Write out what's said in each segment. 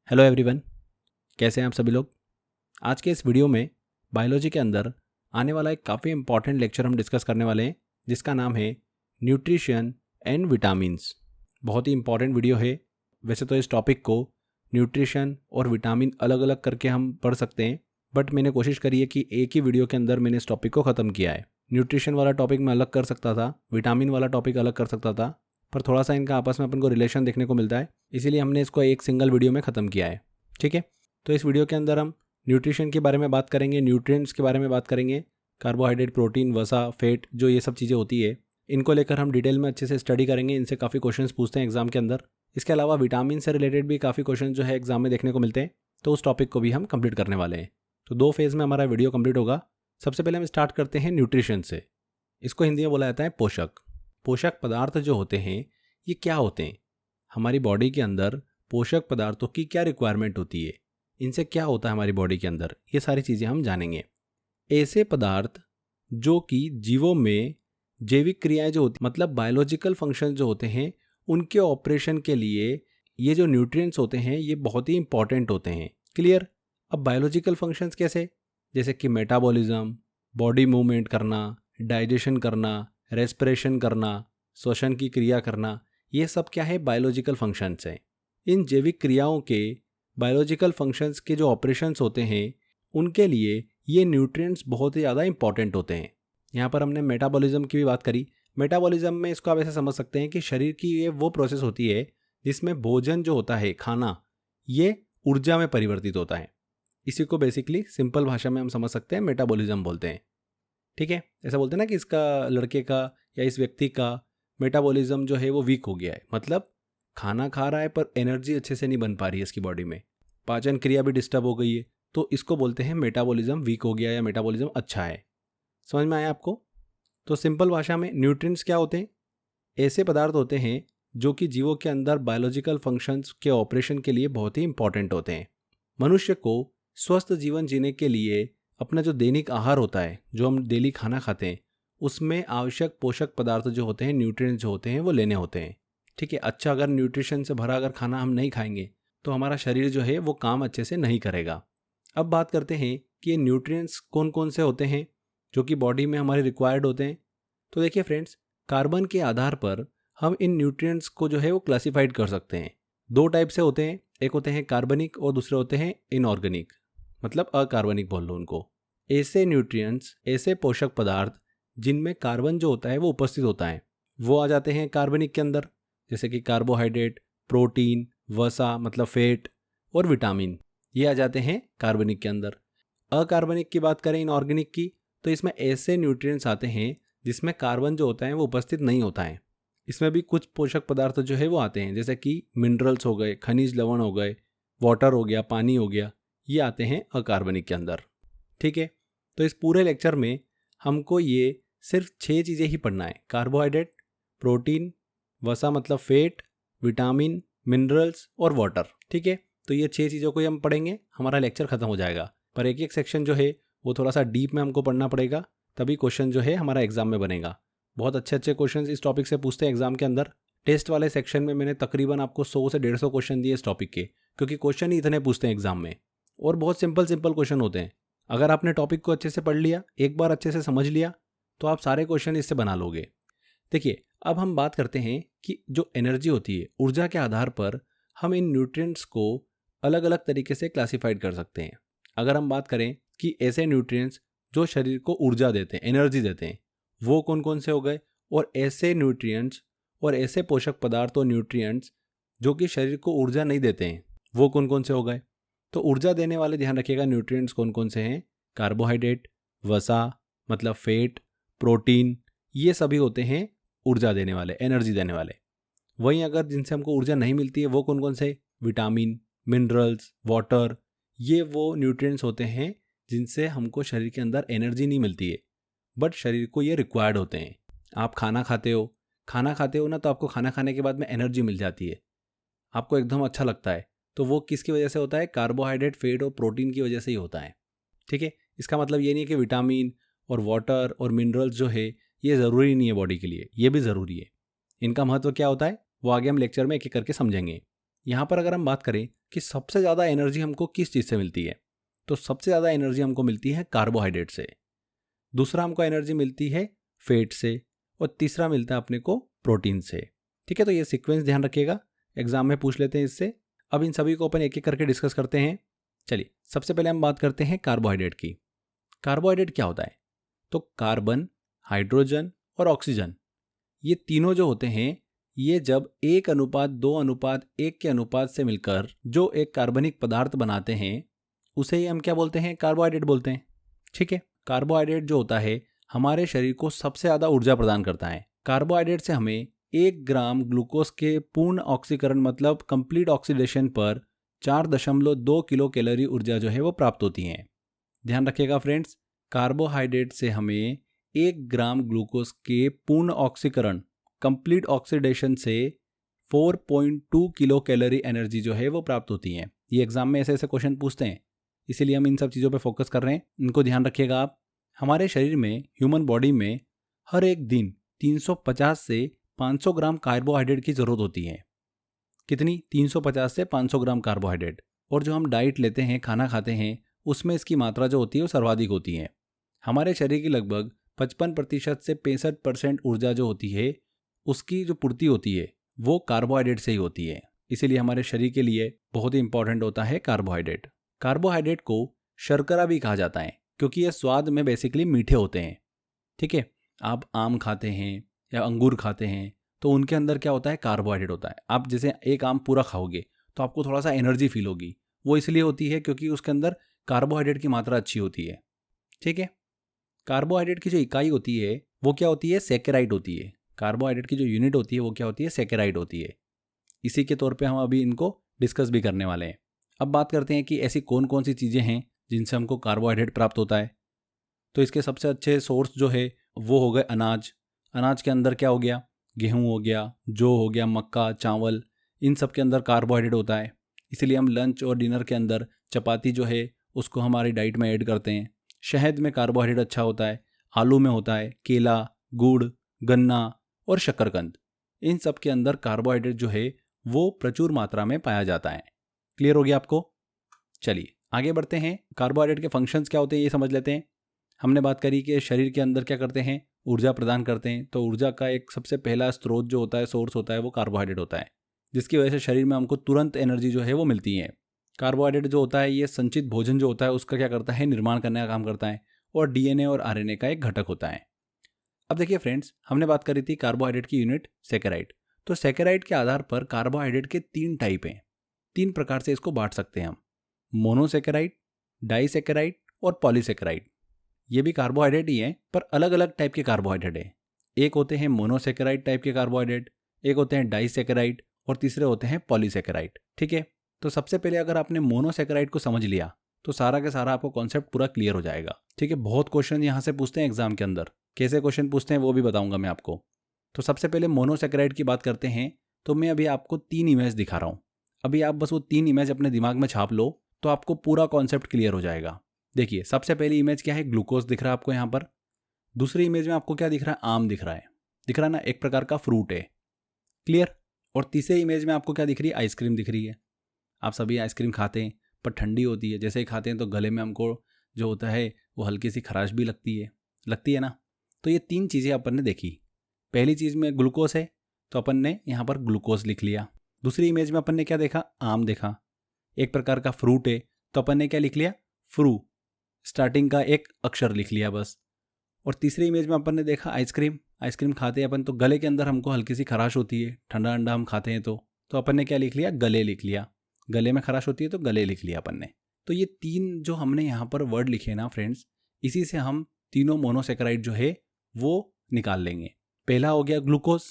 Hello everyone, कैसे हैं आप सभी लोग। आज के इस वीडियो में बायोलॉजी के अंदर आने वाला एक काफ़ी इंपॉर्टेंट लेक्चर हम डिस्कस करने वाले हैं, जिसका नाम है न्यूट्रिशन एंड विटामिन्स। बहुत ही इंपॉर्टेंट वीडियो है। वैसे तो इस टॉपिक को न्यूट्रिशन और विटामिन अलग अलग करके हम पढ़ सकते हैं, बट मैंने कोशिश करी है कि एक ही वीडियो के अंदर मैंने इस टॉपिक को ख़त्म किया है। न्यूट्रिशन वाला टॉपिक मैं अलग कर सकता था, विटामिन वाला टॉपिक अलग कर सकता था, पर थोड़ा सा इनका आपस में अपन को रिलेशन देखने को मिलता है, इसीलिए हमने इसको एक सिंगल वीडियो में ख़त्म किया है। ठीक है, तो इस वीडियो के अंदर हम न्यूट्रिशन के बारे में बात करेंगे, न्यूट्रिएंट्स के बारे में बात करेंगे, कार्बोहाइड्रेट, प्रोटीन, वसा, फैट, जो ये सब चीज़ें होती है, इनको लेकर हम डिटेल में अच्छे से स्टडी करेंगे। इनसे काफ़ी क्वेश्चंस पूछते हैं एग्जाम के अंदर। इसके अलावा विटामिन से रिलेटेड भी काफ़ी क्वेश्चन जो है एग्जाम में देखने को मिलते हैं, तो उस टॉपिक को भी हम कंप्लीट करने वाले हैं। तो 2 फेज़ में हमारा वीडियो कंप्लीट होगा। सबसे पहले हम स्टार्ट करते हैं न्यूट्रिशन से। इसको हिंदी में बोला जाता है पोषक। पोषक पदार्थ जो होते हैं ये क्या होते हैं, हमारी बॉडी के अंदर पोषक पदार्थों की क्या रिक्वायरमेंट होती है, इनसे क्या होता है हमारी बॉडी के अंदर, ये सारी चीज़ें हम जानेंगे। ऐसे पदार्थ जो कि जीवों में जैविक क्रियाएं जो होती, मतलब बायोलॉजिकल फंक्शन जो होते हैं, उनके ऑपरेशन के लिए ये जो न्यूट्रिएंट्स होते हैं ये बहुत ही इंपॉर्टेंट होते हैं। क्लियर। अब बायोलॉजिकल फंक्शंस कैसे, जैसे कि मेटाबॉलिज्म, बॉडी मूवमेंट करना, डाइजेशन करना, रेस्पिरेशन करना, श्वसन की क्रिया करना, ये सब क्या है, बायोलॉजिकल फंक्शंस हैं। इन जैविक क्रियाओं के बायोलॉजिकल फंक्शंस के जो ऑपरेशंस होते हैं उनके लिए ये न्यूट्रिएंट्स बहुत ही ज़्यादा इंपॉर्टेंट होते हैं। यहाँ पर हमने मेटाबॉलिज्म की भी बात करी। मेटाबॉलिज्म में इसको आप ऐसे समझ सकते हैं कि शरीर की ये वो प्रोसेस होती है जिसमें भोजन जो होता है, खाना, ये ऊर्जा में परिवर्तित होता है। इसी को बेसिकली सिंपल भाषा में हम समझ सकते हैं मेटाबॉलिज्म बोलते हैं। ठीक है, ऐसा बोलते हैं ना कि इसका, लड़के का या इस व्यक्ति का मेटाबॉलिज्म जो है वो वीक हो गया है, मतलब खाना खा रहा है पर एनर्जी अच्छे से नहीं बन पा रही है इसकी बॉडी में, पाचन क्रिया भी डिस्टर्ब हो गई है, तो इसको बोलते हैं मेटाबॉलिज्म वीक हो गया या मेटाबॉलिज्म अच्छा है। समझ में आया आपको। तो सिंपल भाषा में न्यूट्रिएंट्स क्या होते हैं, ऐसे पदार्थ होते हैं जो कि जीवों के अंदर बायोलॉजिकल फंक्शंस के ऑपरेशन के लिए बहुत ही इंपॉर्टेंट होते हैं। मनुष्य को स्वस्थ जीवन जीने के लिए अपना जो दैनिक आहार होता है, जो हम डेली खाना खाते हैं, उसमें आवश्यक पोषक पदार्थ जो होते हैं, न्यूट्रिएंट्स जो होते हैं, वो लेने होते हैं। ठीक है, अच्छा अगर न्यूट्रिशन से भरा अगर खाना हम नहीं खाएंगे तो हमारा शरीर जो है वो काम अच्छे से नहीं करेगा। अब बात करते हैं कि ये न्यूट्रिएंट्स कौन कौन से होते हैं जो कि बॉडी में हमारे रिक्वायर्ड होते हैं। तो देखिए फ्रेंड्स, कार्बन के आधार पर हम इन न्यूट्रिएंट्स को जो है वो क्लासिफाइड कर सकते हैं। 2 टाइप से होते हैं, एक होते हैं कार्बनिक और दूसरे होते हैं इनऑर्गेनिक, मतलब अकार्बनिक बोल लो उनको। ऐसे न्यूट्रिएंट्स, ऐसे पोषक पदार्थ जिनमें कार्बन जो होता है वो उपस्थित होता है, वो आ जाते हैं कार्बनिक के अंदर, जैसे कि कार्बोहाइड्रेट, प्रोटीन, वसा मतलब फैट और विटामिन, ये आ जाते हैं कार्बनिक के अंदर। अकार्बनिक की बात करें, इनऑर्गेनिक की, तो इसमें ऐसे न्यूट्रिएंट्स आते हैं जिसमें कार्बन जो होता है वो उपस्थित नहीं होता है। इसमें भी कुछ पोषक पदार्थ जो है वो आते हैं, जैसे कि मिनरल्स हो गए, खनिज लवण हो गए, वाटर हो गया, पानी हो गया, ये आते हैं अकार्बनिक के अंदर। ठीक है, तो इस पूरे लेक्चर में हमको ये सिर्फ 6 चीज़ें ही पढ़ना है, कार्बोहाइड्रेट, प्रोटीन, वसा मतलब फैट, विटामिन, मिनरल्स और वाटर। ठीक है, तो ये 6 चीज़ों को ही हम पढ़ेंगे, हमारा लेक्चर खत्म हो जाएगा। पर एक एक सेक्शन जो है वो थोड़ा सा डीप में हमको पढ़ना पड़ेगा, तभी क्वेश्चन जो है हमारा एग्जाम में बनेगा। बहुत अच्छे अच्छे क्वेश्चन इस टॉपिक से पूछते हैं एग्जाम के अंदर। टेस्ट वाले सेक्शन में मैंने तकरीबन आपको 100 से 150 क्वेश्चन दिए इस टॉपिक के, क्योंकि क्वेश्चन ही इतने पूछते हैं एग्जाम में, और बहुत सिंपल सिंपल क्वेश्चन होते हैं। अगर आपने टॉपिक को अच्छे से पढ़ लिया, एक बार अच्छे से समझ लिया, तो आप सारे क्वेश्चन इससे बना लोगे। देखिए, अब हम बात करते हैं कि जो एनर्जी होती है, ऊर्जा के आधार पर हम इन न्यूट्रिएंट्स को अलग अलग तरीके से क्लासिफाइड कर सकते हैं। अगर हम बात करें कि ऐसे न्यूट्रिएंट्स जो शरीर को ऊर्जा देते हैं, एनर्जी देते हैं, वो कौन कौन से हो गए, और ऐसे न्यूट्रिएंट्स और ऐसे पोषक पदार्थ और न्यूट्रिएंट्स जो कि शरीर को ऊर्जा नहीं देते हैं, वो कौन कौन से हो गए। तो ऊर्जा देने वाले ध्यान रखिएगा न्यूट्रिएंट्स कौन कौन से हैं, कार्बोहाइड्रेट, वसा मतलब फैट, प्रोटीन, ये सभी होते हैं ऊर्जा देने वाले, एनर्जी देने वाले। वहीं अगर जिनसे हमको ऊर्जा नहीं मिलती है वो कौन कौन से, विटामिन, मिनरल्स, वाटर, ये वो न्यूट्रिएंट्स होते हैं जिनसे हमको शरीर के अंदर एनर्जी नहीं मिलती है, बट शरीर को ये रिक्वायर्ड होते हैं। आप खाना खाते हो ना, तो आपको खाना खाने के बाद में एनर्जी मिल जाती है, आपको एकदम अच्छा लगता है, तो वो किसकी वजह से होता है, कार्बोहाइड्रेट, फैट और प्रोटीन की वजह से ही होता है। ठीक है, इसका मतलब ये नहीं है कि विटामिन और वाटर और मिनरल्स जो है ये ज़रूरी नहीं है बॉडी के लिए, ये भी ज़रूरी है। इनका महत्व क्या होता है वो आगे हम लेक्चर में एक एक करके समझेंगे। यहाँ पर अगर हम बात करें कि सबसे ज़्यादा एनर्जी हमको किस चीज़ से मिलती है, तो सबसे ज़्यादा एनर्जी हमको मिलती है कार्बोहाइड्रेट से, दूसरा हमको एनर्जी मिलती है फैट से, और तीसरा मिलता है अपने को प्रोटीन से। ठीक है, तो ये सीक्वेंस ध्यान रखिएगा, एग्जाम में पूछ लेते हैं इससे। अब इन सभी को अपन एक एक करके डिस्कस करते हैं। चलिए, सबसे पहले हम बात करते हैं कार्बोहाइड्रेट की। कार्बोहाइड्रेट क्या होता है? तो कार्बन, हाइड्रोजन और ऑक्सीजन, ये तीनों जो होते हैं, ये जब 1:2:1 के अनुपात से मिलकर जो एक कार्बनिक पदार्थ बनाते हैं, उसे ही हम क्या बोलते हैं? कार्बोहाइड्रेट बोलते हैं। ठीक है, कार्बोहाइड्रेट जो होता है हमारे शरीर को सबसे ज़्यादा ऊर्जा प्रदान करता है। कार्बोहाइड्रेट से हमें 1 ग्राम ग्लूकोज के पूर्ण ऑक्सीकरण मतलब कंप्लीट ऑक्सीडेशन पर 4.2 किलो कैलोरी ऊर्जा जो है वो प्राप्त होती है। ध्यान रखिएगा फ्रेंड्स, कार्बोहाइड्रेट से हमें 1 ग्राम ग्लूकोज के पूर्ण ऑक्सीकरण कंप्लीट ऑक्सीडेशन से 4.2 किलो कैलोरी एनर्जी जो है वो प्राप्त होती है। ये एग्जाम में ऐसे ऐसे क्वेश्चन पूछते हैं, इसीलिए हम इन सब चीज़ों पे फोकस कर रहे हैं, इनको ध्यान रखिएगा आप। हमारे शरीर में, ह्यूमन बॉडी में हर एक दिन 350 से 500 ग्राम कार्बोहाइड्रेट की ज़रूरत होती है। कितनी? 350 से 500 ग्राम कार्बोहाइड्रेट। और जो हम डाइट लेते हैं, खाना खाते हैं, उसमें इसकी मात्रा जो होती है वो सर्वाधिक होती है। हमारे शरीर की लगभग 55% से 65% ऊर्जा जो होती है, उसकी जो पूर्ति होती है वो कार्बोहाइड्रेट से ही होती है। इसीलिए हमारे शरीर के लिए बहुत ही इंपॉर्टेंट होता है कार्बोहाइड्रेट। कार्बोहाइड्रेट को शर्करा भी कहा जाता है, क्योंकि ये स्वाद में बेसिकली मीठे होते हैं। ठीक है, आप आम खाते हैं या अंगूर खाते हैं, तो उनके अंदर क्या होता है? कार्बोहाइड्रेट होता है। आप जैसे एक आम पूरा खाओगे तो आपको थोड़ा सा एनर्जी फील होगी, वो इसलिए होती है क्योंकि उसके अंदर कार्बोहाइड्रेट की मात्रा अच्छी होती है। ठीक है, कार्बोहाइड्रेट की जो इकाई होती है वो क्या होती है? सैकेराइड होती है। कार्बोहाइड्रेट की जो यूनिट होती है वो क्या होती है? सैकेराइड होती है। इसी के तौर पे हम अभी इनको डिस्कस भी करने वाले हैं। अब बात करते हैं कि ऐसी कौन कौन सी चीज़ें हैं जिनसे हमको कार्बोहाइड्रेट प्राप्त होता है। तो इसके सबसे अच्छे सोर्स जो है वो हो गए अनाज। अनाज के अंदर क्या हो गया? गेहूँ हो गया, जौ हो गया, मक्का, चावल, इन सब के अंदर कार्बोहाइड्रेट होता है। इसीलिए हम लंच और डिनर के अंदर चपाती जो है उसको हमारी डाइट में ऐड करते हैं। शहद में कार्बोहाइड्रेट अच्छा होता है, आलू में होता है, केला, गुड़, गन्ना और शकरकंद, इन सब के अंदर कार्बोहाइड्रेट जो है वो प्रचुर मात्रा में पाया जाता है। क्लियर हो गया आपको? चलिए आगे बढ़ते हैं। कार्बोहाइड्रेट के फंक्शंस क्या होते हैं ये समझ लेते हैं। हमने बात करी कि शरीर के अंदर क्या करते हैं? ऊर्जा प्रदान करते हैं। तो ऊर्जा का एक सबसे पहला स्रोत जो होता है, सोर्स होता है, वो कार्बोहाइड्रेट होता है, जिसकी वजह से शरीर में हमको तुरंत एनर्जी जो है वो मिलती है। कार्बोहाइड्रेट जो होता है ये संचित भोजन जो होता है उसका क्या करता है? निर्माण करने का काम करता है, और डीएनए और आरएनए का एक घटक होता है। अब देखिए फ्रेंड्स, हमने बात करी थी कार्बोहाइड्रेट की यूनिट सैकेराइड। तो सैकेराइड के आधार पर कार्बोहाइड्रेट के 3 टाइप हैं। 3 प्रकार से इसको बांट सकते हैं हम: मोनोसैकेराइड, डाइसैकेराइड और पॉलीसैकेराइड। ये भी कार्बोहाइड्रेट ही हैं, पर अलग अलग टाइप के कार्बोहाइड्रेट हैं। एक होते हैं मोनोसैकेराइड टाइप के कार्बोहाइड्रेट, एक होते हैं डाइसैकेराइड, और तीसरे होते हैं पॉलीसैकेराइड। ठीक है, तो सबसे पहले अगर आपने मोनोसैकेराइड को समझ लिया तो सारा का सारा आपको कॉन्सेप्ट पूरा क्लियर हो जाएगा। ठीक है, बहुत क्वेश्चन यहाँ से पूछते हैं एग्जाम के अंदर, कैसे क्वेश्चन पूछते हैं वो भी बताऊंगा मैं आपको। तो सबसे पहले मोनोसैकेराइड की बात करते हैं। तो मैं अभी आपको 3 इमेज दिखा रहा हूँ, अभी आप बस वो 3 इमेज अपने दिमाग में छाप लो तो आपको पूरा कॉन्सेप्ट क्लियर हो जाएगा। देखिए, सबसे पहली इमेज क्या है? ग्लूकोज दिख रहा है आपको यहाँ पर। दूसरी इमेज में आपको क्या दिख रहा है? आम दिख रहा है, दिख रहा है ना, एक प्रकार का फ्रूट है। क्लियर? और तीसरी इमेज में आपको क्या दिख रही है? आइसक्रीम दिख रही है। आप सभी आइसक्रीम खाते हैं, पर ठंडी होती है, जैसे ही खाते हैं तो गले में हमको जो होता है वो हल्की सी खराश भी लगती है ना। तो ये 3 चीज़ें अपन ने देखी। पहली चीज़ में ग्लूकोज है, तो अपन ने यहाँ पर ग्लूकोज लिख लिया। दूसरी इमेज में अपन ने क्या देखा? आम देखा, एक प्रकार का फ्रूट है, तो अपन ने क्या लिख लिया? फ्रू, स्टार्टिंग का एक अक्षर लिख लिया बस। और तीसरी इमेज में अपन ने देखा आइसक्रीम। आइसक्रीम खाते हैं अपन तो गले के अंदर हमको हल्की सी खराश होती है, ठंडा ठंडा हम खाते हैं तो अपन ने क्या लिख लिया? गले लिख लिया। गले में खराश होती है तो गले लिख लिया अपन ने। तो ये 3 जो हमने यहाँ पर वर्ड लिखे ना फ्रेंड्स, इसी से हम तीनों मोनोसैकेराइड जो है वो निकाल लेंगे। पहला हो गया ग्लूकोज,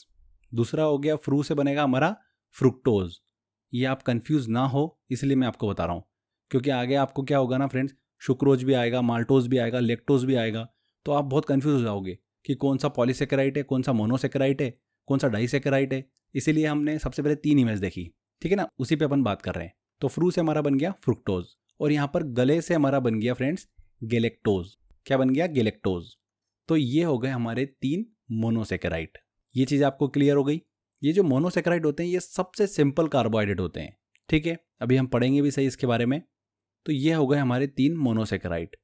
दूसरा हो गया फ्रू से बनेगा हमारा फ्रुक्टोज। ये आप कंफ्यूज ना हो इसलिए मैं आपको बता रहा हूँ, क्योंकि आगे आपको क्या होगा ना फ्रेंड्स, सुक्रोज भी आएगा, माल्टोज भी आएगा, लेक्टोज भी आएगा, तो आप बहुत कंफ्यूज हो जाओगे कि कौन सा पॉलीसैकेराइड है, कौन सा मोनोसैकेराइड है, कौन सा डाइसैकेराइड है। इसीलिए हमने सबसे पहले 3 इमेज देखी। ठीक है ना, उसी पे अपन बात कर रहे हैं। तो फ्रू से हमारा बन गया फ्रुक्टोज, और यहाँ पर गले से हमारा बन गया फ्रेंड्स गैलेक्टोज। क्या बन गया? गैलेक्टोज। तो ये हो गए हमारे 3 मोनोसैकेराइड। ये चीज़ आपको क्लियर हो गई। ये जो मोनोसैकेराइड होते हैं ये सबसे सिंपल कार्बोहाइड्रेट होते हैं, ठीक है, अभी हम पढ़ेंगे भी सही इसके बारे में। तो ये हो गए हमारे 3 मोनोसेकेराइड।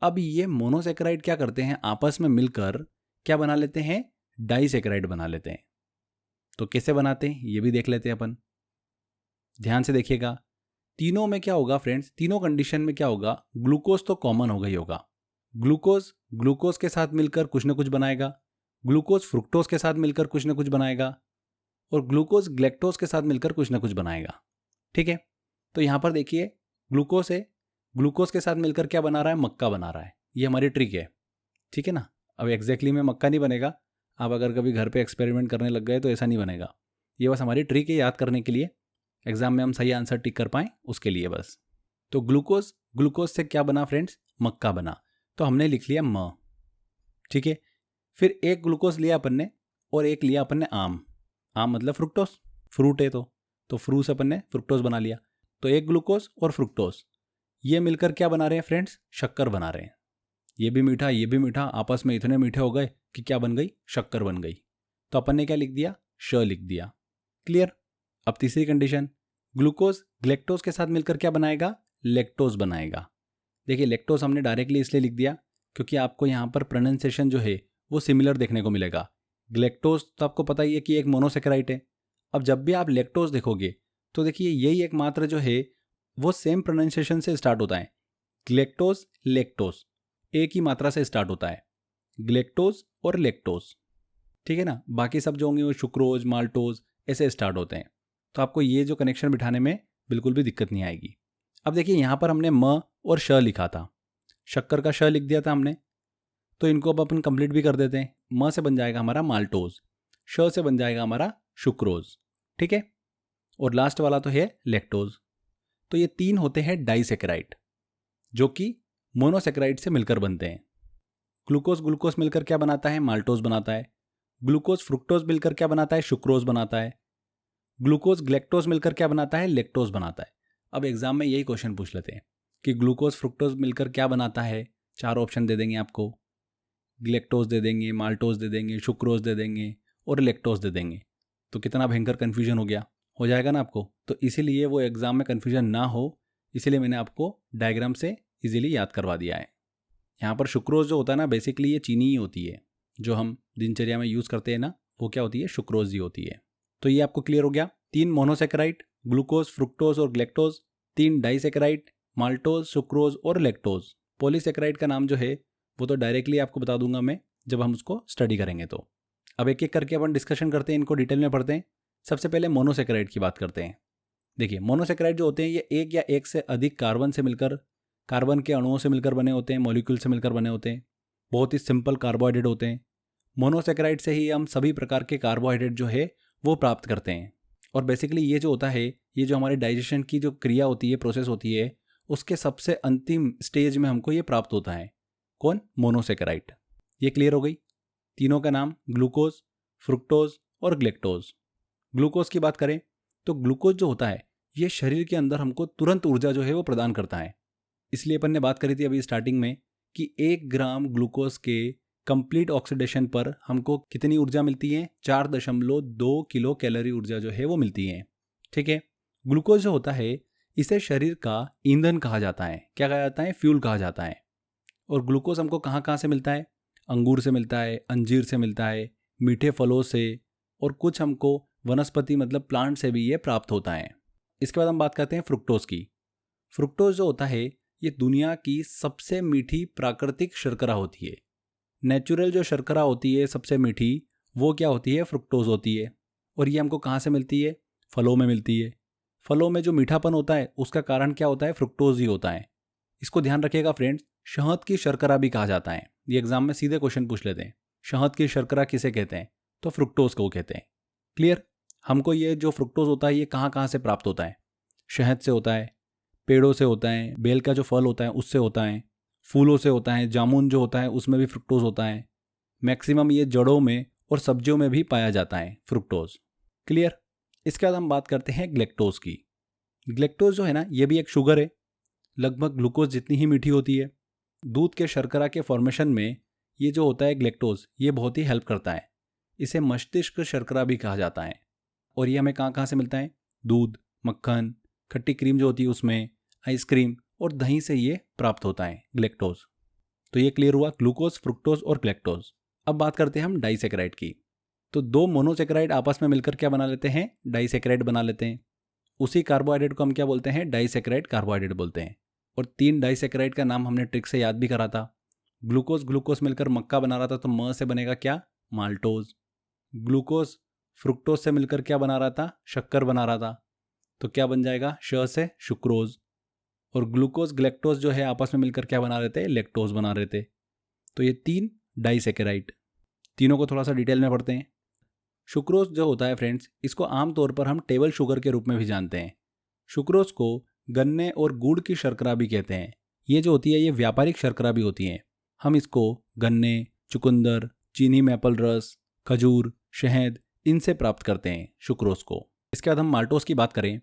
अब ये मोनोसेकेराइड क्या करते हैं, आपस में मिलकर क्या बना लेते हैं, डाइसेकेराइड बना लेते हैं। तो कैसे बनाते हैं ये भी देख लेते हैं अपन। ध्यान से देखिएगा, तीनों में क्या होगा फ्रेंड्स, तीनों कंडीशन में क्या होगा, ग्लूकोज तो कॉमन हो गई होगा। ग्लूकोज ग्लूकोज के साथ मिलकर कुछ ना कुछ बनाएगा, ग्लूकोज फ्रुक्टोज के साथ मिलकर कुछ ना कुछ बनाएगा, और ग्लूकोज ग्लैक्टोज के साथ मिलकर कुछ ना कुछ बनाएगा। ठीक है, तो यहां पर देखिए ग्लूकोज है, ग्लूकोज के साथ मिलकर क्या बना रहा है, मक्का बना रहा है। ये हमारी ट्रिक है, ठीक है ना। अब एग्जैक्टली में मक्का नहीं बनेगा, आप अगर कभी घर पे एक्सपेरिमेंट करने लग गए तो ऐसा नहीं बनेगा। ये बस हमारी ट्रिक है याद करने के लिए, एग्जाम में हम सही आंसर टिक कर पाएँ उसके लिए बस। तो ग्लूकोज ग्लूकोज से क्या बना फ्रेंड्स, मक्का बना, तो हमने लिख लिया म। ठीक है, फिर एक ग्लूकोज लिया अपन ने और एक लिया अपन ने आम। आम मतलब फ्रुक्टोज, फ्रूट है तो फ्रू से अपन ने फ्रुक्टोज बना लिया। तो एक ग्लूकोज और फ्रुक्टोज ये मिलकर क्या बना रहे हैं फ्रेंड्स, शक्कर बना रहे हैं। ये भी मीठा ये भी मीठा, आपस में इतने मीठे हो गए कि क्या बन गई, शक्कर बन गई। तो अपन ने क्या लिख दिया, श लिख दिया। क्लियर। अब तीसरी कंडीशन, ग्लूकोज ग्लैक्टोज के साथ मिलकर क्या बनाएगा, लैक्टोज बनाएगा। देखिए लैक्टोज हमने डायरेक्टली इसलिए लिख दिया क्योंकि आपको यहाँ पर प्रोनाउंसिएशन जो है वो सिमिलर देखने को मिलेगा। ग्लैक्टोज तो आपको पता ही है कि एक मोनोसेकेराइड है। अब जब भी आप लैक्टोज देखोगे तो देखिए यही एक मात्रा जो है वो सेम प्रोनाउंसिएशन से स्टार्ट होता है। ग्लैक्टोज लैक्टोज एक ही मात्रा से स्टार्ट होता है, ग्लैक्टोज और लैक्टोज। ठीक है ना, बाकी सब जो होंगे वो सुक्रोज माल्टोज ऐसे स्टार्ट होते हैं। तो आपको ये जो कनेक्शन बिठाने में बिल्कुल भी दिक्कत नहीं आएगी। अब देखिए यहाँ पर हमने म और श लिखा था, शक्कर का श लिख दिया था हमने, तो इनको अब अपन कंप्लीट भी कर देते हैं। म से बन जाएगा हमारा माल्टोज, श से बन जाएगा हमारा सुक्रोज। ठीक है, और लास्ट वाला तो है लैक्टोज। तो ये 3 होते हैं डाइसेकेराइड जो कि मोनोसेकेराइड से मिलकर बनते हैं। ग्लूकोज ग्लूकोज मिलकर क्या बनाता है, माल्टोज बनाता है। ग्लूकोज फ्रुक्टोज मिलकर क्या बनाता है, सुक्रोज बनाता है। ग्लूकोज ग्लैक्टोज मिलकर क्या बनाता है, लैक्टोज बनाता है। अब एग्जाम में यही क्वेश्चन पूछ लेते हैं कि ग्लूकोज फ्रुक्टोज मिलकर क्या बनाता है, 4 ऑप्शन दे देंगे आपको, ग्लैक्टोज दे देंगे, माल्टोज दे देंगे, सुक्रोज दे देंगे और लैक्टोज दे देंगे। तो कितना भयंकर कन्फ्यूजन हो जाएगा ना आपको। तो इसीलिए वो एग्जाम में कन्फ्यूजन ना हो इसीलिए मैंने आपको डायग्राम से इजीली याद करवा दिया है। यहाँ पर सुक्रोज जो होता है ना, बेसिकली ये चीनी ही होती है जो हम दिनचर्या में यूज़ करते हैं ना, वो क्या होती है, सुक्रोज ही होती है। तो ये आपको क्लियर हो गया। 3 मोनोसेकेराइड ग्लूकोज फ्रुक्टोज और ग्लैक्टोज, 3 डाइसेकेराइड माल्टोज सुक्रोज और लैक्टोज। पॉलीसेकेराइड का नाम जो है वो तो डायरेक्टली आपको बता दूंगा मैं जब हम उसको स्टडी करेंगे। तो अब एक एक करके अपन डिस्कशन करते हैं, इनको डिटेल में पढ़ते हैं। सबसे पहले मोनोसेकेराइड की बात करते हैं। देखिए मोनोसेकेराइड जो होते हैं ये एक या एक से अधिक कार्बन से मिलकर, कार्बन के अणुओं से मिलकर बने होते हैं, मॉलिक्यूल से मिलकर बने होते हैं। बहुत ही सिंपल कार्बोहाइड्रेट होते हैं। मोनोसेकेराइड से ही हम सभी प्रकार के कार्बोहाइड्रेट जो है वो प्राप्त करते हैं। और बेसिकली ये जो होता है, ये जो हमारे डाइजेशन की जो क्रिया होती है, प्रोसेस होती है, उसके सबसे अंतिम स्टेज में हमको ये प्राप्त होता है। कौन, मोनोसेकेराइड। ये क्लियर हो गई। तीनों का नाम ग्लूकोज फ्रुक्टोज और ग्लैक्टोज। ग्लूकोज की बात करें तो ग्लूकोज जो होता है ये शरीर के अंदर हमको तुरंत ऊर्जा जो है वो प्रदान करता है। इसलिए अपन ने बात करी थी अभी स्टार्टिंग में कि 1 ग्राम ग्लूकोज के कंप्लीट ऑक्सीडेशन पर हमको कितनी ऊर्जा मिलती है, 4.2 किलो कैलोरी ऊर्जा जो है वो मिलती है। ठीक है, ग्लूकोज जो होता है इसे शरीर का ईंधन कहा जाता है। क्या कहा जाता है, फ्यूल कहा जाता है। और ग्लूकोज हमको कहाँ कहाँ से मिलता है, अंगूर से मिलता है, अंजीर से मिलता है, मीठे फलों से, और कुछ हमको वनस्पति मतलब प्लांट से भी ये प्राप्त होता है। इसके बाद हम बात करते हैं फ्रुक्टोज की। फ्रुक्टोज जो होता है ये दुनिया की सबसे मीठी प्राकृतिक शर्करा होती है। नेचुरल जो शर्करा होती है सबसे मीठी, वो क्या होती है, फ्रुक्टोज होती है। और ये हमको कहाँ से मिलती है, फलों में मिलती है। फलों में जो मीठापन होता है उसका कारण क्या होता है, फ्रुक्टोज ही होता है। इसको ध्यान रखिएगा फ्रेंड्स, शहद की शर्करा भी कहा जाता है। ये एग्जाम में सीधे क्वेश्चन पूछ लेते हैं, शहद की शर्करा किसे कहते हैं, तो फ्रुक्टोज को कहते हैं। क्लियर। हमको ये जो फ्रुक्टोज होता है ये कहाँ कहाँ से प्राप्त होता है, शहद से होता है, पेड़ों से होता है, बेल का जो फल होता है उससे होता है, फूलों से होता है, जामुन जो होता है उसमें भी फ्रुक्टोज होता है। मैक्सिमम ये जड़ों में और सब्जियों में भी पाया जाता है फ्रुक्टोज। क्लियर। इसके बाद हम बात करते हैं ग्लैक्टोज की। ग्लैक्टोज जो है ना ये भी एक शुगर है, लगभग ग्लूकोज जितनी ही मीठी होती है। दूध के शर्करा के फॉर्मेशन में ये जो होता है ग्लैक्टोज ये बहुत ही हेल्प करता है। इसे मस्तिष्क शर्करा भी कहा जाता है। और ये हमें कहाँ कहाँ से मिलता है, दूध, मक्खन, खट्टी क्रीम जो होती है उसमें, आइसक्रीम और दही से ये प्राप्त होता है ग्लैक्टोज। तो ये क्लियर हुआ ग्लूकोज, फ्रुक्टोज और ग्लैक्टोज। अब बात करते हैं हम डाइसैकेराइड की। तो दो मोनोसैकेराइड आपस में मिलकर क्या बना लेते हैं, डाइसैकेराइड बना लेते हैं। उसी कार्बोहाइड्रेट को हम क्या बोलते हैं, डाइसैकेराइड कार्बोहाइड्रेट बोलते हैं। और 3 डाइसैकेराइड का नाम हमने ट्रिक से याद भी करा था। ग्लूकोज ग्लूकोज मिलकर मक्का बना रहा था, तो म से बनेगा क्या, माल्टोज। ग्लूकोज फ्रुक्टोज से मिलकर क्या बना रहा था, शक्कर बना रहा था, तो क्या बन जाएगा, श से शुक्रोज। और ग्लूकोज ग्लैक्टोज जो है आपस में मिलकर क्या बना रहे थे, लैक्टोज बना रहे थे। तो ये 3 डाइसैकेराइड। तीनों को थोड़ा सा डिटेल में पढ़ते हैं। सुक्रोज जो होता है फ्रेंड्स, इसको आमतौर पर हम टेबल शुगर के रूप में भी जानते हैं। सुक्रोज को गन्ने और गुड़ की शर्करा भी कहते हैं। ये जो होती है ये व्यापारिक शर्करा भी होती है। हम इसको गन्ने, चुकंदर, चीनी में एप्पल रस, खजूर, शहद इनसे प्राप्त करते हैं सुक्रोज को। इसके बाद हम माल्टोज की बात करें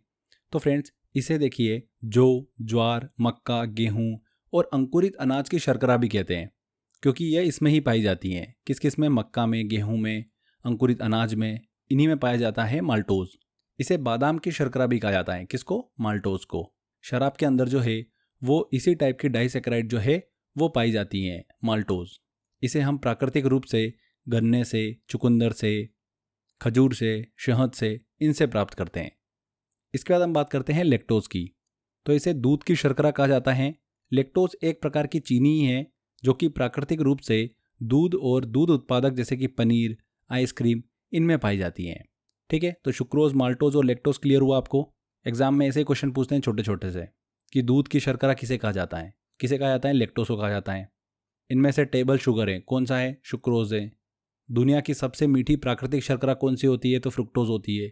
तो फ्रेंड्स इसे देखिए जौ, ज्वार, मक्का, गेहूं और अंकुरित अनाज की शर्करा भी कहते हैं, क्योंकि यह इसमें ही पाई जाती हैं। किस किस में, मक्का में, गेहूं में, अंकुरित अनाज में, इन्हीं में पाया जाता है माल्टोज। इसे बादाम की शर्करा भी कहा जाता है, किसको, माल्टोज को। शराब के अंदर जो है वो इसी टाइप की डाइसैकेराइड जो है वो पाई जाती हैं, माल्टोज। इसे हम प्राकृतिक रूप से गन्ने से, चुकंदर से, खजूर से, शहद से इनसे प्राप्त करते हैं। इसके बाद हम बात करते हैं लैक्टोज की। तो इसे दूध की शर्करा कहा जाता है। लैक्टोज एक प्रकार की चीनी ही है जो कि प्राकृतिक रूप से दूध और दूध उत्पादक जैसे कि पनीर, आइसक्रीम इनमें पाई जाती हैं। ठीक है, तो सुक्रोज, माल्टोज और लैक्टोज क्लियर हुआ आपको। एग्जाम में ऐसे क्वेश्चन पूछते हैं छोटे छोटे से कि दूध की शर्करा किसे कहा जाता है, किसे कहा जाता है, लैक्टोज को कहा जाता है। इनमें से टेबल शुगर है, कौन सा है, सुक्रोज है। दुनिया की सबसे मीठी प्राकृतिक शर्करा कौन सी होती है, तो फ्रुक्टोज होती है।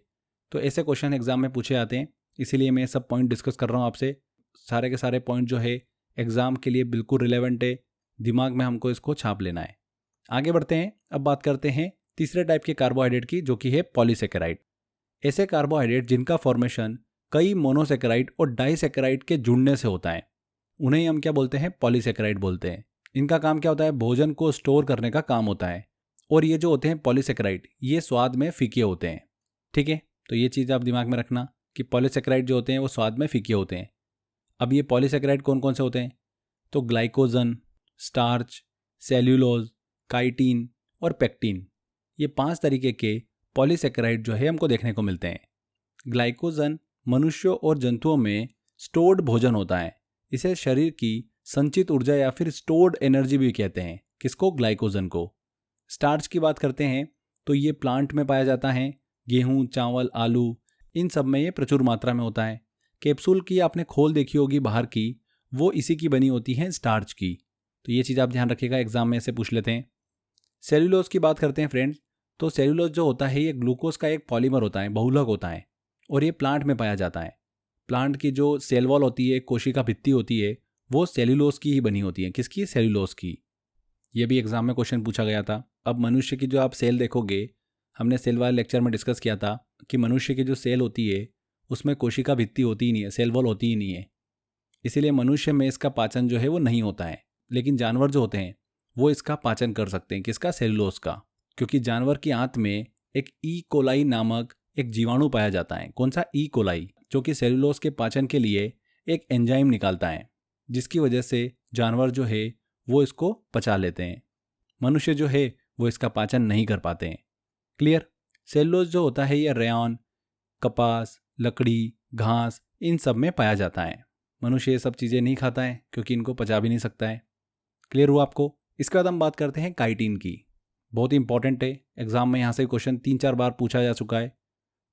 तो ऐसे क्वेश्चन एग्जाम में पूछे जाते हैं, इसीलिए मैं सब पॉइंट डिस्कस कर रहा हूँ आपसे। सारे के सारे पॉइंट जो है एग्जाम के लिए बिल्कुल रिलेवेंट है, दिमाग में हमको इसको छाप लेना है। आगे बढ़ते हैं, अब बात करते हैं तीसरे टाइप के कार्बोहाइड्रेट की, जो कि है पॉलीसेकेराइड। ऐसे कार्बोहाइड्रेट जिनका फॉर्मेशन कई मोनोसेकेराइड और डाइसेकेराइड के जुड़ने से होता है, उन्हें हम क्या बोलते हैं, पॉलीसेकेराइड बोलते हैं। इनका काम क्या होता है, भोजन को स्टोर करने का काम होता है। और ये जो होते हैं पॉलीसेकेराइड, ये स्वाद में फीके होते हैं। ठीक है, तो ये चीज़ आप दिमाग में रखना कि पॉलीसेकेराइड जो होते हैं वो स्वाद में फीके होते हैं। अब ये पॉलीसेकेराइड कौन कौन से होते हैं, तो ग्लाइकोजन, स्टार्च, सेल्यूलोज, काइटिन और पेक्टिन, ये 5 तरीके के पॉलीसेकेराइड जो है हमको देखने को मिलते हैं। ग्लाइकोजन मनुष्यों और जंतुओं में स्टोर्ड भोजन होता है। इसे शरीर की संचित ऊर्जा या फिर स्टोर्ड एनर्जी भी कहते हैं, किसको, ग्लाइकोजन को। स्टार्च की बात करते हैं तो ये प्लांट में पाया जाता है, गेहूं, चावल, आलू इन सब में ये प्रचुर मात्रा में होता है। कैप्सूल की आपने खोल देखी होगी बाहर की, वो इसी की बनी होती है, स्टार्च की। तो ये चीज़ आप ध्यान रखिएगा, एग्जाम में ऐसे पूछ लेते हैं। सेल्यूलोज की बात करते हैं फ्रेंड्स, तो सेल्यूलोज जो होता है ये ग्लूकोज का एक पॉलीमर होता है, बहुलक होता है, और ये प्लांट में पाया जाता है। प्लांट की जो सेल वॉल होती है, कोशिका भित्ति होती है, वो सेल्यूलोज की ही बनी होती है, किसकी, सेल्यूलोज की। ये भी एग्जाम में क्वेश्चन पूछा गया था। अब मनुष्य की जो आप सेल देखोगे, हमने सेल वाले लेक्चर में डिस्कस किया था कि मनुष्य की जो सेल होती है उसमें कोशिका भित्ति होती ही नहीं है, सेल वॉल होती ही नहीं है। इसीलिए मनुष्य में इसका पाचन जो है वो नहीं होता है, लेकिन जानवर जो होते हैं वो इसका पाचन कर सकते हैं, किसका, सेलुलोज का। क्योंकि जानवर की आंत में एक ई कोलाई नामक एक जीवाणु पाया जाता है, कौन सा, ई कोलाई, जो कि सेलुलोज के पाचन के लिए एक एंजाइम निकालता है, जिसकी वजह से जानवर जो है वो इसको पचा लेते हैं। मनुष्य जो है वो इसका पाचन नहीं कर पाते हैं। क्लियर। सेलुलोज जो होता है ये रेयॉन, कपास, लकड़ी, घास इन सब में पाया जाता है। मनुष्य ये सब चीज़ें नहीं खाता है क्योंकि इनको पचा भी नहीं सकता है। क्लियर हुआ आपको। इसके बाद हम बात करते हैं काइटिन की। बहुत ही इंपॉर्टेंट है, एग्जाम में यहाँ से क्वेश्चन 3-4 बार पूछा जा चुका है।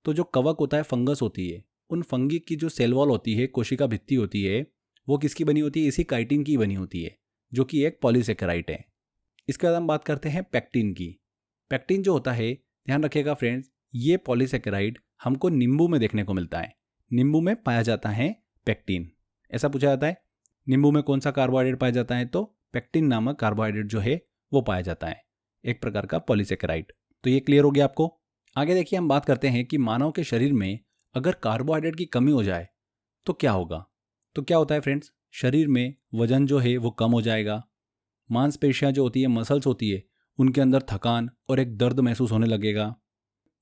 तो जो कवक होता है, फंगस होती है, उन फंगी की जो सेल वॉल होती है, कोशिका भित्ति होती है, वो किसकी बनी होती है, इसी काइटिन की बनी होती है, जो कि एक पॉलीसेकेराइड है। इसके बाद हम बात करते हैं पेक्टिन की। पेक्टिन जो होता है, ध्यान रखिएगा फ्रेंड्स, ये पॉलीसेकेराइड हमको नींबू में देखने को मिलता है। नींबू में पाया जाता है पेक्टिन। ऐसा पूछा जाता है, नींबू में कौन सा कार्बोहाइड्रेट पाया जाता है, तो पेक्टिन नामक कार्बोहाइड्रेट जो है वो पाया जाता है, एक प्रकार का पॉलीसेकेराइड। तो ये क्लियर हो गया आपको। आगे देखिए, हम बात करते हैं कि मानव के शरीर में अगर कार्बोहाइड्रेट की कमी हो जाए तो क्या होगा। तो क्या होता है फ्रेंड्स, शरीर में वजन जो है वो कम हो जाएगा, मांसपेशियां जो होती है, मसल्स होती है, उनके अंदर थकान और एक दर्द महसूस होने लगेगा।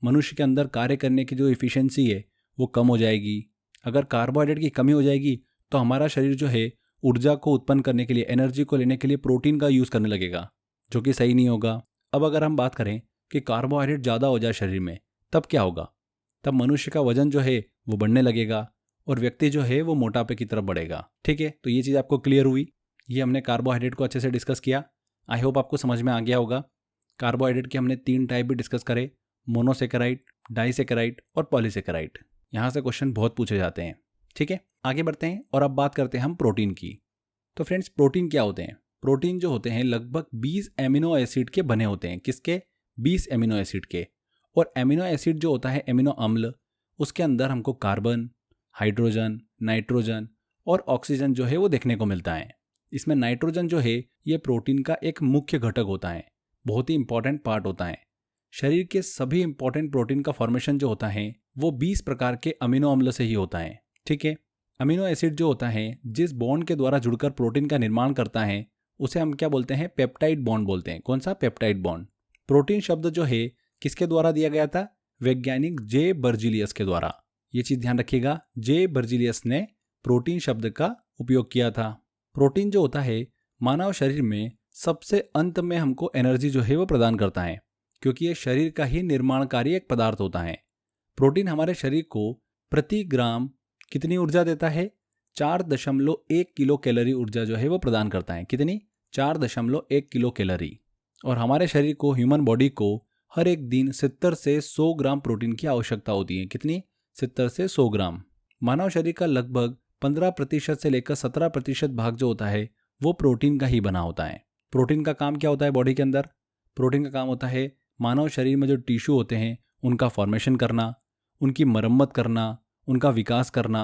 मनुष्य के अंदर कार्य करने की जो इफिशियंसी है वो कम हो जाएगी। अगर कार्बोहाइड्रेट की कमी हो जाएगी तो हमारा शरीर जो है ऊर्जा को उत्पन्न करने के लिए, एनर्जी को लेने के लिए प्रोटीन का यूज़ करने लगेगा, जो कि सही नहीं होगा। अब अगर हम बात करें कि कार्बोहाइड्रेट ज़्यादा हो जाए शरीर में, तब क्या होगा? तब मनुष्य का वजन जो है वो बढ़ने लगेगा और व्यक्ति जो है वो मोटापे की तरफ बढ़ेगा। ठीक है, तो ये चीज़ आपको क्लियर हुई। ये हमने कार्बोहाइड्रेट को अच्छे से डिस्कस किया। आई होप आपको समझ में आ गया होगा। कार्बोहाइड्रेट के हमने 3 टाइप भी डिस्कस करे, मोनोसेकेराइड, डाइसेकेराइड और पॉलीसेकेराइड। यहाँ से क्वेश्चन बहुत पूछे जाते हैं। ठीक है, आगे बढ़ते हैं और अब बात करते हैं हम प्रोटीन की। तो फ्रेंड्स, प्रोटीन क्या होते हैं? प्रोटीन जो होते हैं लगभग 20 एमिनो एसिड के बने होते हैं। किसके? 20 एमिनो एसिड के। और एमिनो एसिड जो होता है, एमिनो अम्ल, उसके अंदर हमको कार्बन, हाइड्रोजन, नाइट्रोजन और ऑक्सीजन जो है वो देखने को मिलता है। इसमें नाइट्रोजन जो है ये प्रोटीन का एक मुख्य घटक होता है, बहुत ही इंपॉर्टेंट पार्ट होता है। शरीर के सभी इंपॉर्टेंट प्रोटीन का फॉर्मेशन जो होता है वो 20 प्रकार के अमीनो अम्ल से ही होता है। ठीक है, अमीनो एसिड जो होता है जिस बॉन्ड के द्वारा जुड़कर प्रोटीन का निर्माण करता है उसे हम क्या बोलते हैं? पेप्टाइड बॉन्ड बोलते हैं। कौन सा? Peptide bond. प्रोटीन शब्द जो है किसके द्वारा दिया गया था? वैज्ञानिक जे बर्जीलियस के द्वारा। ये चीज ध्यान रखिएगा, जे बर्जीलियस ने प्रोटीन शब्द का उपयोग किया था। प्रोटीन जो होता है मानव शरीर में सबसे अंत में हमको एनर्जी जो है वो प्रदान करता है, क्योंकि ये शरीर का ही निर्माणकारी एक पदार्थ होता है। प्रोटीन हमारे शरीर को प्रति ग्राम कितनी ऊर्जा देता है? 4.1 किलो कैलोरी ऊर्जा जो है वो प्रदान करता है। कितनी? 4.1 किलो कैलोरी। और हमारे शरीर को, ह्यूमन बॉडी को हर एक दिन 70 से 100 ग्राम प्रोटीन की आवश्यकता होती है। कितनी? 70 से 100 ग्राम। मानव शरीर का लगभग 15% से लेकर 17% भाग जो होता है वो प्रोटीन का ही बना होता है। प्रोटीन का काम क्या होता है बॉडी के अंदर? प्रोटीन का काम होता है मानव शरीर में जो टिश्यू होते हैं उनका फॉर्मेशन करना, उनकी मरम्मत करना, उनका विकास करना।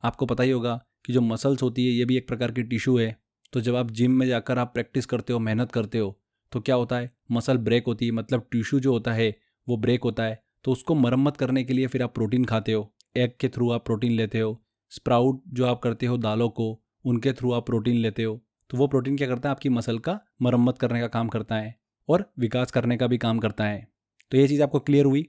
आपको पता ही होगा कि जो मसल्स होती है ये भी एक प्रकार की टिश्यू है। तो जब आप जिम में जाकर आप प्रैक्टिस करते हो, मेहनत करते हो, तो क्या होता है? मसल ब्रेक होती है, मतलब टिश्यू जो होता है वो ब्रेक होता है। तो उसको मरम्मत करने के लिए फिर आप प्रोटीन खाते हो। एग के थ्रू आप प्रोटीन लेते हो। स्प्राउट जो आप करते हो दालों को, उनके थ्रू आप प्रोटीन लेते हो। तो वो प्रोटीन क्या करता है? आपकी मसल का मरम्मत करने का काम करता है और विकास करने का भी काम करता है। तो ये चीज़ आपको क्लियर हुई।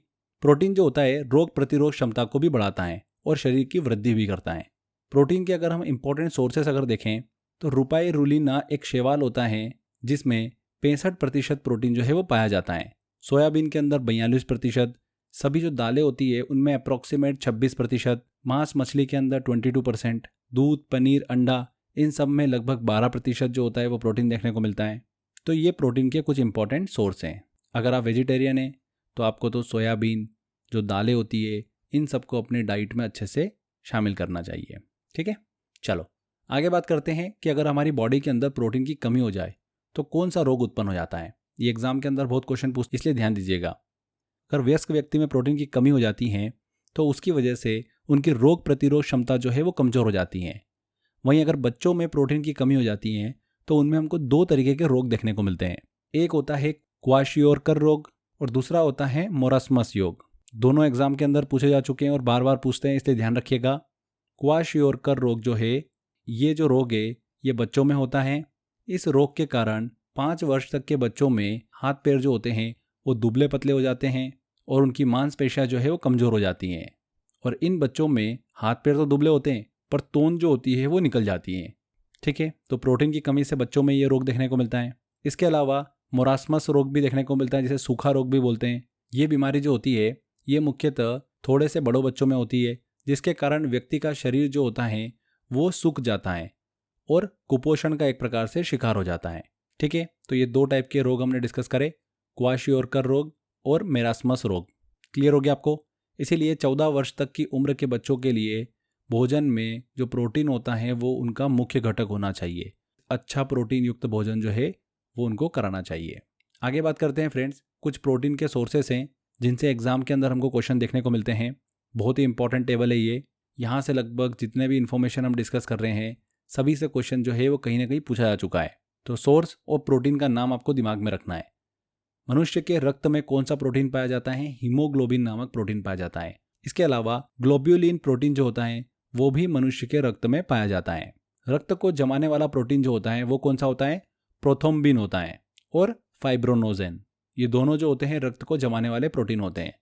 प्रोटीन जो होता है रोग प्रतिरोध क्षमता को भी बढ़ाता है और शरीर की वृद्धि भी करता है। प्रोटीन के अगर हम इंपॉर्टेंट सोर्सेस अगर देखें तो रुपाइरुलिना एक शैवाल होता है जिसमें 65% प्रोटीन जो है वो पाया जाता है। सोयाबीन के अंदर 42%, सभी जो दालें होती है उनमें अप्रॉक्सीमेट 26%, मांस मछली के अंदर 22%, दूध, पनीर, अंडा, इन सब में लगभग 12% जो होता है वो प्रोटीन देखने को मिलता है। तो ये प्रोटीन के कुछ इंपॉर्टेंट सोर्स हैं। अगर आप वेजिटेरियन हैं तो आपको तो सोयाबीन, जो दालें होती है, इन सबको अपने डाइट में अच्छे से शामिल करना चाहिए। ठीक है, चलो आगे बात करते हैं कि अगर हमारी बॉडी के अंदर प्रोटीन की कमी हो जाए तो कौन सा रोग उत्पन्न हो जाता है। ये एग्जाम के अंदर बहुत क्वेश्चन पूछते, इसलिए ध्यान दीजिएगा। अगर वयस्क व्यक्ति में प्रोटीन की कमी हो जाती है तो उसकी वजह से उनकी रोग प्रतिरोध क्षमता जो है वो कमज़ोर हो जाती है। वहीं अगर बच्चों में प्रोटीन की कमी हो जाती है तो उनमें हमको 2 तरीके के रोग देखने को मिलते हैं। एक होता है क्वाशियोरकर रोग और दूसरा होता है मोरास्मस रोग। दोनों एग्जाम के अंदर पूछे जा चुके हैं और बार बार पूछते हैं, इसलिए ध्यान रखिएगा। क्वाशियोरकर रोग जो है, ये जो रोग है ये बच्चों में होता है। इस रोग के कारण 5 वर्ष तक के बच्चों में हाथ पैर जो होते हैं वो दुबले पतले हो जाते हैं और उनकी मांसपेशियां जो है वो कमज़ोर हो जाती हैं। और इन बच्चों में हाथ पैर तो दुबले होते हैं पर तोंद जो होती है वो निकल जाती है। ठीक है, तो प्रोटीन की कमी से बच्चों में ये रोग देखने को मिलता है। इसके अलावा मोरास्मस रोग भी देखने को मिलता है, जिसे सूखा रोग भी बोलते हैं। ये बीमारी जो होती है ये मुख्यतः थोड़े से बड़ों बच्चों में होती है, जिसके कारण व्यक्ति का शरीर जो होता है वो सूख जाता है और कुपोषण का एक प्रकार से शिकार हो जाता है। ठीक है, तो ये 2 टाइप के रोग हमने डिस्कस करे, क्वाशियोरकर रोग और मेरास्मस रोग। क्लियर हो गया आपको? इसीलिए 14 वर्ष तक की उम्र के बच्चों के लिए भोजन में जो प्रोटीन होता है वो उनका मुख्य घटक होना चाहिए। अच्छा प्रोटीन युक्त भोजन जो है वो उनको कराना चाहिए। आगे बात करते हैं फ्रेंड्स, कुछ प्रोटीन के सोर्सेस हैं जिनसे एग्जाम के अंदर हमको क्वेश्चन देखने को मिलते हैं। बहुत ही इंपॉर्टेंट टेबल है ये। यहाँ से लगभग जितने भी इन्फॉर्मेशन हम डिस्कस कर रहे हैं सभी से क्वेश्चन जो है वो कहीं ना कहीं पूछा जा चुका है। तो सोर्स और प्रोटीन का नाम आपको दिमाग में रखना है। मनुष्य के रक्त में कौन सा प्रोटीन पाया जाता है? हीमोग्लोबिन नामक प्रोटीन पाया जाता है। इसके अलावा ग्लोब्यूलिन प्रोटीन जो होता है वो भी मनुष्य के रक्त में पाया जाता है। रक्त को जमाने वाला प्रोटीन जो होता है वो कौन सा होता है? प्रोथ्रोम्बिन होता है और फाइब्रोनोजेन। ये दोनों जो होते हैं रक्त को जमाने वाले प्रोटीन होते हैं।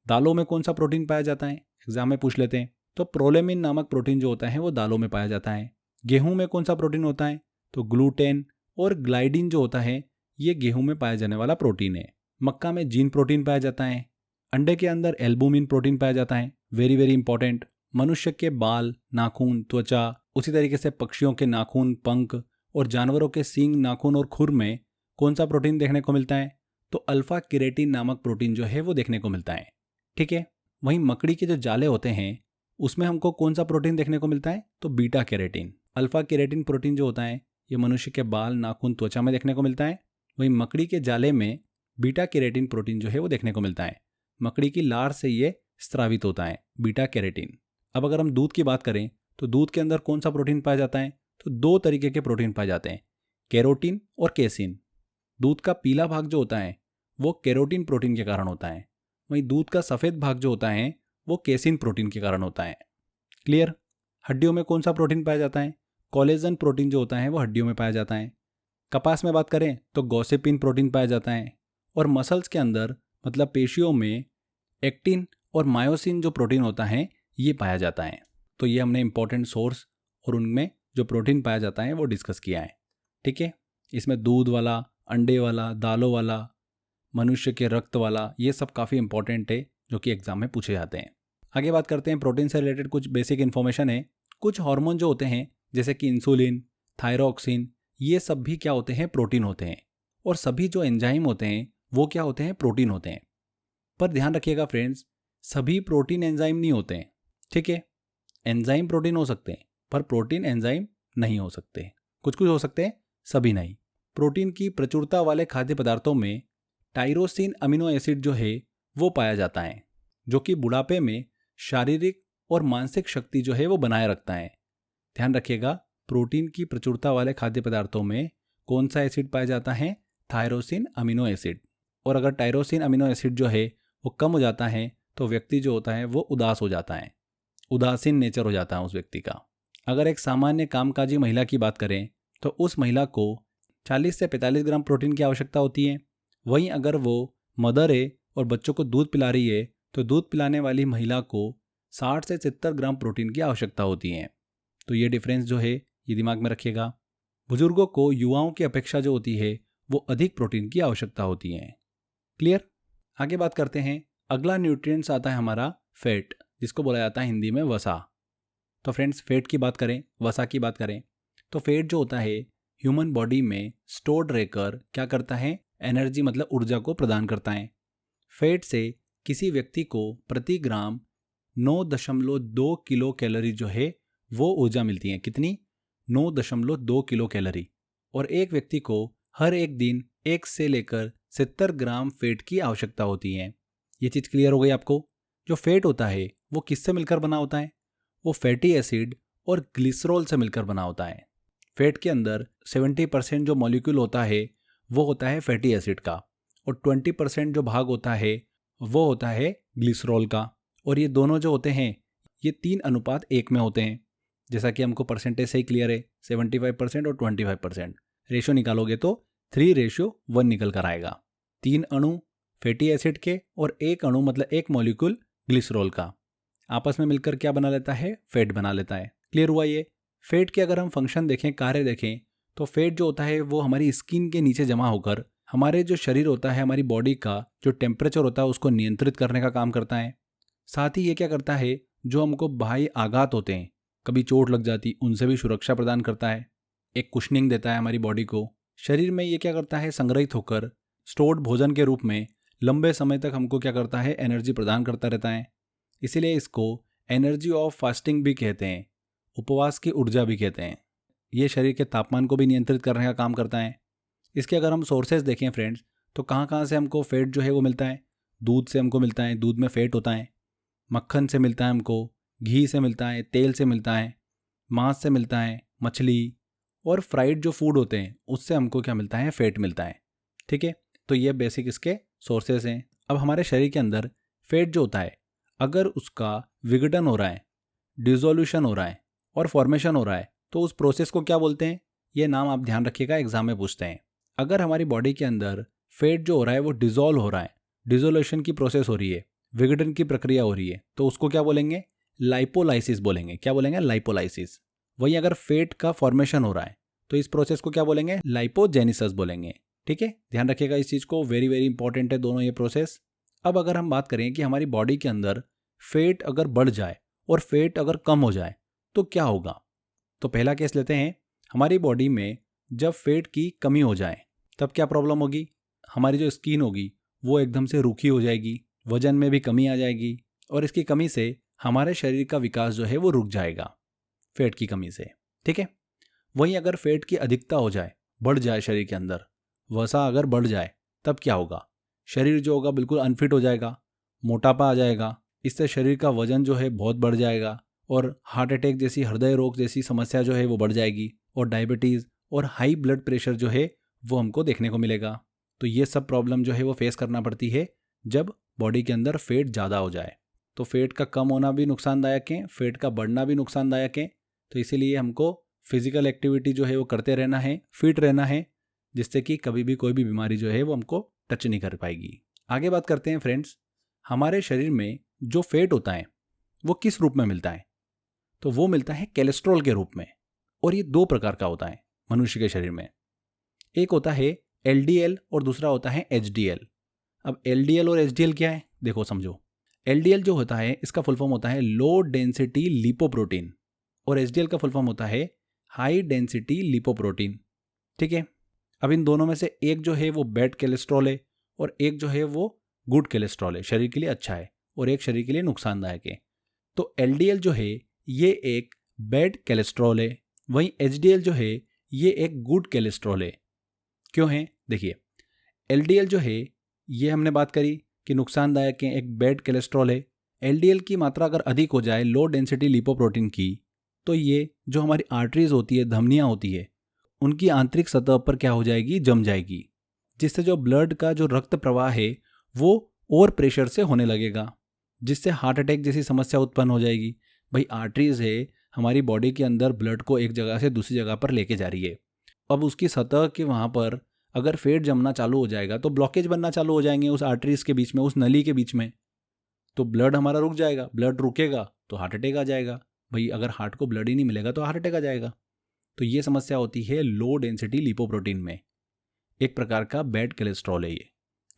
दालों में कौन सा प्रोटीन पाया जाता है? एग्जाम में पूछ लेते हैं। तो प्रोलेमिन नामक प्रोटीन जो होता है वो दालों में पाया जाता है। गेहूं में कौन सा प्रोटीन होता है? तो ग्लूटेन और ग्लाइडिन जो होता है ये गेहूं में पाया जाने वाला प्रोटीन है। मक्का में जीन प्रोटीन पाया जाता है। अंडे के अंदर एल्बुमिन प्रोटीन पाया जाता है, वेरी वेरी इंपॉर्टेंट। मनुष्य के बाल, नाखून, त्वचा, उसी तरीके से पक्षियों के नाखून, पंख और जानवरों के सींग, नाखून और खुर में कौन सा प्रोटीन देखने को मिलता है? तो अल्फा केरेटिन नामक प्रोटीन जो है वो देखने को मिलता है। ठीक है। वहीं मकड़ी के जो जाले होते हैं उसमें हमको कौन सा प्रोटीन देखने को मिलता है? तो beta keratin. Alpha keratin protein जो होता है ये मनुष्य के बाल, नाखून, त्वचा में देखने को मिलता है। वहीं मकड़ी के जाले में बीटा केरेटिन प्रोटीन जो है वो देखने को मिलता है। मकड़ी की लार से ये स्रावित होता है, बीटा केरेटिन। अब अगर हम दूध की बात करें तो दूध के अंदर कौन सा प्रोटीन पाया जाता है? तो दो तरीके के प्रोटीन पाए जाते हैं, कैरोटीन और केसिन। दूध का पीला भाग जो होता है वो कैरोटीन प्रोटीन के कारण होता है, वहीं दूध का सफ़ेद भाग जो होता है वो केसिन प्रोटीन के कारण होता है। क्लियर। हड्डियों में कौन सा प्रोटीन पाया जाता है? कोलेजन प्रोटीन जो होता है वो हड्डियों में पाया जाता है। कपास में बात करें तो गॉसिपिन प्रोटीन पाया जाता है। और मसल्स के अंदर मतलब पेशियों में एक्टिन और मायोसिन जो प्रोटीन होता है ये पाया जाता है। तो ये हमने इंपॉर्टेंट सोर्स और उनमें जो प्रोटीन पाया जाता है वो डिस्कस किया है। ठीक है। इसमें दूध वाला, अंडे वाला, दालों वाला, मनुष्य के रक्त वाला, ये सब काफ़ी इंपॉर्टेंट है जो कि एग्जाम में पूछे जाते हैं। आगे बात करते हैं प्रोटीन से रिलेटेड कुछ बेसिक इन्फॉर्मेशन है। कुछ हार्मोन जो होते हैं जैसे कि इंसुलिन, थायरोक्सिन, ये सब भी क्या होते हैं? प्रोटीन होते हैं। और सभी जो एंजाइम होते हैं वो क्या होते हैं? प्रोटीन होते हैं। पर ध्यान रखिएगा फ्रेंड्स, सभी प्रोटीन एंजाइम नहीं होते हैं। ठीक है। एंजाइम प्रोटीन हो सकते हैं पर प्रोटीन एंजाइम नहीं हो सकते। कुछ कुछ हो सकते हैं, सभी नहीं। प्रोटीन की प्रचुरता वाले खाद्य पदार्थों में टायरोसिन अमीनो एसिड जो है वो पाया जाता है, जो कि बुढ़ापे में शारीरिक और मानसिक शक्ति जो है वो बनाए रखता है। ध्यान रखिएगा, प्रोटीन की प्रचुरता वाले खाद्य पदार्थों में कौन सा एसिड पाया जाता है? Thyroxine amino acid. और अगर टायरोसिन अमीनो एसिड जो है वो कम हो जाता है तो व्यक्ति जो होता है वो उदास हो जाता है, उदासीन नेचर हो जाता है उस व्यक्ति का। अगर एक सामान्य कामकाजी महिला की बात करें तो उस महिला को 40 से 45 ग्राम प्रोटीन की आवश्यकता होती है। वहीं अगर वो मदर है और बच्चों को दूध पिला रही है तो दूध पिलाने वाली महिला को 60 से 70 ग्राम प्रोटीन की आवश्यकता होती है। तो ये डिफरेंस जो है ये दिमाग में रखिएगा। बुजुर्गों को युवाओं की अपेक्षा जो होती है वो अधिक प्रोटीन की आवश्यकता होती है। क्लियर। आगे बात करते हैं। अगला न्यूट्रिएंट्स आता है हमारा फैट, जिसको बोला जाता है हिंदी में वसा। तो फ्रेंड्स, फैट की बात करें, वसा की बात करें तो फैट जो होता है ह्यूमन बॉडी में स्टोर्ड रहकर क्या करता है? एनर्जी मतलब ऊर्जा को प्रदान करता है। फैट से किसी व्यक्ति को प्रति ग्राम 9.2 किलो कैलोरी जो है वो ऊर्जा मिलती है। कितनी? 9.2 किलो कैलोरी। और एक व्यक्ति को हर एक दिन 1 से लेकर 70 ग्राम फैट की आवश्यकता होती है। ये चीज़ क्लियर हो गई आपको? जो फैट होता है वो किससे मिलकर बना होता है? वो फैटी एसिड और ग्लिसरॉल से मिलकर बना होता है। फैट के अंदर 70% जो मॉलिक्यूल होता है वो होता है फैटी एसिड का, और 20% जो भाग होता है वो होता है ग्लिसरॉल का। और ये दोनों जो होते हैं ये 3:1 में होते हैं, जैसा कि हमको परसेंटेज से ही क्लियर है। 75% और 25% रेशो निकालोगे तो 3:1 निकल कर आएगा। 3 अणु फैटी एसिड के और 1 अणु मतलब 1 मॉलिक्यूल ग्लिसरॉल का आपस में मिलकर क्या बना लेता है? फैट बना लेता है। क्लियर हुआ ये? फैट के अगर हम फंक्शन देखें, कार्य देखें, तो फैट जो होता है वो हमारी स्किन के नीचे जमा होकर हमारे जो शरीर होता है, हमारी बॉडी का जो टेम्परेचर होता है उसको नियंत्रित करने का काम करता है। साथ ही ये क्या करता है, जो हमको बाह्य आघात होते हैं, कभी चोट लग जाती, उनसे भी सुरक्षा प्रदान करता है। एक कुशनिंग देता है हमारी बॉडी को। शरीर में ये क्या करता है? संग्रहित होकर स्टोर्ड भोजन के रूप में लंबे समय तक हमको क्या करता है? एनर्जी प्रदान करता रहता है। इसीलिए इसको एनर्जी ऑफ फास्टिंग भी कहते हैं, उपवास की ऊर्जा भी कहते हैं। ये शरीर के तापमान को भी नियंत्रित करने का काम करता है। इसके अगर हम सोर्सेज देखें फ्रेंड्स, तो कहाँ कहाँ से हमको फैट जो है वो मिलता है? दूध से हमको मिलता है, दूध में फैट होता है। मक्खन से मिलता है हमको, घी से मिलता है, तेल से मिलता है, मांस से मिलता है, मछली और फ्राइड जो फूड होते हैं उससे हमको क्या मिलता है? फैट मिलता है। ठीक है। तो ये बेसिक इसके सोर्सेज हैं। अब हमारे शरीर के अंदर फैट जो होता है, अगर उसका विघटन हो रहा है, डिसोल्यूशन हो रहा है और फॉर्मेशन हो रहा है तो उस प्रोसेस को क्या बोलते हैं? ये नाम आप ध्यान रखिएगा, एग्जाम में पूछते हैं। अगर हमारी बॉडी के अंदर फैट जो हो रहा है वो डिसॉल्व हो रहा है, डिसोल्यूशन की प्रोसेस हो रही है, विघटन की प्रक्रिया हो रही है, तो उसको क्या बोलेंगे? लाइपोलाइसिस बोलेंगे। क्या बोलेंगे? लाइपोलाइसिस। वहीं अगर फैट का फॉर्मेशन हो रहा है तो इस प्रोसेस को क्या बोलेंगे? लाइपोजेनेसिस बोलेंगे। ठीक है, ध्यान रखिएगा इस चीज़ को, वेरी वेरी इंपॉर्टेंट है दोनों ये प्रोसेस। अब अगर हम बात करें कि हमारी बॉडी के अंदर फैट अगर बढ़ जाए और फैट अगर कम हो जाए तो क्या होगा। तो पहला केस लेते हैं, हमारी बॉडी में जब फैट की कमी हो जाए तब क्या प्रॉब्लम होगी। हमारी जो स्किन होगी वो एकदम से रूखी हो जाएगी, वजन में भी कमी आ जाएगी और इसकी कमी से हमारे शरीर का विकास जो है वो रुक जाएगा फैट की कमी से। ठीक है, वहीं अगर फैट की अधिकता हो जाए, बढ़ जाए शरीर के अंदर, वसा अगर बढ़ जाए तब क्या होगा। शरीर जो होगा बिल्कुल अनफिट हो जाएगा, मोटापा आ जाएगा, इससे शरीर का वजन जो है बहुत बढ़ जाएगा और हार्ट अटैक जैसी, हृदय रोग जैसी समस्या जो है वो बढ़ जाएगी और डायबिटीज़ और हाई ब्लड प्रेशर जो है वो हमको देखने को मिलेगा। तो ये सब प्रॉब्लम जो है वो फेस करना पड़ती है जब बॉडी के अंदर फैट ज़्यादा हो जाए। तो फैट का कम होना भी नुकसानदायक है, फैट का बढ़ना भी नुकसानदायक है। तो इसीलिए हमको फिजिकल एक्टिविटी जो है वो करते रहना है, फिट रहना है, जिससे कि कभी भी कोई भी बीमारी जो है वो हमको टच नहीं कर पाएगी। आगे बात करते हैं फ्रेंड्स, हमारे शरीर में जो फैट होता है वो किस रूप में मिलता है। तो वो मिलता है कोलेस्ट्रॉल के रूप में, और ये दो प्रकार का होता है मनुष्य के शरीर में। एक होता है LDL और दूसरा होता है HDL। अब LDL और HDL क्या है, देखो समझो। LDL जो होता है इसका फुल फॉर्म होता है लो डेंसिटी लिपोप्रोटीन और HDL का फुल फॉर्म होता है हाई डेंसिटी लिपोप्रोटीन। ठीक है, अब इन दोनों में से एक जो है वो बैड कोलेस्ट्रॉल है और एक जो है वो गुड कोलेस्ट्रॉल है, शरीर के लिए अच्छा है, और एक शरीर के लिए नुकसानदायक है। तो LDL जो है ये एक बैड कोलेस्ट्रॉल है, वहीं HDL जो है ये एक गुड कोलेस्ट्रॉल है। क्यों है? देखिए, LDL जो है ये हमने बात करी कि नुकसानदायक है, एक बैड कोलेस्ट्रॉल है। LDL की मात्रा अगर अधिक हो जाए, लो डेंसिटी लिपोप्रोटीन की, तो ये जो हमारी आर्टरीज होती है, धमनियाँ होती है, उनकी आंतरिक सतह पर क्या हो जाएगी? जम जाएगी, जिससे जो ब्लड का जो रक्त प्रवाह है वो ओवर प्रेशर से होने लगेगा, जिससे हार्ट अटैक जैसी समस्या उत्पन्न हो जाएगी। भाई आर्टरीज है हमारी बॉडी के अंदर ब्लड को एक जगह से दूसरी जगह पर लेके जा रही है। अब उसकी सतह के वहाँ पर अगर फैट जमना चालू हो जाएगा तो ब्लॉकेज बनना चालू हो जाएंगे उस आर्टरीज के बीच में, उस नली के बीच में, तो ब्लड हमारा रुक जाएगा। ब्लड रुकेगा तो हार्ट अटैक आ जाएगा। भाई अगर हार्ट को ब्लड ही नहीं मिलेगा तो हार्ट अटैक आ जाएगा। तो ये समस्या होती है लो डेंसिटी लिपोप्रोटीन में, एक प्रकार का बैड कोलेस्ट्रॉल है ये।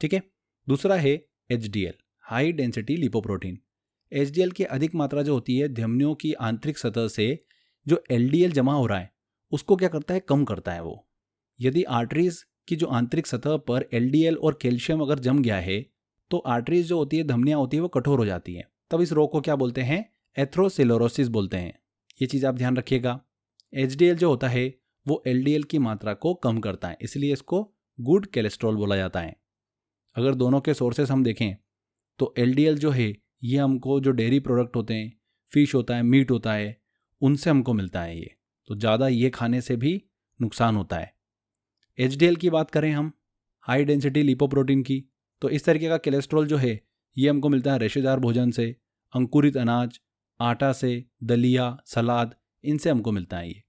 ठीक है, दूसरा है HDL, high density lipoprotein. HDL की अधिक मात्रा जो होती है धमनियों की आंतरिक सतह से जो LDL जमा हो रहा है उसको क्या करता है? कम करता है वो। यदि आर्टरीज की जो आंतरिक सतह पर LDL और कैल्शियम अगर जम गया है तो आर्टरीज जो होती है, धमनियाँ होती है, वो कठोर हो जाती हैं। तब इस रोग को क्या बोलते हैं? एथेरोस्क्लेरोसिस बोलते हैं। ये चीज़ आप ध्यान रखिएगा। HDL जो होता है वो LDL की मात्रा को कम करता है, इसलिए इसको गुड कोलेस्ट्रॉल बोला जाता है। अगर दोनों के सोर्सेस हम देखें तो LDL जो है ये हमको जो डेयरी प्रोडक्ट होते हैं, फिश होता है, मीट होता है, उनसे हमको मिलता है ये। तो ज़्यादा ये खाने से भी नुकसान होता है। HDL की बात करें हम, हाई डेंसिटी लिपोप्रोटीन की, तो इस तरीके का कोलेस्ट्रॉल जो है ये हमको मिलता है रेशेदार भोजन से, अंकुरित अनाज, आटा से, दलिया, सलाद, इनसे हमको मिलता है ये।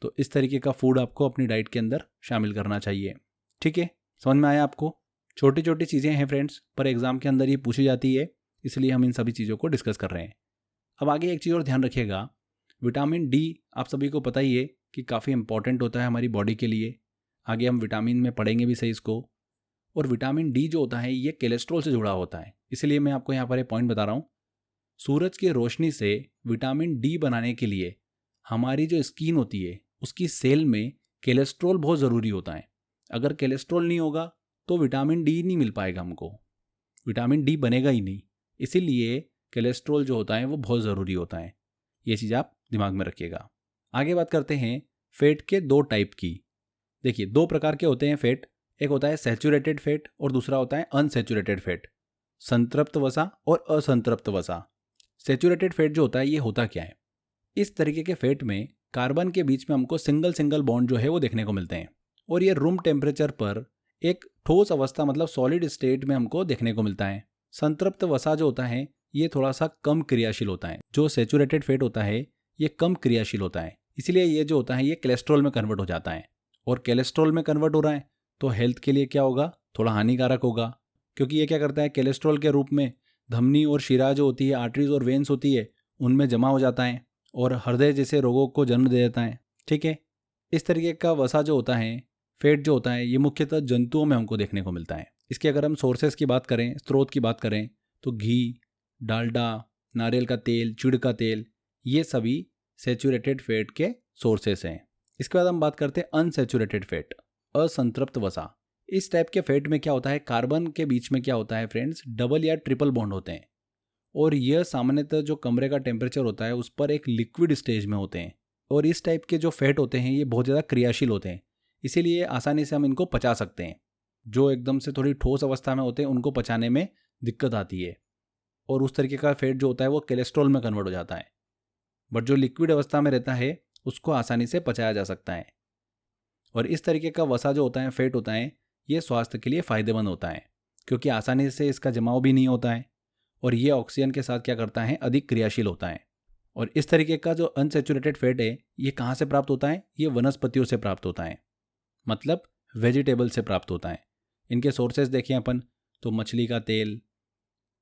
तो इस तरीके का फूड आपको अपनी डाइट के अंदर शामिल करना चाहिए। ठीक है, समझ में आया आपको? छोटी छोटी चीज़ें हैं फ्रेंड्स, पर एग्जाम के अंदर ये पूछी जाती है, इसलिए हम इन सभी चीज़ों को डिस्कस कर रहे हैं। अब आगे एक चीज़ और ध्यान रखिएगा, विटामिन D आप सभी को पता ही है कि काफ़ी इंपॉर्टेंट होता है हमारी बॉडी के लिए। आगे हम विटामिन में पढ़ेंगे भी सही इसको। और विटामिन D जो होता है ये कोलेस्ट्रॉल से जुड़ा होता है, इसलिए मैं आपको यहाँ पर एक पॉइंट बता रहा हूँ। सूरज की रोशनी से विटामिन D बनाने के लिए हमारी जो स्किन होती है उसकी सेल में कोलेस्ट्रॉल बहुत ज़रूरी होता है। अगर कोलेस्ट्रॉल नहीं होगा तो विटामिन D नहीं मिल पाएगा हमको, विटामिन D बनेगा ही नहीं। इसीलिए कोलेस्ट्रॉल जो होता है वो बहुत ज़रूरी होता है। ये चीज़ आप दिमाग में रखिएगा। आगे बात करते हैं फैट के दो टाइप की। देखिए, दो प्रकार के होते हैं फैट, एक होता है सैचुरेटेड फैट और दूसरा होता है अनसैचुरेटेड फैट, संतृप्त वसा और असंतृप्त वसा। सैचुरेटेड फैट जो होता है ये होता क्या है? इस तरीके के फैट में कार्बन के बीच में हमको सिंगल सिंगल बॉन्ड जो है वो देखने को मिलते हैं और ये रूम टेम्परेचर पर एक ठोस अवस्था मतलब सॉलिड स्टेट में हमको देखने को मिलता है। संतृप्त वसा जो होता है ये थोड़ा सा कम क्रियाशील होता है। जो सैचुरेटेड फैट होता है ये कम क्रियाशील होता है, इसलिए ये जो होता है ये कोलेस्ट्रॉल में कन्वर्ट हो जाता है। और कोलेस्ट्रॉल में कन्वर्ट हो रहा है तो हेल्थ के लिए क्या होगा? थोड़ा हानिकारक होगा, क्योंकि ये क्या करता है? कोलेस्ट्रॉल के रूप में धमनी और शिरा जो होती है, आर्टरीज और वेन्स होती है, उनमें जमा हो जाता है और हृदय जैसे रोगों को जन्म दे देता है। ठीक है, इस तरीके का वसा जो होता है, फैट जो होता है, ये मुख्यतः जंतुओं में हमको देखने को मिलता है। इसके अगर हम सोर्सेस की बात करें, स्रोत की बात करें, तो घी, डालडा, नारियल का तेल, चिड़ का तेल, ये सभी सेचुरेटेड फैट के सोर्सेस हैं। इसके बाद हम बात करते हैं अनसेचुरेटेड फैट, असंतृप्त वसा। इस टाइप के फैट में क्या होता है, कार्बन के बीच में क्या होता है फ्रेंड्स, डबल या ट्रिपल बॉन्ड होते हैं और यह सामान्यतः जो कमरे का टेम्परेचर होता है उस पर एक लिक्विड स्टेज में होते हैं। और इस टाइप के जो फैट होते हैं ये बहुत ज़्यादा क्रियाशील होते हैं, इसीलिए आसानी से हम इनको पचा सकते हैं। जो एकदम से थोड़ी ठोस अवस्था में होते हैं उनको पचाने में दिक्कत आती है और उस तरीके का फैट जो होता है वो कोलेस्ट्रॉल में कन्वर्ट हो जाता है। बट जो लिक्विड अवस्था में रहता है उसको आसानी से पचाया जा सकता है। और इस तरीके का वसा जो होता है, फैट होता है, ये स्वास्थ्य के लिए फ़ायदेमंद होता है क्योंकि आसानी से इसका जमाव भी नहीं होता है और ये ऑक्सीजन के साथ क्या करता है, अधिक क्रियाशील होता है। और इस तरीके का जो अनसेचुरेटेड फैट है ये कहाँ से प्राप्त होता है, ये वनस्पतियों से प्राप्त होता है, मतलब वेजिटेबल से प्राप्त होता है। इनके सोर्सेज देखें अपन तो मछली का तेल,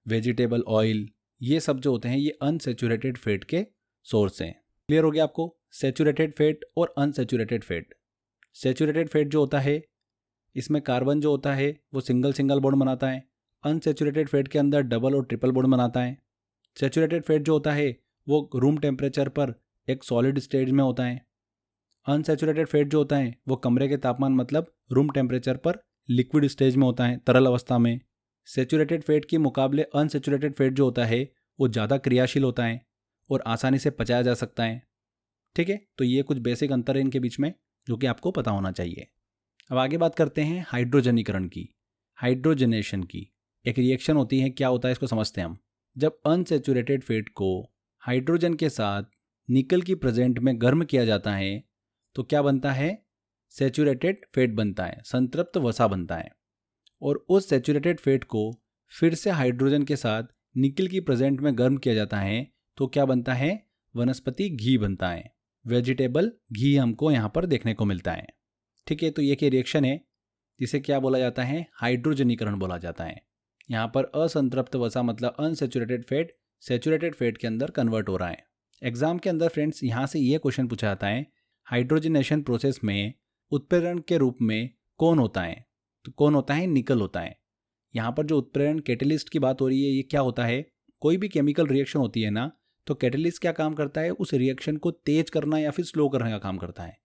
वेजिटेबल ऑयल, ये सब जो होते हैं ये अनसेचुरेटेड फैट के सोर्स हैं। क्लियर हो गया आपको, सेचुरेटेड फैट और अनसेचुरेटेड फैट। सेचुरेटेड फैट जो होता है इसमें कार्बन जो होता है वो सिंगल सिंगल बॉन्ड बनाता है, अनसेचुरेटेड फैट के अंदर डबल और ट्रिपल बॉन्ड बनाता है। सेचुरेटेड फैट जो होता है वो रूम टेम्परेचर पर एक सॉलिड स्टेज में होता है, अनसेचुरेटेड फैट जो होता है वो कमरे के तापमान मतलब रूम टेम्परेचर पर लिक्विड स्टेज में होता है, तरल अवस्था में। सेचुरेटेड फैट के मुकाबले अनसेचुरेटेड फैट जो होता है वो ज़्यादा क्रियाशील होता है और आसानी से पचाया जा सकता है। ठीक है, तो ये कुछ बेसिक अंतर है इनके बीच में जो कि आपको पता होना चाहिए। अब आगे बात करते हैं हाइड्रोजनीकरण की, हाइड्रोजनेशन की। एक रिएक्शन होती है, क्या होता है इसको समझते हैं हम। जब अनसेचुरेटेड फैट को हाइड्रोजन के साथ निकल की प्रेजेंट में गर्म किया जाता है तो क्या बनता है, सेचुरेटेड फैट बनता है, संतृप्त वसा बनता है। और उस सेचुरेटेड फैट को फिर से हाइड्रोजन के साथ निकल की प्रेजेंट में गर्म किया जाता है तो क्या बनता है, वनस्पति घी बनता है, वेजिटेबल घी हमको यहाँ पर देखने को मिलता है। ठीक है, तो ये क्या रिएक्शन है जिसे क्या बोला जाता है, हाइड्रोजनीकरण बोला जाता है। यहाँ पर असंतृप्त वसा मतलब अनसेचुरेटेड फैट सेचुरेटेड फैट के अंदर कन्वर्ट हो रहा है। एग्जाम के अंदर फ्रेंड्स यहाँ से ये क्वेश्चन पूछा जाता है, हाइड्रोजनेशन प्रोसेस में उत्प्रेरण के रूप में कौन होता है, तो कौन होता है, निकल होता है। यहाँ पर जो उत्प्रेरण कैटेलिस्ट की बात हो रही है, ये क्या होता है, कोई भी केमिकल रिएक्शन होती है ना, तो कैटेलिस्ट क्या काम करता है, उस रिएक्शन को तेज करना या फिर स्लो करने का काम करता है।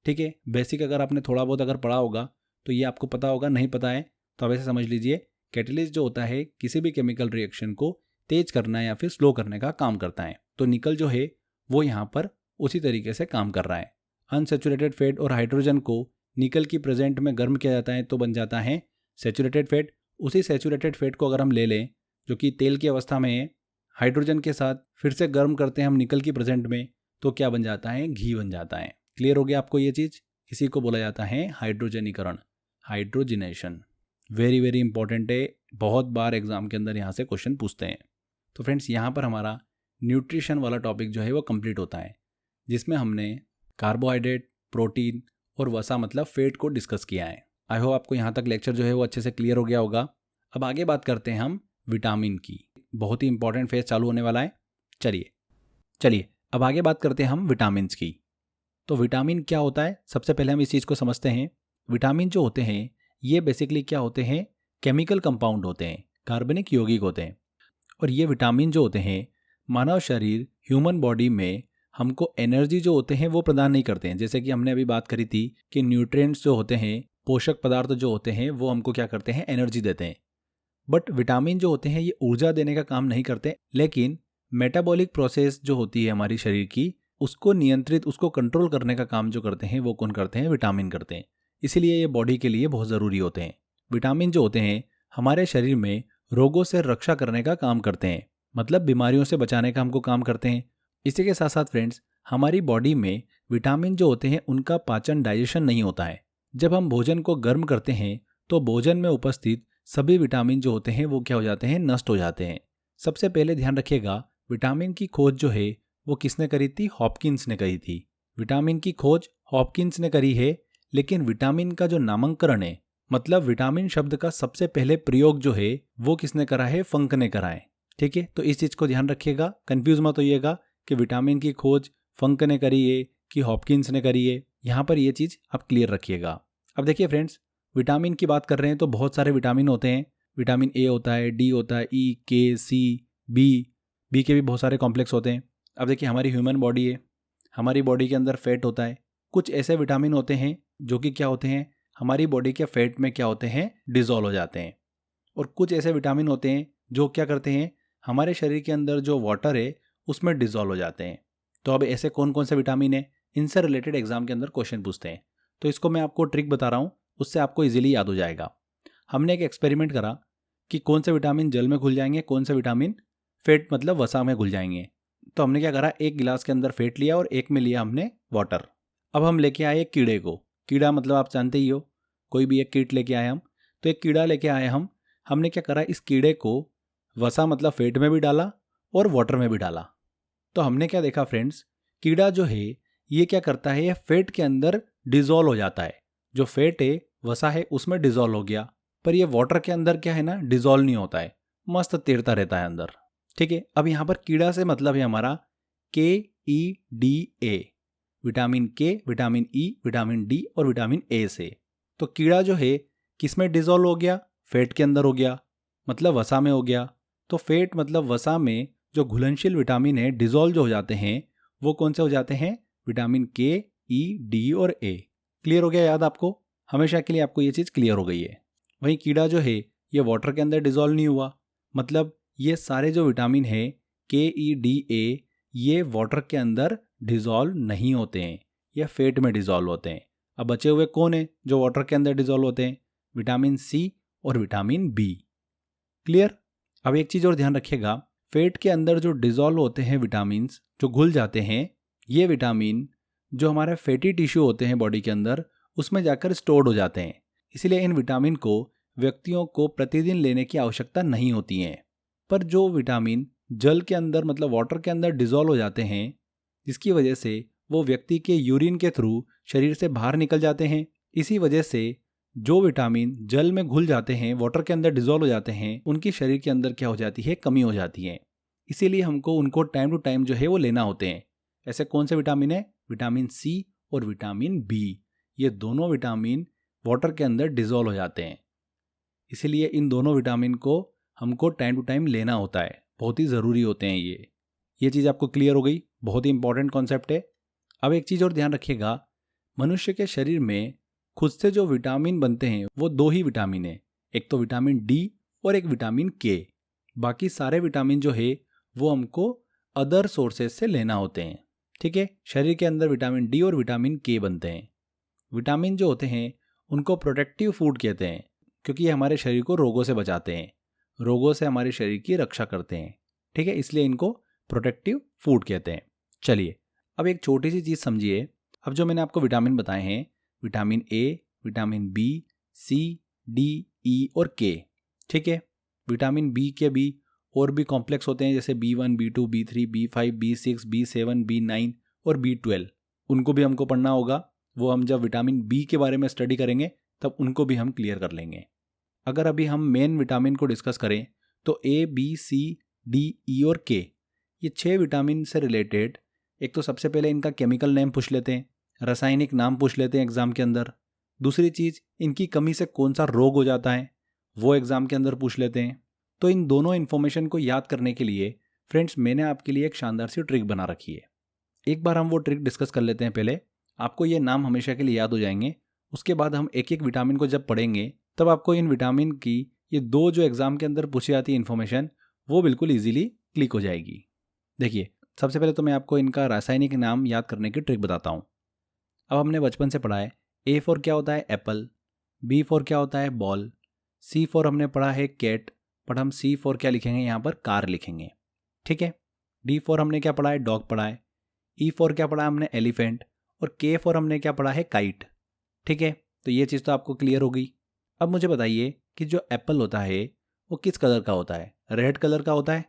ठीक है, बेसिक अगर आपने थोड़ा बहुत अगर पढ़ा होगा तो ये आपको पता होगा, नहीं पता है तो आप ऐसे समझ लीजिए, कैटेलिस्ट जो होता है किसी भी केमिकल रिएक्शन को तेज करना या फिर स्लो करने का काम करता है। तो निकल जो है वो यहाँ पर उसी तरीके से काम कर रहा है। अनसेचुरेटेड फैट और हाइड्रोजन को निकल की प्रेजेंट में गर्म किया जाता है तो बन जाता है सेचुरेटेड फैट। उसी सेचुरेटेड फैट को अगर हम ले लें जो कि तेल की अवस्था में है, हाइड्रोजन के साथ फिर से गर्म करते हैं हम निकल की प्रेजेंट में, तो क्या बन जाता है, घी बन जाता है। क्लियर हो गया आपको ये चीज़, इसी को बोला जाता है हाइड्रोजनीकरण, हाइड्रोजिनेशन। वेरी वेरी इंपॉर्टेंट है, बहुत बार एग्जाम के अंदर यहाँ से क्वेश्चन पूछते हैं। तो फ्रेंड्स यहाँ पर हमारा न्यूट्रिशन वाला टॉपिक जो है वो कंप्लीट होता है, जिसमें हमने कार्बोहाइड्रेट, प्रोटीन और वसा मतलब फैट को डिस्कस किया है। आई होप आपको यहाँ तक लेक्चर जो है वो अच्छे से क्लियर हो गया होगा। अब आगे बात करते हैं हम विटामिन की, बहुत ही इंपॉर्टेंट फेज चालू होने वाला है। चलिए अब आगे बात करते हैं हम विटामिन्स की। तो विटामिन क्या होता है, सबसे पहले हम इस चीज़ को समझते हैं। विटामिन जो होते हैं ये बेसिकली क्या होते हैं, केमिकल कंपाउंड होते हैं, कार्बनिक यौगिक होते हैं। और ये विटामिन जो होते हैं मानव शरीर, ह्यूमन बॉडी में हमको एनर्जी जो होते हैं वो प्रदान नहीं करते हैं। जैसे कि हमने अभी बात करी थी कि न्यूट्रिएंट्स जो होते हैं, पोषक पदार्थ जो होते हैं वो हमको क्या करते हैं, एनर्जी देते हैं। बट विटामिन जो होते हैं ये ऊर्जा देने का काम नहीं करते, लेकिन मेटाबॉलिक प्रोसेस जो होती है हमारी शरीर की उसको नियंत्रित, उसको कंट्रोल करने का काम जो करते हैं वो कौन करते हैं, विटामिन करते हैं। इसीलिए ये बॉडी के लिए बहुत ज़रूरी होते हैं। विटामिन जो होते हैं हमारे शरीर में रोगों से रक्षा करने का काम करते हैं, मतलब बीमारियों से बचाने का हमको काम करते हैं। इसी के साथ साथ फ्रेंड्स हमारी बॉडी में विटामिन जो होते हैं उनका पाचन, डाइजेशन नहीं होता है। जब हम भोजन को गर्म करते हैं तो भोजन में उपस्थित सभी विटामिन जो होते हैं वो क्या हो जाते हैं, नष्ट हो जाते हैं। सबसे पहले ध्यान रखिएगा, विटामिन की खोज जो है वो किसने करी थी, हॉपकिंस ने करी थी। विटामिन की खोज हॉपकिंस ने करी है, लेकिन विटामिन का जो नामकरण है, मतलब विटामिन शब्द का सबसे पहले प्रयोग जो है वो किसने करा है, फंक ने करा है। ठीक है, तो इस चीज़ को ध्यान रखिएगा, कंफ्यूज मत होइएगा कि विटामिन की खोज फंक ने करी है कि हॉपकिंस ने करी है। यहाँ पर ये चीज़ आप क्लियर रखिएगा। अब देखिए फ्रेंड्स, विटामिन की बात कर रहे हैं तो बहुत सारे विटामिन होते हैं। विटामिन ए होता है, डी होता है, ई, के, सी, बी के भी बहुत सारे कॉम्प्लेक्स होते हैं। अब देखिए हमारी ह्यूमन बॉडी है, हमारी बॉडी के अंदर फैट होता है। कुछ ऐसे विटामिन होते हैं जो कि क्या होते हैं, हमारी बॉडी के फैट में क्या होते हैं, डिजोल्व हो जाते हैं। और कुछ ऐसे विटामिन होते हैं जो क्या करते हैं, हमारे शरीर के अंदर जो वाटर है उसमें डिजोल्व हो जाते हैं। तो अब ऐसे कौन कौन से विटामिन है, इनसे रिलेटेड एग्जाम के अंदर क्वेश्चन पूछते हैं। तो इसको मैं आपको ट्रिक बता रहा हूँ, उससे आपको इजीली याद हो जाएगा। हमने एक एक्सपेरिमेंट करा कि कौन से विटामिन जल में घुल जाएंगे, कौन से विटामिन फैट मतलब वसा में घुल जाएंगे। तो हमने क्या करा, एक गिलास के अंदर फैट लिया और एक में लिया हमने वाटर। अब हम लेके आए एक कीड़े को। कीड़ा मतलब आप जानते ही हो, कोई भी एक कीट लेके आए हम। तो एक कीड़ा लेके आए हमने क्या करा, इस कीड़े को वसा मतलब फैट में भी डाला और वाटर में भी डाला। तो हमने क्या देखा फ्रेंड्स, कीड़ा जो है ये क्या करता है, ये फैट के अंदर डिजोल्व हो जाता है। जो फैट है वसा है उसमें डिजोल्व हो गया, पर ये वाटर के अंदर क्या है ना, डिजोल्व नहीं होता है, मस्त तैरता रहता है अंदर। ठीक है, अब यहाँ पर कीड़ा से मतलब है हमारा KEDA, विटामिन के, विटामिन ई, विटामिन डी और विटामिन ए से। तो कीड़ा जो है किस में डिजोल्व हो गया, फैट के अंदर हो गया, मतलब वसा में हो गया। तो फैट मतलब वसा में जो घुलनशील विटामिन है डिजोल्व जो हो जाते हैं, वो कौन से हो जाते हैं, विटामिन के, ई, डी और ए। क्लियर हो गया याद आपको, हमेशा के लिए आपको ये चीज़ क्लियर हो गई है। वहीं कीड़ा जो है ये वाटर के अंदर डिजोल्व नहीं हुआ, मतलब ये सारे जो विटामिन है KEDA ये वाटर के अंदर डिजोल्व नहीं होते हैं, ये फैट में डिजोल्व होते हैं। अब बचे हुए कौन है जो वाटर के अंदर डिजोल्व होते हैं, विटामिन सी और विटामिन बी। क्लियर। अब एक चीज़ और ध्यान रखिएगा, फैट के अंदर जो डिजोल्व होते हैं विटामिन, जो घुल जाते हैं, ये विटामिन जो हमारे फैटी टिश्यू होते हैं बॉडी के अंदर उसमें जाकर स्टोर्ड हो जाते हैं। इसलिए इन विटामिन को व्यक्तियों को प्रतिदिन लेने की आवश्यकता नहीं होती है। पर जो विटामिन जल के अंदर मतलब वाटर के अंदर डिजोल्व हो जाते हैं, जिसकी वजह से वो व्यक्ति के यूरिन के थ्रू शरीर से बाहर निकल जाते हैं, इसी वजह से जो विटामिन जल में घुल जाते हैं, वाटर के अंदर डिजोल्व हो जाते हैं, उनकी शरीर के अंदर क्या हो जाती है, कमी हो जाती है। इसीलिए हमको उनको टाइम टू टाइम जो है वो लेना होते हैं। ऐसे कौन से विटामिन है, विटामिन सी और विटामिन बी, ये दोनों विटामिन वाटर के अंदर डिजोल्व हो जाते हैं। इसीलिए इन दोनों विटामिन को हमको टाइम टू टाइम लेना होता है, बहुत ही ज़रूरी होते हैं ये चीज़ आपको क्लियर हो गई, बहुत ही इंपॉर्टेंट कॉन्सेप्ट है। अब एक चीज़ और ध्यान रखिएगा, मनुष्य के शरीर में खुद से जो विटामिन बनते हैं वो दो ही विटामिन है, एक तो विटामिन डी और एक विटामिन के। बाकी सारे विटामिन जो है वो हमको अदर सोर्सेज से लेना होते हैं। ठीक है, शरीर के अंदर विटामिन डी और विटामिन के बनते हैं। विटामिन जो होते हैं उनको प्रोटेक्टिव फूड कहते हैं, क्योंकि ये हमारे शरीर को रोगों से बचाते हैं, रोगों से हमारे शरीर की रक्षा करते हैं। ठीक है, इसलिए इनको प्रोटेक्टिव फूड कहते हैं। चलिए अब एक छोटी सी चीज़ समझिए। अब जो मैंने आपको विटामिन बताए हैं, vitamin A, vitamin B, C, D, E और के। ठीक है, विटामिन बी के भी और भी कॉम्प्लेक्स होते हैं, जैसे B1, B2, B3, B5, B6, B7, B9 और B12। उनको भी हमको पढ़ना होगा, वो हम जब विटामिन बी के बारे में स्टडी करेंगे तब उनको भी हम क्लियर कर लेंगे। अगर अभी हम मेन विटामिन को डिस्कस करें तो A, B, C, D, E और K, ये 6 विटामिन से रिलेटेड एक तो सबसे पहले इनका केमिकल नेम पूछ लेते हैं, रासायनिक नाम पूछ लेते हैं एग्जाम के अंदर। दूसरी चीज़, इनकी कमी से कौन सा रोग हो जाता है वो एग्जाम के अंदर पूछ लेते हैं। तो इन दोनों इन्फॉर्मेशन को याद करने के लिए फ्रेंड्स मैंने आपके लिए एक शानदार सी ट्रिक बना रखी है। एक बार हम वो ट्रिक डिस्कस कर लेते हैं। पहले आपको ये नाम हमेशा के लिए याद हो जाएंगे, उसके बाद हम एक एक विटामिन को जब पढ़ेंगे तब आपको इन विटामिन की ये दो जो एग्जाम के अंदर पूछी जाती है इन्फॉर्मेशन वो बिल्कुल ईजिली क्लिक हो जाएगी। देखिए सबसे पहले तो मैं आपको इनका रासायनिक नाम याद करने की ट्रिक बताता हूँ। अब हमने बचपन से पढ़ा है, A फॉर क्या होता है, एप्पल, B फॉर क्या होता है, बॉल, C फॉर हमने पढ़ा है कैट, बट हम C फॉर क्या लिखेंगे, यहाँ पर कार लिखेंगे। ठीक है, D फॉर हमने क्या पढ़ा है, डॉग पढ़ा है, E फॉर क्या पढ़ा है हमने, एलिफेंट, और K फॉर हमने क्या पढ़ा है, काइट। ठीक है, तो ये चीज़ तो आपको क्लियर हो गई। अब मुझे बताइए कि जो एप्पल होता है वो किस कलर का होता है, रेड कलर का होता है।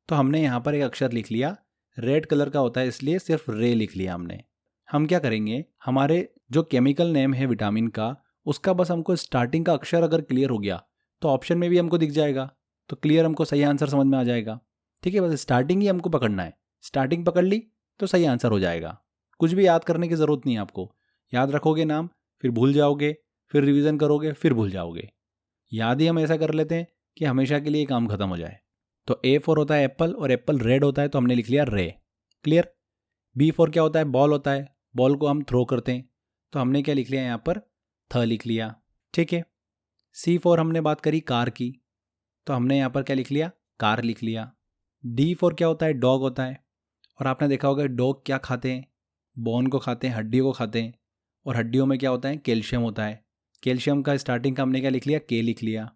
तो हमने यहाँ पर एक अक्षर लिख लिया, रेड कलर का होता है इसलिए सिर्फ रे लिख लिया हमने। हम क्या करेंगे, हमारे जो केमिकल नेम है विटामिन का उसका बस हमको स्टार्टिंग का अक्षर अगर क्लियर हो गया तो ऑप्शन में भी हमको दिख जाएगा, तो क्लियर हमको सही आंसर समझ में आ जाएगा। ठीक है, बस स्टार्टिंग ही हमको पकड़ना है। स्टार्टिंग पकड़ ली तो सही आंसर हो जाएगा। कुछ भी याद करने की ज़रूरत नहीं है आपको। याद रखोगे नाम, फिर भूल जाओगे, फिर रिवीजन करोगे, फिर भूल जाओगे। याद ही हम ऐसा कर लेते हैं कि हमेशा के लिए काम खत्म हो जाए। तो A फॉर होता है एप्पल, और एप्पल रेड होता है तो हमने लिख लिया रे। क्लियर। B फॉर क्या होता है? बॉल होता है, बॉल को हम थ्रो करते हैं तो हमने क्या लिख लिया यहाँ पर? थ लिख लिया। ठीक है। C फॉर हमने बात करी कार की, तो हमने यहाँ पर क्या लिख लिया? कार लिख लिया। D फॉर क्या होता है? डॉग होता है, और आपने देखा होगा डॉग क्या खाते हैं? बोन को खाते हैं, हड्डियों को खाते हैं, और हड्डियों में क्या होता है? कैल्शियम होता है। कैल्शियम का स्टार्टिंग का हमने क्या लिख लिया? के लिख लिया।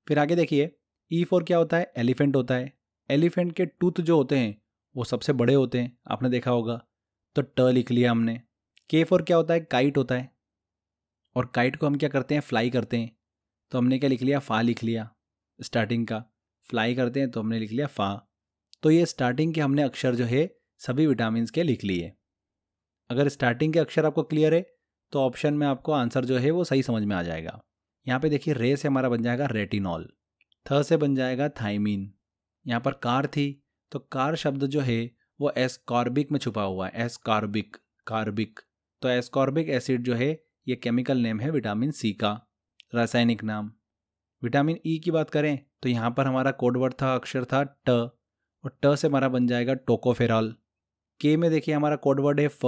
फिर आगे देखिए, ई फॉर क्या होता है? एलिफेंट होता है। एलिफेंट के टूथ जो होते हैं वो सबसे बड़े होते हैं, आपने देखा होगा, तो ट लिख लिया हमने। के फॉर क्या होता है? काइट होता है, और काइट को हम क्या करते हैं? फ्लाई करते हैं, तो हमने क्या लिख लिया? फा लिख लिया। स्टार्टिंग का फ्लाई करते हैं तो हमने लिख लिया फा। तो ये स्टार्टिंग के हमने अक्षर जो है सभी विटामिन के लिख लिए। अगर स्टार्टिंग के अक्षर आपको क्लियर है तो ऑप्शन में आपको आंसर जो है वो सही समझ में आ जाएगा। यहाँ पे देखिए, रे से हमारा बन जाएगा रेटिनॉल, थ से बन जाएगा थाइमीन। यहाँ पर कार थी तो कार शब्द जो है वो एस्कॉर्बिक में छुपा हुआ है, एस्कॉर्बिक, कार्बिक। तो एस्कॉर्बिक एसिड जो है ये केमिकल नेम है विटामिन सी का, रासायनिक नाम। विटामिन ई की बात करें तो यहाँ पर हमारा कोडवर्ड था, अक्षर था ट, और ट से हमारा बन जाएगा टोकोफेरॉल। के में देखिए हमारा कोडवर्ड है फ,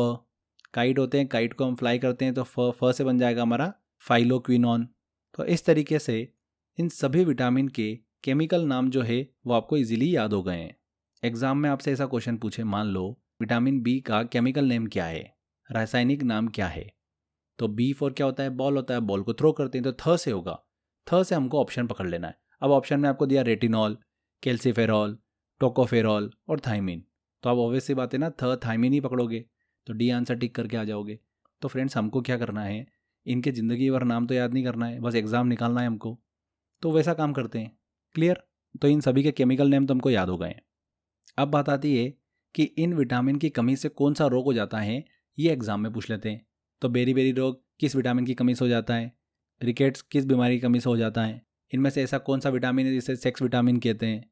काइट होते हैं, काइट को हम फ्लाई करते हैं तो फ से बन जाएगा हमारा फाइलोक्विनोन। तो इस तरीके से इन सभी विटामिन के केमिकल नाम जो है वो आपको इजीली याद हो गए हैं। एग्जाम में आपसे ऐसा क्वेश्चन पूछे, मान लो विटामिन बी का केमिकल नेम क्या है, रासायनिक नाम क्या है, तो बी फॉर क्या होता है? बॉल होता है, बॉल को थ्रो करते हैं तो थ से होगा। थ से हमको ऑप्शन पकड़ लेना है। अब ऑप्शन में आपको दिया रेटिनॉल, कैल्सीफेरॉल, टोकोफेरॉल और थाइमिन, तो आप ऑब्वियस सी बात है ना, थ थाइमिन ही पकड़ोगे, तो डी आंसर टिक करके आ जाओगे। तो फ्रेंड्स हमको क्या करना है, इनके ज़िंदगी भर नाम तो याद नहीं करना है, बस एग्ज़ाम निकालना है हमको, तो वैसा काम करते हैं। क्लियर। तो इन सभी के केमिकल नेम तो हमको याद हो गए। अब बात आती है कि इन विटामिन की कमी से कौन सा रोग हो जाता है, ये एग्जाम में पूछ लेते हैं। तो बेरी बेरी रोग किस विटामिन की कमी से हो जाता है? रिकेट्स किस बीमारी की कमी से हो जाता है? इनमें से ऐसा कौन सा विटामिन है जिसे सेक्स विटामिन कहते हैं?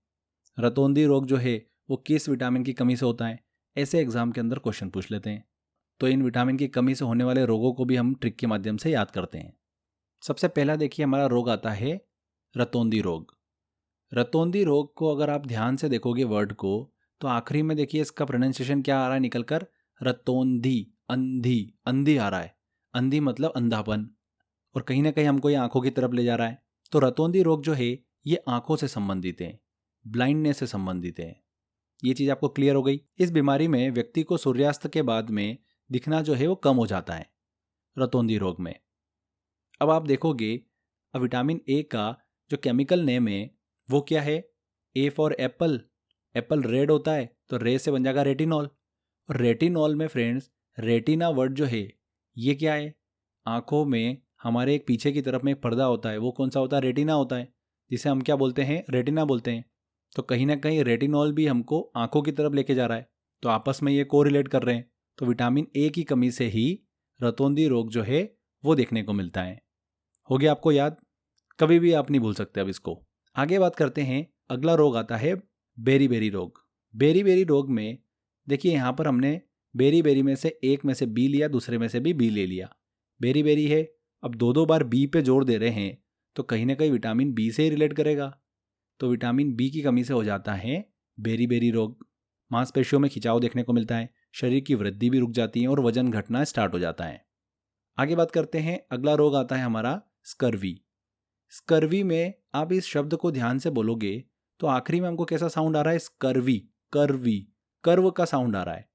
रतौंधी रोग जो है वो किस विटामिन की कमी से होता है? ऐसे एग्जाम के अंदर क्वेश्चन पूछ लेते हैं। तो इन विटामिन की कमी से होने वाले रोगों को भी हम ट्रिक के माध्यम से याद करते हैं। सबसे पहला देखिए हमारा रोग आता है रतौंधी रोग। रतौंधी रोग को अगर आप ध्यान से देखोगे वर्ड को, तो आखिरी में देखिए इसका प्रोनाउंसिएशन क्या आ रहा है निकल कर? रतौंधी, अंधी, अंधी आ रहा है। अंधी मतलब अंधापन, और कहीं ना कहीं हमको ये आंखों की तरफ ले जा रहा है। तो रतौंधी रोग जो है ये आंखों से संबंधित है, ब्लाइंडनेस से संबंधित है। ये चीज़ आपको क्लियर हो गई। इस बीमारी में व्यक्ति को सूर्यास्त के बाद में दिखना जो है वो कम हो जाता है रतौंधी रोग में। अब आप देखोगे, अब विटामिन ए का जो केमिकल नेम है वो क्या है? A for Apple, Apple red होता है तो रे से बन जाएगा रेटिनॉल। और रेटिनॉल में फ्रेंड्स रेटिना वर्ड जो है ये क्या है? आंखों में हमारे एक पीछे की तरफ में एक पर्दा होता है, वो कौन सा होता है? रेटिना होता है, जिसे हम क्या बोलते हैं? रेटिना बोलते हैं। तो कहीं ना कहीं रेटिनॉल भी हमको आंखों की तरफ लेके जा रहा है, तो आपस में ये कोरिलेट कर रहे हैं। तो विटामिन ए की कमी से ही रतौंधी रोग जो है वो देखने को मिलता है। हो गया आपको याद? कभी भी आप नहीं भूल सकते। अब इसको आगे बात करते हैं। अगला रोग आता है बेरी बेरी रोग। बेरी बेरी रोग में देखिए यहाँ पर हमने बेरी बेरी में से एक में से बी लिया, दूसरे में से भी बी ले लिया। बेरी बेरी है, अब दो दो बार बी पे जोर दे रहे हैं तो कहीं ना कहीं विटामिन बी से ही रिलेट करेगा। तो विटामिन बी की कमी से हो जाता है बेरी बेरी रोग। मांसपेशियों में खिंचाव देखने को मिलता है, शरीर की वृद्धि भी रुक जाती है और वजन घटना स्टार्ट हो जाता है। आगे बात करते हैं। अगला रोग आता है हमारा स्कर्वी। स्कर्वी में आप इस शब्द को ध्यान से बोलोगे तो आखिरी में हमको कैसा साउंड आ रहा है? स्कर्वी, कर्वी, कर्व का साउंड आ रहा है।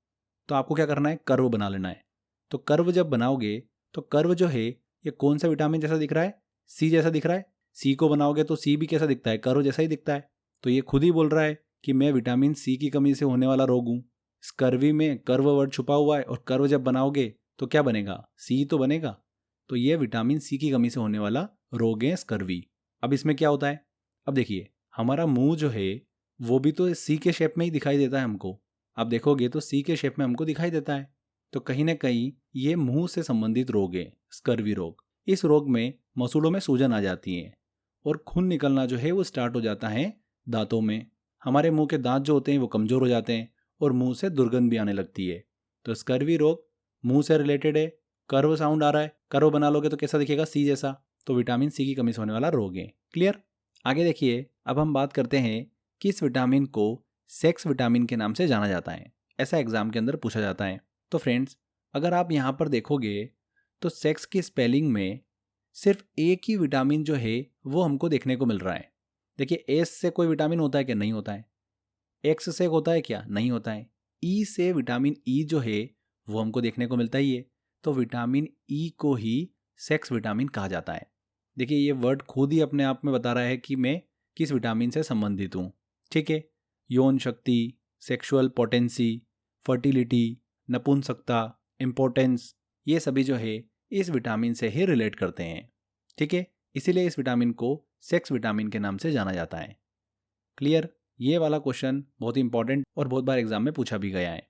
तो आपको क्या करना है? कर्व बना लेना है। तो कर्व जब बनाओगे तो कर्व जो है ये कौन सा विटामिन जैसा दिख रहा है? सी जैसा दिख रहा है। सी को बनाओगे तो सी भी कैसा दिखता है? कर्व जैसा ही दिखता है। तो ये खुद ही बोल रहा है कि मैं विटामिन सी की कमी से होने वाला रोग हूँ। स्कर्वी में कर्व वर्ड छुपा हुआ है, और कर्व जब बनाओगे तो क्या बनेगा? सी तो बनेगा। तो ये विटामिन सी की कमी से होने वाला रोग है स्कर्वी। अब इसमें क्या होता है? अब देखिए हमारा मुंह जो है वो भी तो सी के शेप में ही दिखाई देता है हमको। आप देखोगे तो सी के शेप में हमको दिखाई देता है। तो कहीं ना कहीं ये मुंह से संबंधित रोग है स्कर्वी रोग। इस रोग में मसूड़ों में सूजन आ जाती है और खून निकलना जो है वो स्टार्ट हो जाता है दांतों में। हमारे मुंह के दांत जो होते हैं वो कमज़ोर हो जाते हैं और मुंह से दुर्गंध भी आने लगती है। तो स्कर्वी रोग मुंह से रिलेटेड है। कर्व साउंड आ रहा है, कर्व बना लोगे तो कैसा दिखेगा, सी जैसा। तो विटामिन सी की कमी से होने वाला रोग है। क्लियर। आगे देखिए, अब हम बात करते हैं किस विटामिन को सेक्स विटामिन के नाम से जाना जाता है। ऐसा एग्जाम के अंदर पूछा जाता है। तो फ्रेंड्स, अगर आप यहाँ पर देखोगे तो सेक्स की स्पेलिंग में सिर्फ एक ही विटामिन जो है वो हमको देखने को मिल रहा है। देखिए, एस से कोई विटामिन होता है क्या? नहीं होता है। एक्स से होता है क्या? नहीं होता है। ई से विटामिन ई जो है वो हमको देखने को मिलता ही है। तो विटामिन ई को ही सेक्स विटामिन कहा जाता है। देखिए, ये वर्ड खुद ही अपने आप में बता रहा है कि मैं किस विटामिन से संबंधित हूँ। ठीक है, यौन शक्ति, सेक्सुअल पोटेंसी, फर्टिलिटी, नपुंसकता, इम्पोर्टेंस, ये सभी जो है इस विटामिन से ही रिलेट करते हैं। ठीक है, इसीलिए इस विटामिन को सेक्स विटामिन के नाम से जाना जाता है। क्लियर। ये वाला क्वेश्चन बहुत ही इंपॉर्टेंट और बहुत बार एग्जाम में पूछा भी गया है।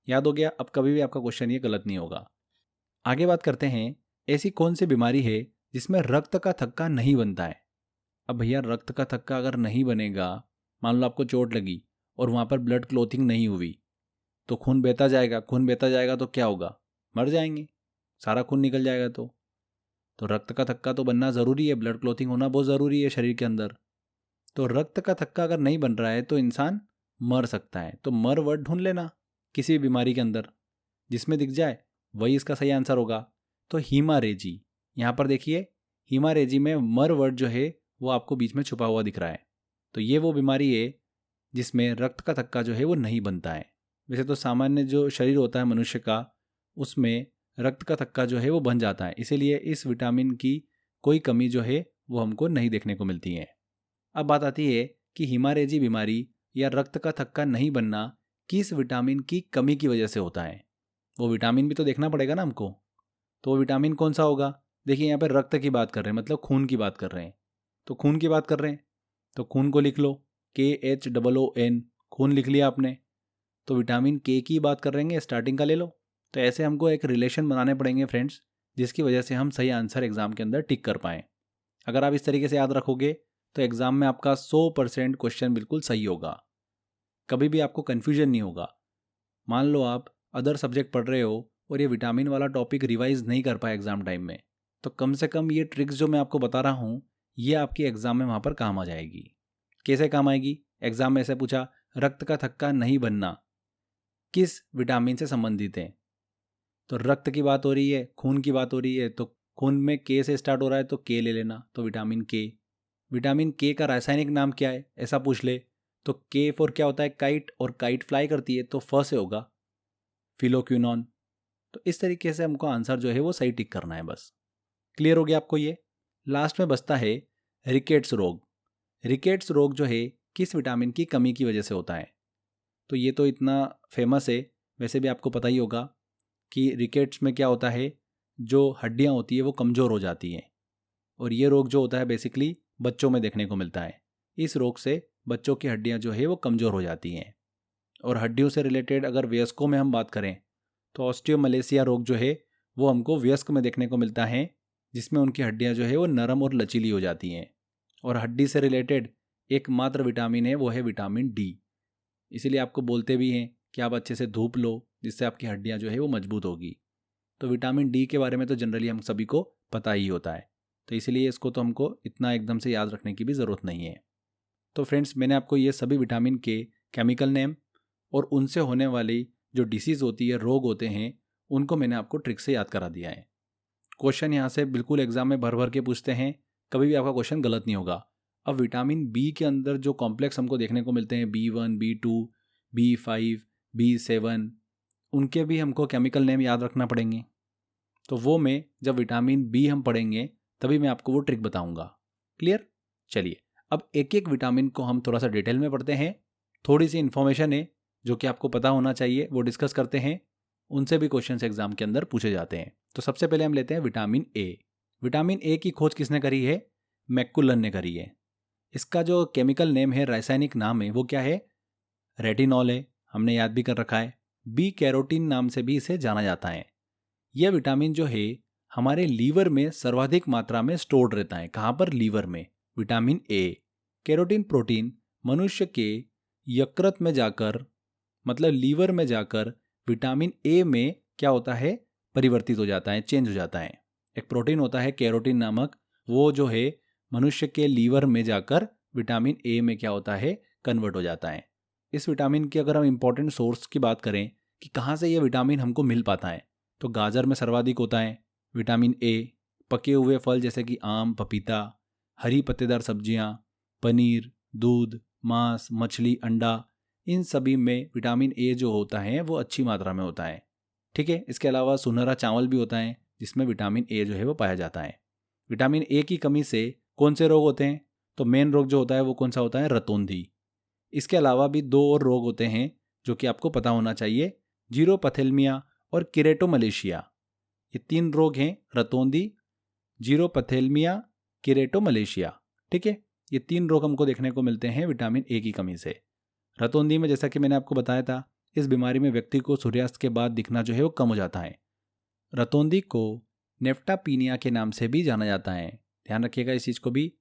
याद हो गया, अब कभी भी आपका क्वेश्चन ये गलत नहीं होगा। आगे बात करते हैं, ऐसी कौन सी बीमारी है जिसमें रक्त का थक्का नहीं बनता है। अब भैया, रक्त का थक्का अगर नहीं बनेगा, मान लो आपको चोट लगी और वहाँ पर ब्लड क्लोथिंग नहीं हुई, तो खून बहता जाएगा। खून बहता जाएगा तो क्या होगा? मर जाएंगे, सारा खून निकल जाएगा। तो रक्त का थक्का तो बनना ज़रूरी है, ब्लड क्लोथिंग होना बहुत ज़रूरी है शरीर के अंदर। तो रक्त का थक्का अगर नहीं बन रहा है तो इंसान मर सकता है। तो मर वर्ड ढूंढ लेना किसी भी बीमारी के अंदर, जिसमें दिख जाए वही इसका सही आंसर होगा। तो हीमारेजी, यहाँ पर देखिए, हीमारेजी में मर वर्ड जो है वो आपको बीच में छुपा हुआ दिख रहा है। तो ये वो बीमारी है जिसमें रक्त का थक्का जो है वो नहीं बनता है। वैसे तो सामान्य जो शरीर होता है मनुष्य का, उसमें रक्त का थक्का जो है वो बन जाता है। इसीलिए इस विटामिन की कोई कमी जो है वो हमको नहीं देखने को मिलती है। अब बात आती है कि हीमारेजी बीमारी या रक्त का थक्का नहीं बनना किस विटामिन की कमी की वजह से होता है। वो विटामिन भी तो देखना पड़ेगा ना हमको। तो वो विटामिन कौन सा होगा? देखिए, यहाँ पर रक्त की बात कर रहे हैं, मतलब खून की बात कर रहे हैं। तो खून की बात कर रहे हैं तो खून को लिख लो, KHOON, खून लिख लिया आपने। तो विटामिन के की बात कर रहे हैं, स्टार्टिंग का ले लो। तो ऐसे हमको एक रिलेशन बनाने पड़ेंगे फ्रेंड्स, जिसकी वजह से हम सही आंसर एग्जाम के अंदर टिक कर पाएँ। अगर आप इस तरीके से याद रखोगे तो एग्जाम में आपका 100% क्वेश्चन बिल्कुल सही होगा। कभी भी आपको कन्फ्यूजन नहीं होगा। मान लो आप अदर सब्जेक्ट पढ़ रहे हो और ये विटामिन वाला टॉपिक रिवाइज नहीं कर पाए एग्जाम टाइम में, तो कम से कम ये ट्रिक्स जो मैं आपको बता रहा हूँ ये आपकी एग्जाम में वहाँ पर काम आ जाएगी। कैसे काम आएगी? एग्जाम में ऐसे पूछा, रक्त का थक्का नहीं बनना किस विटामिन से संबंधित है। तो रक्त की बात हो रही है, खून की बात हो रही है, तो खून में के से स्टार्ट हो रहा है तो के ले लेना, तो विटामिन के। विटामिन के का रासायनिक नाम क्या है ऐसा पूछ ले तो के फॉर क्या होता है? काइट, और काइट फ्लाई करती है तो फ से होगा फिलोक्विनोन। तो इस तरीके से हमको आंसर जो है वो सही टिक करना है बस। क्लियर हो गया आपको ये? लास्ट में बचता है रिकेट्स रोग। रिकेट्स रोग जो है किस विटामिन की कमी की वजह से होता है? तो ये तो इतना फेमस है, वैसे भी आपको पता ही होगा कि रिकेट्स में क्या होता है, जो हड्डियाँ होती है वो कमज़ोर हो जाती हैं। और ये रोग जो होता है बेसिकली बच्चों में देखने को मिलता है। इस रोग से बच्चों की हड्डियाँ जो है वो कमज़ोर हो जाती हैं। और हड्डियों से रिलेटेड अगर वयस्कों में हम बात करें तो ऑस्टियोमलेसिया रोग जो है वो हमको वयस्क में देखने को मिलता है, जिसमें उनकी हड्डियाँ जो है वो नरम और लचीली हो जाती हैं। और हड्डी से रिलेटेड एकमात्र विटामिन है वो है विटामिन डी। इसीलिए आपको बोलते भी हैं कि आप अच्छे से धूप लो, जिससे आपकी हड्डियाँ जो है वो मजबूत होगी। तो विटामिन डी के बारे में तो जनरली हम सभी को पता ही होता है, तो इसीलिए इसको तो हमको इतना एकदम से याद रखने की भी ज़रूरत नहीं है। तो फ्रेंड्स, मैंने आपको ये सभी विटामिन के केमिकल नेम और उनसे होने वाली जो डिसीज़ होती है, रोग होते हैं, उनको मैंने आपको ट्रिक से याद करा दिया है। क्वेश्चन यहाँ से बिल्कुल एग्जाम में भर भर के पूछते हैं, कभी भी आपका क्वेश्चन गलत नहीं होगा। अब विटामिन बी के अंदर जो कॉम्प्लेक्स हमको देखने को मिलते हैं, B1, B2, B5, B7, उनके भी हमको केमिकल नेम याद रखना पड़ेंगे। तो वो मैं जब विटामिन बी हम पढ़ेंगे तभी मैं आपको वो ट्रिक बताऊंगा। क्लियर? चलिए, अब एक एक विटामिन को हम थोड़ा सा डिटेल में पढ़ते हैं। थोड़ी सी इन्फॉर्मेशन है जो कि आपको पता होना चाहिए, वो डिस्कस करते हैं। उनसे भी क्वेश्चंस एग्जाम के अंदर पूछे जाते हैं। तो सबसे पहले हम लेते हैं विटामिन ए। विटामिन ए की खोज किसने करी है? मैकुलन ने करी है। इसका जो केमिकल नेम है, रासायनिक नाम है, वो क्या है? रेटिनॉल है, हमने याद भी कर रखा है। बी कैरोटीन नाम से भी इसे जाना जाता है। यह विटामिन जो है हमारे लीवर में सर्वाधिक मात्रा में स्टोर्ड रहता है। कहाँ पर? लीवर में। विटामिन ए कैरोटीन प्रोटीन मनुष्य के यकृत में जाकर, मतलब लीवर में जाकर विटामिन ए में क्या होता है, परिवर्तित हो जाता है, चेंज हो जाता है। एक प्रोटीन होता है कैरोटीन नामक, वो जो है मनुष्य के लीवर में जाकर विटामिन ए में क्या होता है, कन्वर्ट हो जाता है। इस विटामिन की अगर हम इंपॉर्टेंट सोर्स की बात करें कि कहाँ से ये विटामिन हमको मिल पाता है, तो गाजर में सर्वाधिक होता है विटामिन ए, पके हुए फल जैसे कि आम, पपीता, हरी पत्तेदार सब्जियां, पनीर, दूध, मांस, मछली, अंडा, इन सभी में विटामिन ए जो होता है वो अच्छी मात्रा में होता है। ठीक है, इसके अलावा सुनहरा चावल भी होता है जिसमें विटामिन ए जो है वो पाया जाता है। विटामिन ए की कमी से कौन से रोग होते हैं, तो मेन रोग जो होता है वो कौन सा होता है, रतौंधी। इसके अलावा भी 2 और रोग होते हैं जो कि आपको पता होना चाहिए, जीरोपैथेलमिया और किरेटोमलेशिया। ये 3 रोग हैं, रतौंधी, जीरोपैथेलमिया, किरेटोमलेशिया। ठीक है, ये 3 रोग हमको देखने को मिलते हैं विटामिन ए की कमी से। रतौंधी में जैसा कि मैंने आपको बताया था, इस बीमारी में व्यक्ति को सूर्यास्त के बाद दिखना जो है वो कम हो जाता है। रतौंधी को नेफ्टापीनिया के नाम से भी जाना जाता है, ध्यान रखिएगा इस चीज़ को भी।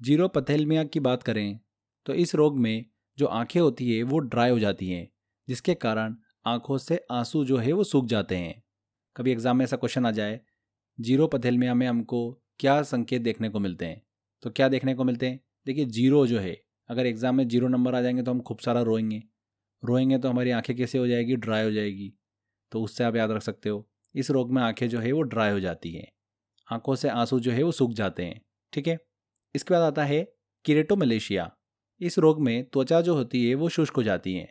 जीरोपैथेलमिया की बात करें तो इस रोग में जो आंखें होती है वो ड्राई हो जाती हैं, जिसके कारण आंखों से आंसू जो है वो सूख जाते हैं। कभी एग्जाम में ऐसा क्वेश्चन आ जाए, जीरोपैथेलमिया में हमको क्या संकेत देखने को मिलते हैं, तो क्या देखने को मिलते हैं, देखिए जीरो जो है, अगर एग्जाम में 0 नंबर आ जाएंगे तो हम खूब सारा रोएंगे तो हमारी आंखें कैसे हो जाएगी, ड्राई हो जाएगी। तो उससे आप याद रख सकते हो, इस रोग में आंखें जो है वो ड्राई हो जाती हैं, आंखों से आंसू जो है वो सूख जाते हैं। ठीक है, इसके बाद आता है किरेटोमलेशिया। इस रोग में त्वचा जो होती है वो शुष्क हो जाती है,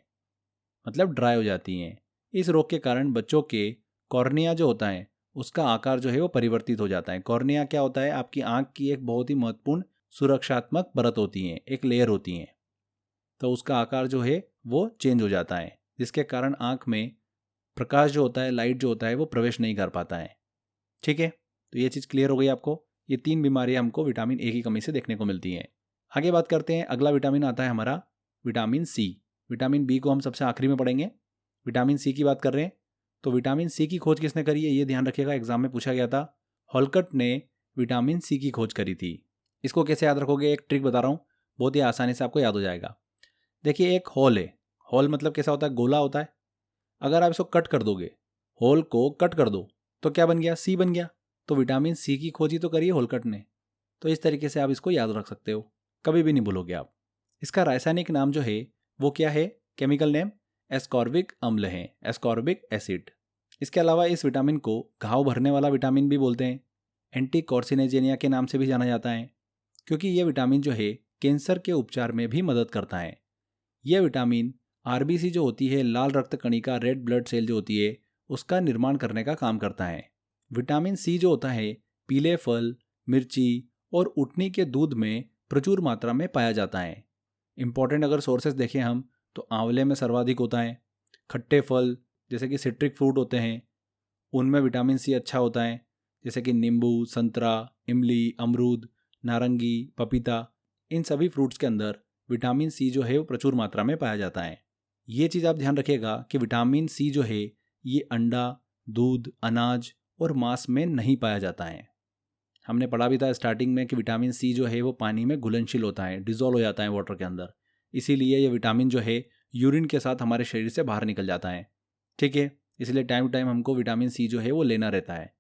मतलब ड्राई हो जाती हैं। इस रोग के कारण बच्चों के कॉर्निया जो होता है उसका आकार जो है वो परिवर्तित हो जाता है। कॉर्निया क्या होता है, आपकी आंख की एक बहुत ही महत्वपूर्ण सुरक्षात्मक परत होती है, एक लेयर होती है, तो उसका आकार जो है वो चेंज हो जाता है, जिसके कारण आंख में प्रकाश जो होता है, लाइट जो होता है वो प्रवेश नहीं कर पाता है। ठीक है, तो ये चीज़ क्लियर हो गई आपको। ये 3 बीमारियां हमको विटामिन ए की कमी से देखने को मिलती हैं। आगे बात करते हैं, अगला विटामिन आता है हमारा विटामिन सी। विटामिन बी को हम सबसे आखिरी में पढ़ेंगे। विटामिन सी की बात कर रहे हैं तो विटामिन सी की खोज किसने करी है, ये ध्यान रखिएगा, एग्जाम में पूछा गया था। हॉलकट ने विटामिन सी की खोज करी थी। इसको कैसे याद रखोगे, एक ट्रिक बता रहा हूँ, बहुत ही आसानी से आपको याद हो जाएगा। देखिए एक हॉल है, हॉल मतलब कैसा होता है, गोला होता है। अगर आप इसको कट कर दोगे, हॉल को कट कर दो, तो क्या बन गया, सी बन गया। तो विटामिन सी की खोज ही तो करी है हॉलकट ने। तो इस तरीके से आप इसको याद रख सकते हो, कभी भी नहीं भूलोगे आप। इसका रासायनिक नाम जो है वो क्या है, केमिकल नेम एस्कॉर्बिक अम्ल है, एस्कॉर्बिक एसिड। इसके अलावा इस विटामिन को घाव भरने वाला विटामिन भी बोलते हैं, एंटी कॉर्सिनेजेनिया के नाम से भी जाना जाता है, क्योंकि यह विटामिन जो है कैंसर के उपचार में भी मदद करता है। यह विटामिन आरबीसी जो होती है, लाल रक्त कणिका, रेड ब्लड सेल जो होती है, उसका निर्माण करने का काम करता है। विटामिन सी जो होता है पीले फल, मिर्ची और उटनी के दूध में प्रचुर मात्रा में पाया जाता है। इंपॉर्टेंट अगर सोर्सेस देखें हम तो आंवले में सर्वाधिक होता है। खट्टे फल जैसे कि सिट्रिक फ्रूट होते हैं उनमें विटामिन सी अच्छा होता है, जैसे कि नींबू, संतरा, इमली, अमरूद, नारंगी, पपीता, इन सभी फ्रूट्स के अंदर विटामिन सी जो है वो प्रचुर मात्रा में पाया जाता है। ये चीज़ आप ध्यान रखिएगा कि विटामिन सी जो है ये अंडा, दूध, अनाज और मांस में नहीं पाया जाता है। हमने पढ़ा भी था स्टार्टिंग में कि विटामिन सी जो है वो पानी में घुलनशील होता है, डिजोल्व हो जाता है वाटर के अंदर, इसीलिए ये विटामिन जो है यूरिन के साथ हमारे शरीर से बाहर निकल जाता है। ठीक है, इसलिए टाइम टू टाइम हमको विटामिन सी जो है वो लेना रहता है।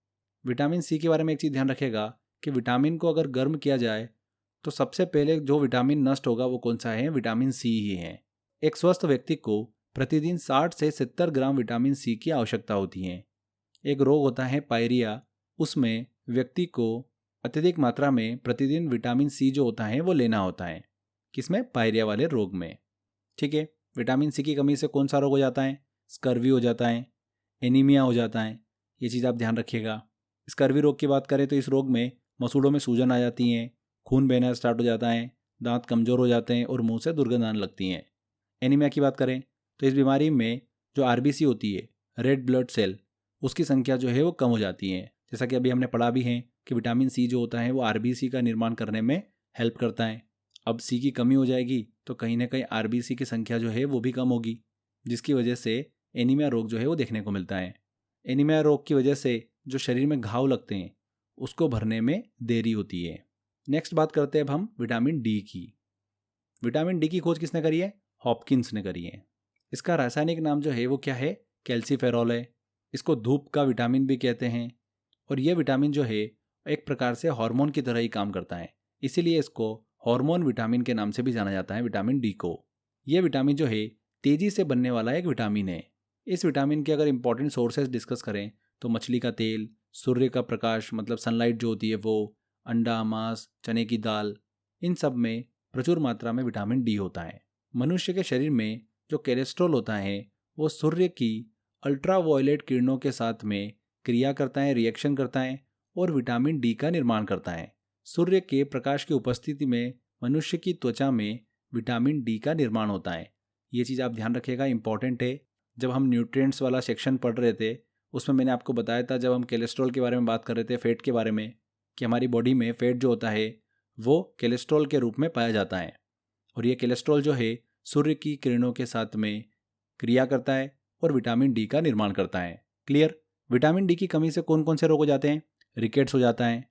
विटामिन सी के बारे में एक चीज़ ध्यान रखिएगा कि विटामिन को अगर गर्म किया जाए तो सबसे पहले जो विटामिन नष्ट होगा वो कौन सा है, विटामिन सी ही है। एक स्वस्थ व्यक्ति को प्रतिदिन 60 से 70 ग्राम विटामिन सी की आवश्यकता होती है। एक रोग होता है पायरिया, उसमें व्यक्ति को अत्यधिक मात्रा में प्रतिदिन विटामिन सी जो होता है वो लेना होता है। किसमें, पायरिया वाले रोग में। ठीक है, विटामिन सी की कमी से कौन सा रोग हो जाता है, स्कर्वी हो जाता है, एनीमिया हो जाता है। ये चीज़ आप ध्यान रखिएगा। स्कर्वी रोग की बात करें तो इस रोग में मसूड़ों में सूजन आ जाती हैं, खून बहना स्टार्ट हो जाता है, दांत कमज़ोर हो जाते हैं और मुंह से दुर्गंध आने लगती हैं। एनीमिया की बात करें तो इस बीमारी में जो आरबीसी होती है, रेड ब्लड सेल, उसकी संख्या जो है वो कम हो जाती है। जैसा कि अभी हमने पढ़ा भी है कि विटामिन सी जो होता है वो आरबीसी का निर्माण करने में हेल्प करता है। अब सी की कमी हो जाएगी तो कहीं ना कहीं आरबीसी की संख्या जो है वो भी कम होगी, जिसकी वजह से एनीमिया रोग जो है वो देखने को मिलता है। एनीमिया रोग की वजह से जो शरीर में घाव लगते हैं उसको भरने में देरी होती है। नेक्स्ट बात करते हैं अब हम विटामिन डी की। विटामिन डी की खोज किसने करी है, हॉपकिंस ने करी है। इसका रासायनिक नाम जो है वो क्या है, कैल्सीफेरॉल है। इसको धूप का विटामिन भी कहते हैं और ये विटामिन जो है एक प्रकार से हार्मोन की तरह ही काम करता है, इसीलिए इसको हार्मोन विटामिन के नाम से भी जाना जाता है, विटामिन डी को। ये विटामिन जो है तेजी से बनने वाला एक विटामिन है। इस विटामिन के अगर इंपॉर्टेंट सोर्सेज डिस्कस करें तो मछली का तेल, सूर्य का प्रकाश मतलब सनलाइट जो होती है वो, अंडा, मांस, चने की दाल, इन सब में प्रचुर मात्रा में विटामिन डी होता है। मनुष्य के शरीर में जो कोलेस्ट्रॉल होता है वो सूर्य की अल्ट्रावायलेट किरणों के साथ में क्रिया करता है, रिएक्शन करता है और विटामिन डी का निर्माण करता है। सूर्य के प्रकाश की उपस्थिति में मनुष्य की त्वचा में विटामिन डी का निर्माण होता है। ये चीज़ आप ध्यान रखिएगा, इंपॉर्टेंट है। जब हम न्यूट्रिएंट्स वाला सेक्शन पढ़ रहे थे उसमें मैंने आपको बताया था, जब हम कोलेस्ट्रॉल के बारे में बात कर रहे थे, फैट के बारे में, कि हमारी बॉडी में फैट जो होता है वो कोलेस्ट्रॉल के रूप में पाया जाता है और ये कोलेस्ट्रॉल जो है सूर्य की किरणों के साथ में क्रिया करता है और विटामिन डी का निर्माण करता है। क्लियर। विटामिन डी की कमी से कौन कौन से रोग हो जाते हैं? रिकेट्स हो जाता है,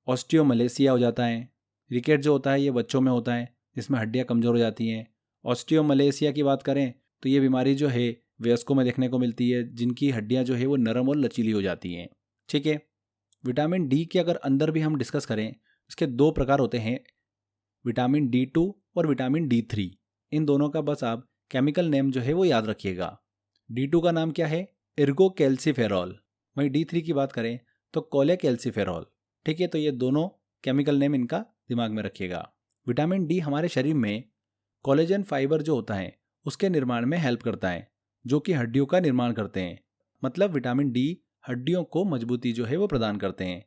ऑस्टियोमलेसिया हो जाता है। रिकेट जो होता है ये बच्चों में होता है जिसमें हड्डियां कमज़ोर हो जाती हैं। ऑस्टियोमलेसिया की बात करें तो ये बीमारी जो है वयस्कों में देखने को मिलती है, जिनकी हड्डियां जो है वो नरम और लचीली हो जाती हैं। ठीक है। विटामिन डी के अगर अंदर भी हम डिस्कस करें, इसके दो प्रकार होते हैं, विटामिन D2 और विटामिन D3। इन दोनों का बस आप केमिकल नेम जो है वो याद रखिएगा। D2 का नाम क्या है? एर्गोकैल्सीफेरॉल। वहीं D3 की बात करें तो कोलेकैल्सीफेरॉल। ठीक है, तो ये दोनों केमिकल नेम इनका दिमाग में रखिएगा। विटामिन डी हमारे शरीर में कोलेजन फाइबर जो होता है उसके निर्माण में हेल्प करता है, जो कि हड्डियों का निर्माण करते हैं। मतलब विटामिन डी हड्डियों को मजबूती जो है वो प्रदान करते हैं।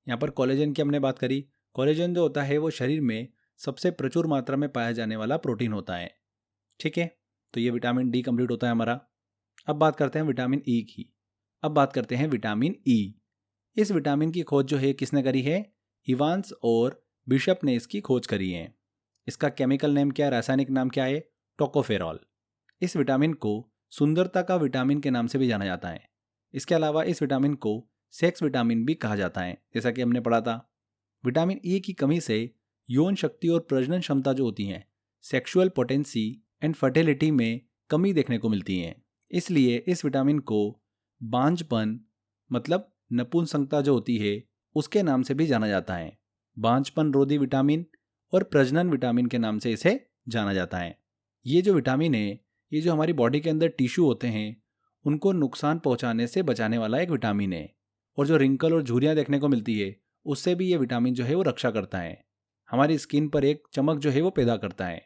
यहाँ पर कोलेजन की हमने बात करी। कोलेजन जो होता है वो शरीर में सबसे प्रचुर मात्रा में पाया जाने वाला प्रोटीन होता है। ठीक है, तो ये विटामिन डी कंप्लीट होता है हमारा। अब बात करते हैं विटामिन ई की। अब बात करते हैं विटामिन ई। इस विटामिन की खोज जो है किसने करी है? इवांस और बिशप ने इसकी खोज करी है। इसका केमिकल नेम क्या है, रासायनिक नाम क्या है? टोकोफेरॉल। इस विटामिन को सुंदरता का विटामिन के नाम से भी जाना जाता है। इसके अलावा इस विटामिन को सेक्स विटामिन भी कहा जाता है, जैसा कि हमने पढ़ा था। विटामिन ई की कमी से यौन शक्ति और प्रजनन क्षमता जो होती हैं, सेक्सुअल पोटेंसी एंड फर्टिलिटी में कमी देखने को मिलती है। इसलिए इस विटामिन को बांझपन मतलब नपुंसकता जो होती है उसके नाम से भी जाना जाता है। बांझपन रोधी विटामिन और प्रजनन विटामिन के नाम से इसे जाना जाता है। ये जो विटामिन है ये जो हमारी बॉडी के अंदर टिश्यू होते हैं उनको नुकसान पहुंचाने से बचाने वाला एक विटामिन है। और जो रिंकल और झुर्रियाँ देखने को मिलती है उससे भी ये विटामिन जो है वो रक्षा करता है। हमारी स्किन पर एक चमक जो है वो पैदा करता है।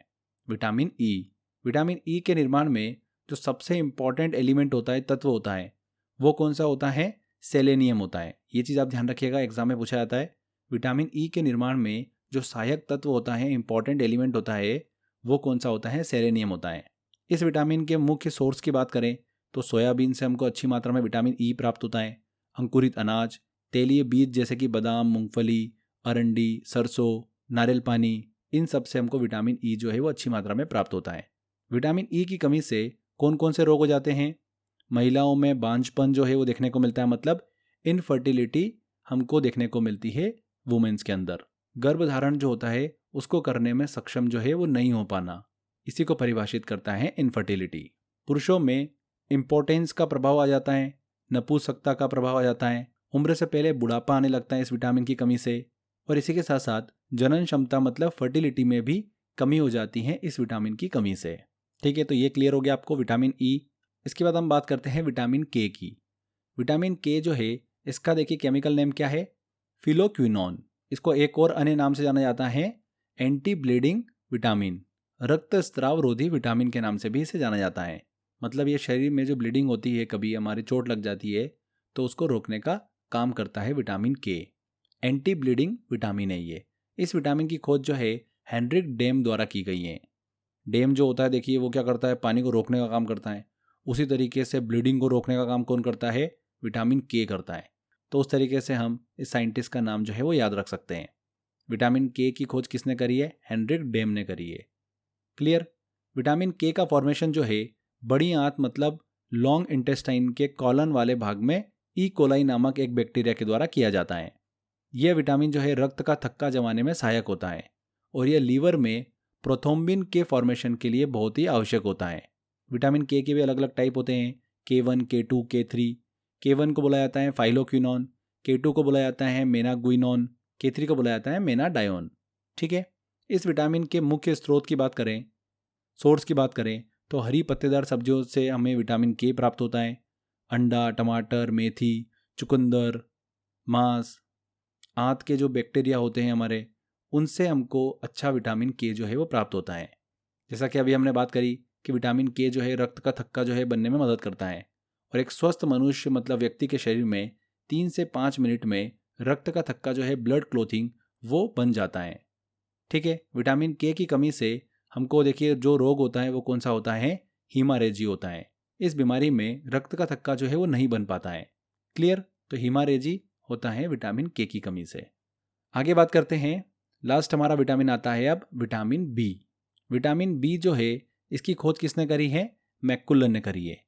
Vitamin E. विटामिन ई के निर्माण में जो सबसे इंपॉर्टेंट एलिमेंट होता है, तत्व होता है, वो कौन सा होता है? सेलेनियम होता है। ये चीज़ आप ध्यान रखिएगा, एग्जाम में पूछा जाता है। विटामिन ई के निर्माण में जो सहायक तत्व होता है, इंपॉर्टेंट एलिमेंट होता है, वो कौन सा होता है? सेलेनियम होता है। इस विटामिन के मुख्य सोर्स की बात करें तो सोयाबीन से हमको अच्छी मात्रा में विटामिन ई प्राप्त होता है। अंकुरित अनाज, तेलीय बीज जैसे कि बादाम, मूंगफली, अरंडी, सरसों, नारियल पानी, इन सब से हमको विटामिन ई जो है वो अच्छी मात्रा में प्राप्त होता है। विटामिन ई की कमी से कौन कौन से रोग हो जाते हैं? महिलाओं में बांझपन जो है वो देखने को मिलता है, मतलब इनफर्टिलिटी हमको देखने को मिलती है वुमेन्स के अंदर। गर्भधारण जो होता है उसको करने में सक्षम जो है वो नहीं हो पाना, इसी को परिभाषित करता है इनफर्टिलिटी। पुरुषों में इम्पोर्टेंस का प्रभाव आ जाता है, नपुंसकता का प्रभाव आ जाता है, उम्र से पहले बुढ़ापा आने लगता है इस विटामिन की कमी से, और इसी के साथ साथ जनन क्षमता मतलब फर्टिलिटी में भी कमी हो जाती है इस विटामिन की कमी से। ठीक है, तो ये क्लियर हो गया आपको विटामिन ई। इसके बाद हम बात करते हैं विटामिन के की। विटामिन के जो है इसका देखिए केमिकल नेम क्या है? फिलोक्विनोन। इसको एक और अन्य नाम से जाना जाता है एंटी ब्लीडिंग विटामिन, रक्तस्राव रोधी विटामिन के नाम से भी इसे जाना जाता है। मतलब ये शरीर में जो ब्लीडिंग होती है, कभी हमारी चोट लग जाती है तो उसको रोकने का काम करता है विटामिन के। एंटी ब्लीडिंग विटामिन है ये। इस विटामिन की खोज जो है हेनरिक डेम द्वारा की गई है। डेम जो होता है देखिए वो क्या करता है? पानी को रोकने का काम करता है। उसी तरीके से ब्लीडिंग को रोकने का काम कौन करता है? विटामिन के करता है। तो उस तरीके से हम इस साइंटिस्ट का नाम जो है वो याद रख सकते हैं। विटामिन के की खोज किसने करी है? हेनरिक डेम ने करी है। क्लियर। विटामिन के का फॉर्मेशन जो है बड़ी आंत मतलब लॉन्ग इंटेस्टाइन के कॉलन वाले भाग में ई कोलाई नामक एक बैक्टीरिया के द्वारा किया जाता है। यह विटामिन जो है रक्त का थक्का जमाने में सहायक होता है और यह लीवर में प्रोथ्रोम्बिन के फॉर्मेशन के लिए बहुत ही आवश्यक होता है। विटामिन के भी अलग अलग टाइप होते हैं, K1, K2, K3। K1 को बोला जाता है फाइलोक्विनोन, K2 को बोला जाता है मेनाग्विनोन, K3 को बोला जाता है मेनाडायोन। ठीक है, इस विटामिन के मुख्य स्रोत की बात करें, सोर्स की बात करें, तो हरी पत्तेदार सब्जियों से हमें विटामिन के प्राप्त होता है। अंडा, टमाटर, मेथी, चुकंदर, मांस, आंत के जो बैक्टीरिया होते हैं हमारे, उनसे हमको अच्छा विटामिन के जो है वो प्राप्त होता है। जैसा कि अभी हमने बात करी कि विटामिन के जो है रक्त का थक्का जो है बनने में मदद करता है, और एक स्वस्थ मनुष्य मतलब व्यक्ति के शरीर में 3 से 5 मिनट में रक्त का थक्का जो है ब्लड क्लोथिंग वो बन जाता है। ठीक है, विटामिन के की कमी से हमको देखिए जो रोग होता है वो कौन सा होता है, हीमारेजी होता है। इस बीमारी में रक्त का थक्का जो है वो नहीं बन पाता है। क्लियर? तो हीमारेजी होता है विटामिन के की कमी से। आगे बात करते हैं, लास्ट हमारा विटामिन आता है अब विटामिन बी। विटामिन बी जो है इसकी खोज किसने करी है, मैकुलन ने करी है।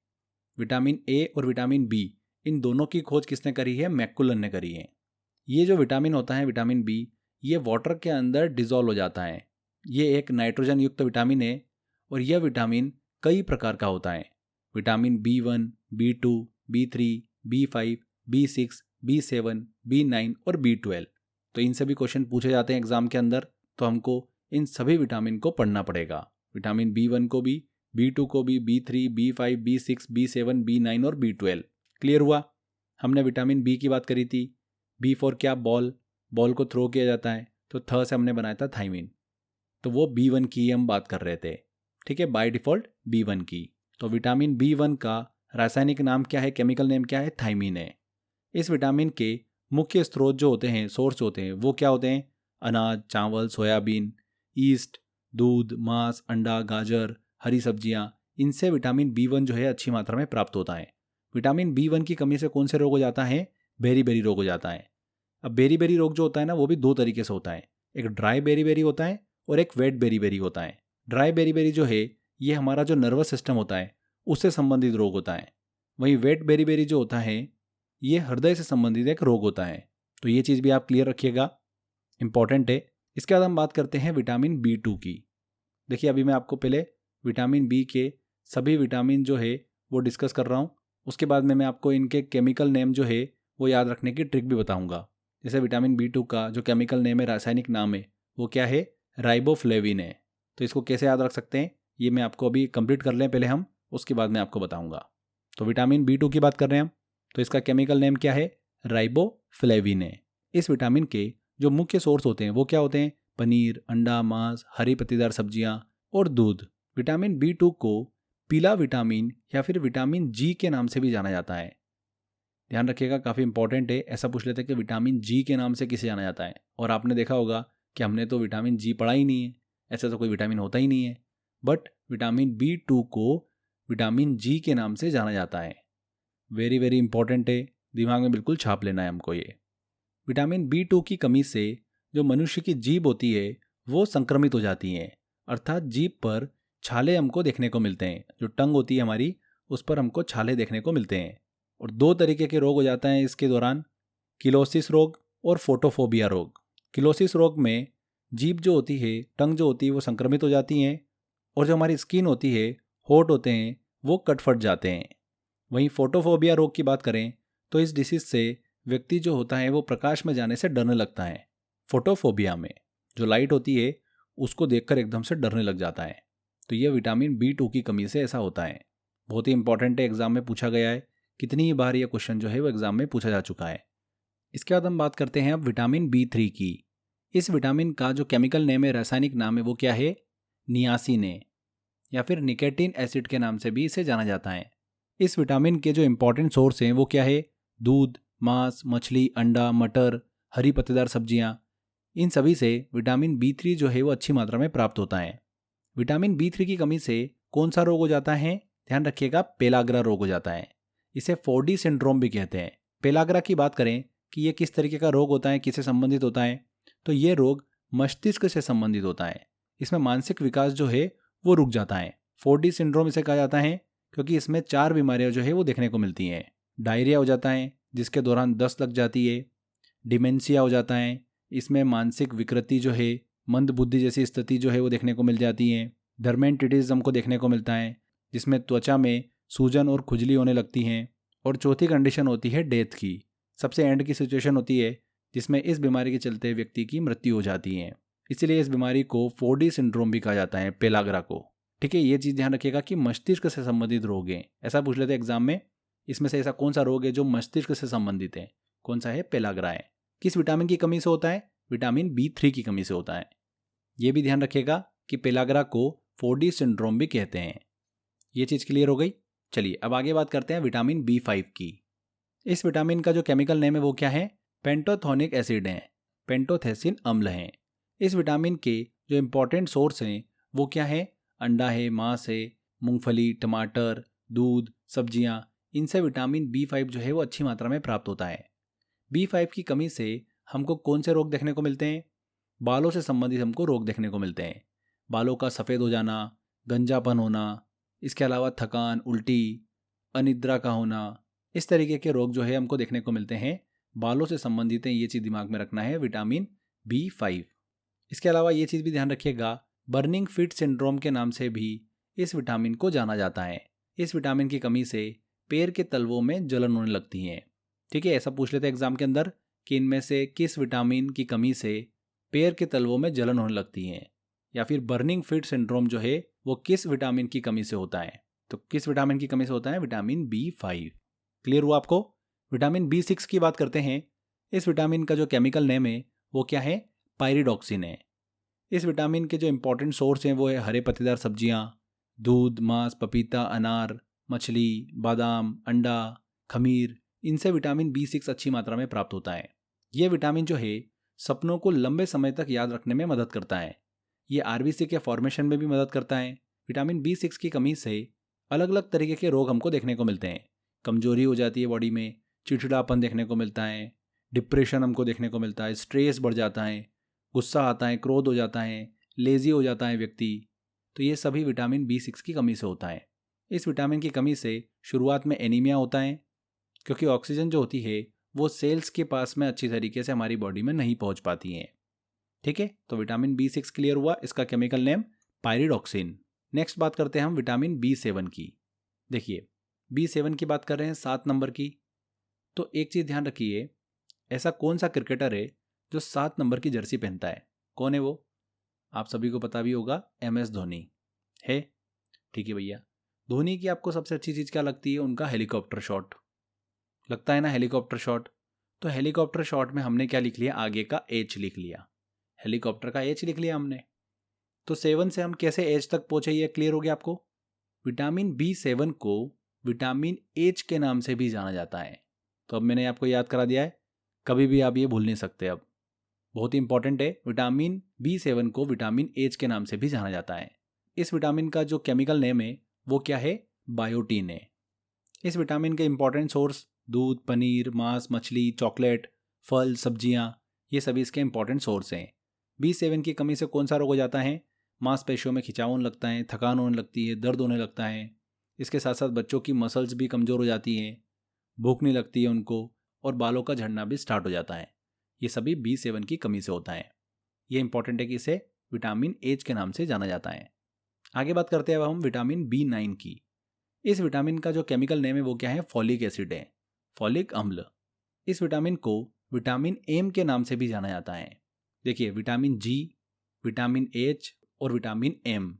विटामिन ए और विटामिन बी इन दोनों की खोज किसने करी है, मैकुलन ने करी है। ये जो विटामिन होता है विटामिन बी, ये वाटर के अंदर डिजोल्व हो जाता है। ये एक नाइट्रोजन युक्त विटामिन है और यह विटामिन कई प्रकार का होता है। Vitamin B1, B2, B3, B5, B6, B7, B9 और B12। तो इन सभी क्वेश्चन पूछे जाते हैं एग्जाम के अंदर, तो हमको इन सभी विटामिन को पढ़ना पड़ेगा। विटामिन B1 को भी, B2 को भी, B3, B5, B6, B7, B9 और B12। क्लियर हुआ? हमने विटामिन बी की बात करी थी। B4 क्या, बॉल को थ्रो किया जाता है, तो थ से हमने बनाया था थाइमिन, तो वो B1 की हम बात कर रहे थे। ठीक है, बाय डिफॉल्ट B1 की। तो विटामिन B1 का रासायनिक नाम क्या है, केमिकल नेम क्या है, थाइमिन है। इस विटामिन के मुख्य स्रोत जो होते हैं, सोर्स होते हैं, वो क्या होते हैं, अनाज, चावल, सोयाबीन, ईस्ट, दूध, मांस, अंडा, गाजर, हरी सब्जियां, इनसे विटामिन B1 जो है अच्छी मात्रा में प्राप्त होता है। विटामिन B1 की कमी से कौन से रोग हो जाता है, बेरी रोग हो जाता है। अब बेरी रोग जो होता है ना, वो भी दो तरीके से होता है, एक ड्राई बेरी होता है और एक वेट बेरी होता है। ड्राई बेरी जो है ये हमारा जो नर्वस सिस्टम होता है उससे संबंधित रोग होता है। वहीं वेट बेरी जो होता है ये हृदय से संबंधित एक रोग होता है। तो ये चीज़ भी आप क्लियर रखिएगा, इंपॉर्टेंट है। इसके बाद हम बात करते हैं विटामिन B2 की। देखिए अभी मैं आपको पहले विटामिन बी के सभी विटामिन जो है वो डिस्कस कर रहा हूँ, उसके बाद में मैं आपको इनके केमिकल नेम जो है वो याद रखने की ट्रिक भी बताऊँगा। जैसे विटामिन B2 का जो केमिकल नेम है, रासायनिक नाम है, वो क्या है, राइबोफ्लेविन है। तो इसको कैसे याद रख सकते हैं ये मैं आपको अभी कंप्लीट कर लें पहले हम, उसके बाद मैं आपको बताऊंगा। तो विटामिन B2 की बात कर रहे हैं हम, तो इसका केमिकल नेम क्या है, राइबोफ्लेविन है। इस विटामिन के जो मुख्य सोर्स होते हैं वो क्या होते हैं, पनीर, अंडा, मांस, हरी पत्तेदार सब्जियां और दूध। विटामिन B2 को पीला विटामिन या फिर विटामिन जी के नाम से भी जाना जाता है। ध्यान रखिएगा, काफ़ी इंपॉर्टेंट है। ऐसा पूछ लेते हैं कि विटामिन जी के नाम से किसे जाना जाता है, और आपने देखा होगा कि हमने तो विटामिन जी पढ़ा ही नहीं है, ऐसा तो कोई विटामिन होता ही नहीं है। बट विटामिन B2 को विटामिन जी के नाम से जाना जाता है। वेरी इंपॉर्टेंट है, दिमाग में बिल्कुल छाप लेना है हमको ये। विटामिन B2 की कमी से जो मनुष्य की जीभ होती है वो संक्रमित हो जाती है, अर्थात जीभ पर छाले हमको देखने को मिलते हैं। जो टंग होती है हमारी उस पर हमको छाले देखने को मिलते हैं। और दो तरीके के रोग हो जाता है इसके दौरान, किलोसिस रोग और फोटोफोबिया रोग। किलोसिस रोग में जीभ जो होती है, टंग जो होती है वो संक्रमित हो जाती हैं, और जो हमारी स्किन होती है, होठ होते हैं, वो कट फट जाते हैं। वहीं फोटोफोबिया रोग की बात करें तो इस डिसीज से व्यक्ति जो होता है वो प्रकाश में जाने से डरने लगता है। फोटोफोबिया में जो लाइट होती है उसको देखकर एकदम से डरने लग जाता है। तो यह विटामिन B2 की कमी से ऐसा होता है। बहुत ही इंपॉर्टेंट है, एग्जाम में पूछा गया है, कितनी ही बार यह क्वेश्चन जो है वो एग्जाम में पूछा जा चुका है। इसके बाद हम बात करते हैं अब विटामिन B3 की। इस विटामिन का जो केमिकल नेम है, रासायनिक नाम है, वो क्या है, नियासिन है, या फिर निकोटीन एसिड के नाम से भी इसे जाना जाता है। इस विटामिन के जो इंपॉर्टेंट सोर्स हैं वो क्या है, दूध, मांस, मछली, अंडा, मटर, हरी पत्तेदार सब्जियां, इन सभी से विटामिन B3 जो है वो अच्छी मात्रा में प्राप्त होता है। विटामिन B3 की कमी से कौन सा रोग हो जाता है, ध्यान रखिएगा, पेलाग्रा रोग हो जाता है। इसे 4D सिंड्रोम भी कहते हैं। पेलाग्रा की बात करें कि ये किस तरीके का रोग होता है, किससे संबंधित होता है, तो ये रोग मस्तिष्क से संबंधित होता है। इसमें मानसिक विकास जो है वो रुक जाता है। 4D सिंड्रोम इसे कहा जाता है क्योंकि इसमें 4 बीमारियां जो है वो देखने को मिलती हैं। डायरिया हो जाता है जिसके दौरान दस्त लग जाती है, डिमेंशिया हो जाता है, इसमें मानसिक विकृति जो है मंद बुद्धि जैसी स्थिति जो है वो देखने को मिल जाती है। डर्मेंटिटिस हमको देखने को मिलता है, जिसमें त्वचा में सूजन और खुजली होने लगती हैं। और चौथी कंडीशन होती है डेथ की, सबसे एंड की सिचुएशन होती है जिसमें इस बीमारी के चलते व्यक्ति की मृत्यु हो जाती है। इसलिए इस बीमारी को 4D सिंड्रोम भी कहा जाता है, पेलाग्रा को। ठीक है, ये चीज़ ध्यान रखिएगा कि मस्तिष्क से संबंधित रोग हैं। ऐसा पूछ लेते हैं एग्जाम में, इसमें से ऐसा कौन सा रोग है जो मस्तिष्क से संबंधित है? कौन सा है? पेलाग्रा है। किस विटामिन की कमी से होता है? विटामिन B3 की कमी से होता है। ये भी ध्यान रखिएगा कि पेलाग्रा को 4D सिंड्रोम भी कहते हैं। ये चीज़ क्लियर हो गई। चलिए अब आगे बात करते हैं विटामिन B5 की। इस विटामिन का जो केमिकल नेम है वो क्या है? पेंटोथेनिक एसिड है, पेंटोथेसिन अम्ल हैं। इस विटामिन के जो इंपॉर्टेंट सोर्स हैं वो क्या है? अंडा है, मांस है, मूंगफली, टमाटर, दूध, सब्जियां, इनसे विटामिन B5 जो है वो अच्छी मात्रा में प्राप्त होता है। B5 की कमी से हमको कौन से रोग देखने को मिलते हैं? बालों से संबंधित हमको रोग देखने को मिलते हैं। बालों का सफ़ेद हो जाना, गंजापन होना, इसके अलावा थकान, उल्टी, अनिद्रा का होना, इस तरीके के रोग जो है हमको देखने को मिलते हैं, बालों से संबंधित हैं। ये चीज़ दिमाग में रखना है, विटामिन B5। इसके अलावा ये चीज़ भी ध्यान रखिएगा, बर्निंग फिट सिंड्रोम के नाम से भी इस विटामिन को जाना जाता है। इस विटामिन की कमी से पैर के तलवों में जलन होने लगती है। ठीक है, ऐसा पूछ लेते हैं एग्जाम के अंदर कि इनमें से किस विटामिन की कमी से पैर के तलवों में जलन होने लगती है, या फिर बर्निंग फिट सिंड्रोम जो है वो किस विटामिन की कमी से होता है? तो किस विटामिन की कमी से होता है? Vitamin B5। क्लियर हुआ आपको? विटामिन B6 की बात करते हैं। इस विटामिन का जो केमिकल नेम है वो क्या है? पायरिडॉक्सिन है। इस विटामिन के जो इंपॉर्टेंट सोर्स हैं वो है हरे पत्तेदार सब्जियां, दूध, मांस, पपीता, अनार, मछली, बादाम, अंडा, खमीर, इनसे विटामिन B6 अच्छी मात्रा में प्राप्त होता है। ये विटामिन जो है सपनों को लंबे समय तक याद रखने में मदद करता है। ये RBC के फॉर्मेशन में भी मदद करता है। विटामिन B6 की कमी से अलग अलग तरीके के रोग हमको देखने को मिलते हैं। कमजोरी हो जाती है बॉडी में, चिड़चिड़ापन देखने को मिलता है, डिप्रेशन हमको देखने को मिलता है, स्ट्रेस बढ़ जाता है, गुस्सा आता है, क्रोध हो जाता है, लेजी हो जाता है व्यक्ति। तो ये सभी विटामिन B6 की कमी से होता है। इस विटामिन की कमी से शुरुआत में एनीमिया होता है, क्योंकि ऑक्सीजन जो होती है वो सेल्स के पास में अच्छी तरीके से हमारी बॉडी में नहीं पहुंच पाती है। ठीक है, तो विटामिन B6 क्लियर हुआ, इसका केमिकल नेम पायरिडॉक्सिन। नेक्स्ट बात करते हैं हम विटामिन B7 की। देखिए, B7 की बात कर रहे हैं 7 नंबर की। तो एक चीज़ ध्यान रखिए, ऐसा कौन सा क्रिकेटर है जो 7 नंबर की जर्सी पहनता है? कौन है वो? आप सभी को पता भी होगा, MS धोनी है। ठीक है भैया, धोनी की आपको सबसे अच्छी चीज़ क्या लगती है? उनका हेलीकॉप्टर शॉट लगता है ना, हेलीकॉप्टर शॉट। तो हेलीकॉप्टर शॉट में हमने क्या लिख लिया? आगे का H लिख लिया, हेलीकॉप्टर का H लिख लिया हमने। तो 7 से हम कैसे H तक पहुंचे, ये क्लियर हो गया आपको? विटामिन B7 को विटामिन H के नाम से भी जाना जाता है। तो अब मैंने आपको याद करा दिया है, कभी भी आप ये भूल नहीं सकते। अब बहुत ही इंपॉर्टेंट है, विटामिन B7 को विटामिन H के नाम से भी जाना जाता है। इस विटामिन का जो केमिकल नेम है वो क्या है? बायोटीन है। इस विटामिन के इंपॉर्टेंट सोर्स दूध, पनीर, मांस, मछली, चॉकलेट, फल, सब्जियां, ये सभी इसके इंपॉर्टेंट सोर्स हैं। B7 की कमी से कौन सा रोग हो जाता है? मांसपेशियों में खिंचाव होने लगता है, थकान होने लगती है, दर्द होने लगता है। इसके साथ साथ बच्चों की मसल्स भी कमज़ोर हो जाती हैं, भूख नहीं लगती है उनको, और बालों का झड़ना भी स्टार्ट हो जाता है। ये सभी B7 की कमी से होता है। ये इंपॉर्टेंट है कि इसे विटामिन H के नाम से जाना जाता है। आगे बात करते हैं अब हम विटामिन B9 की। इस विटामिन का जो केमिकल नेम है वो क्या है? फॉलिक एसिड है, फॉलिक अम्ल। इस विटामिन को विटामिन M के नाम से भी जाना जाता है। देखिए, विटामिन G, विटामिन H और विटामिन M,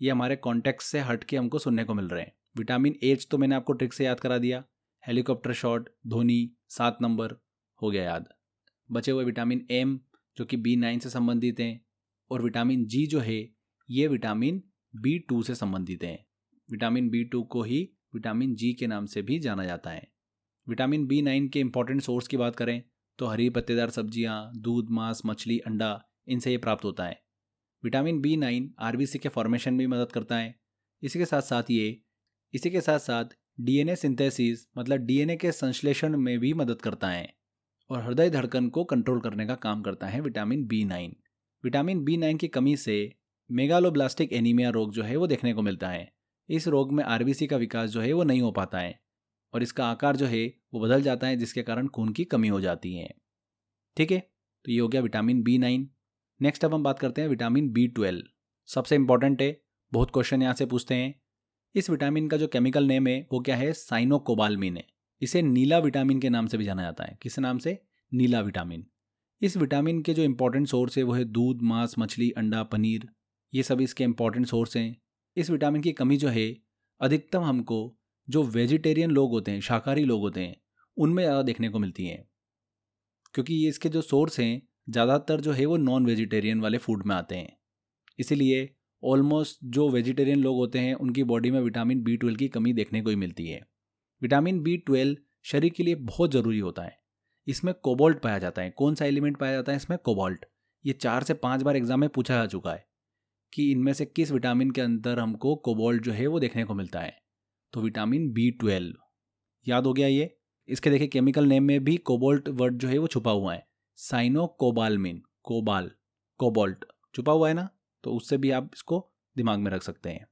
ये हमारे कॉन्टेक्स्ट से हट के हमको सुनने को मिल रहे हैं। विटामिन H तो मैंने आपको ट्रिक से याद करा दिया, हेलीकॉप्टर शॉट, धोनी, 7 नंबर हो गया याद। बचे हुए विटामिन M जो कि B9 से संबंधित हैं, और विटामिन G जो है ये विटामिन B2 से संबंधित हैं। विटामिन B2 को ही विटामिन G के नाम से भी जाना जाता है। विटामिन B9 के इंपॉर्टेंट सोर्स की बात करें तो हरी पत्तेदार सब्जियां, दूध, मांस, मछली, अंडा, इनसे ये प्राप्त होता है। विटामिन B9 RBC के फॉर्मेशन में मदद करता है। इसी के साथ साथ DNA सिंथेसिस मतलब DNA के संश्लेषण में भी मदद करता है, और हृदय धड़कन को कंट्रोल करने का काम करता है विटामिन B9। विटामिन B9 की कमी से मेगालोब्लास्टिक एनीमिया रोग जो है वो देखने को मिलता है। इस रोग में RBC का विकास जो है वो नहीं हो पाता है, और इसका आकार जो है वो बदल जाता है, जिसके कारण खून की कमी हो जाती है। ठीक है, तो ये हो गया विटामिन B9। नेक्स्ट अब हम बात करते हैं विटामिन B12। सबसे इंपॉर्टेंट है, बहुत क्वेश्चन यहाँ से पूछते हैं। इस विटामिन का जो केमिकल नेम है वो क्या है, साइनोकोबाल्मिन है। इसे नीला विटामिन के नाम से भी जाना जाता है। किस नाम से, नीला विटामिन। इस विटामिन के जो इंपॉर्टेंट सोर्स है वो है दूध, मांस, मछली, अंडा, पनीर, ये सब इसके इंपॉर्टेंट सोर्स हैं। इस विटामिन की कमी जो है अधिकतम हमको जो वेजिटेरियन लोग होते हैं, शाकाहारी लोग होते हैं, उनमें ज़्यादा देखने को मिलती है, क्योंकि ये इसके जो सोर्स हैं ज़्यादातर जो है वो नॉन वेजिटेरियन वाले फूड में आते हैं। इसीलिए ऑलमोस्ट जो वेजिटेरियन लोग होते हैं उनकी बॉडी में विटामिन B12 की कमी देखने को ही मिलती है। विटामिन B12 शरीर के लिए बहुत ज़रूरी होता है। इसमें कोबाल्ट पाया जाता है। कौन सा एलिमेंट पाया जाता है इसमें, कोबाल्ट। ये 4 से 5 बार एग्जाम में पूछा जा चुका है कि इनमें से किस विटामिन के अंदर हमको कोबाल्ट जो है वो देखने को मिलता है। तो विटामिन B12 याद हो गया ये। इसके देखिए केमिकल नेम में भी कोबाल्ट वर्ड जो है वो छुपा हुआ है, साइनोकोबाल्मिन, कोबाल, कोबाल्ट छुपा हुआ है ना, तो उससे भी आप इसको दिमाग में रख सकते हैं।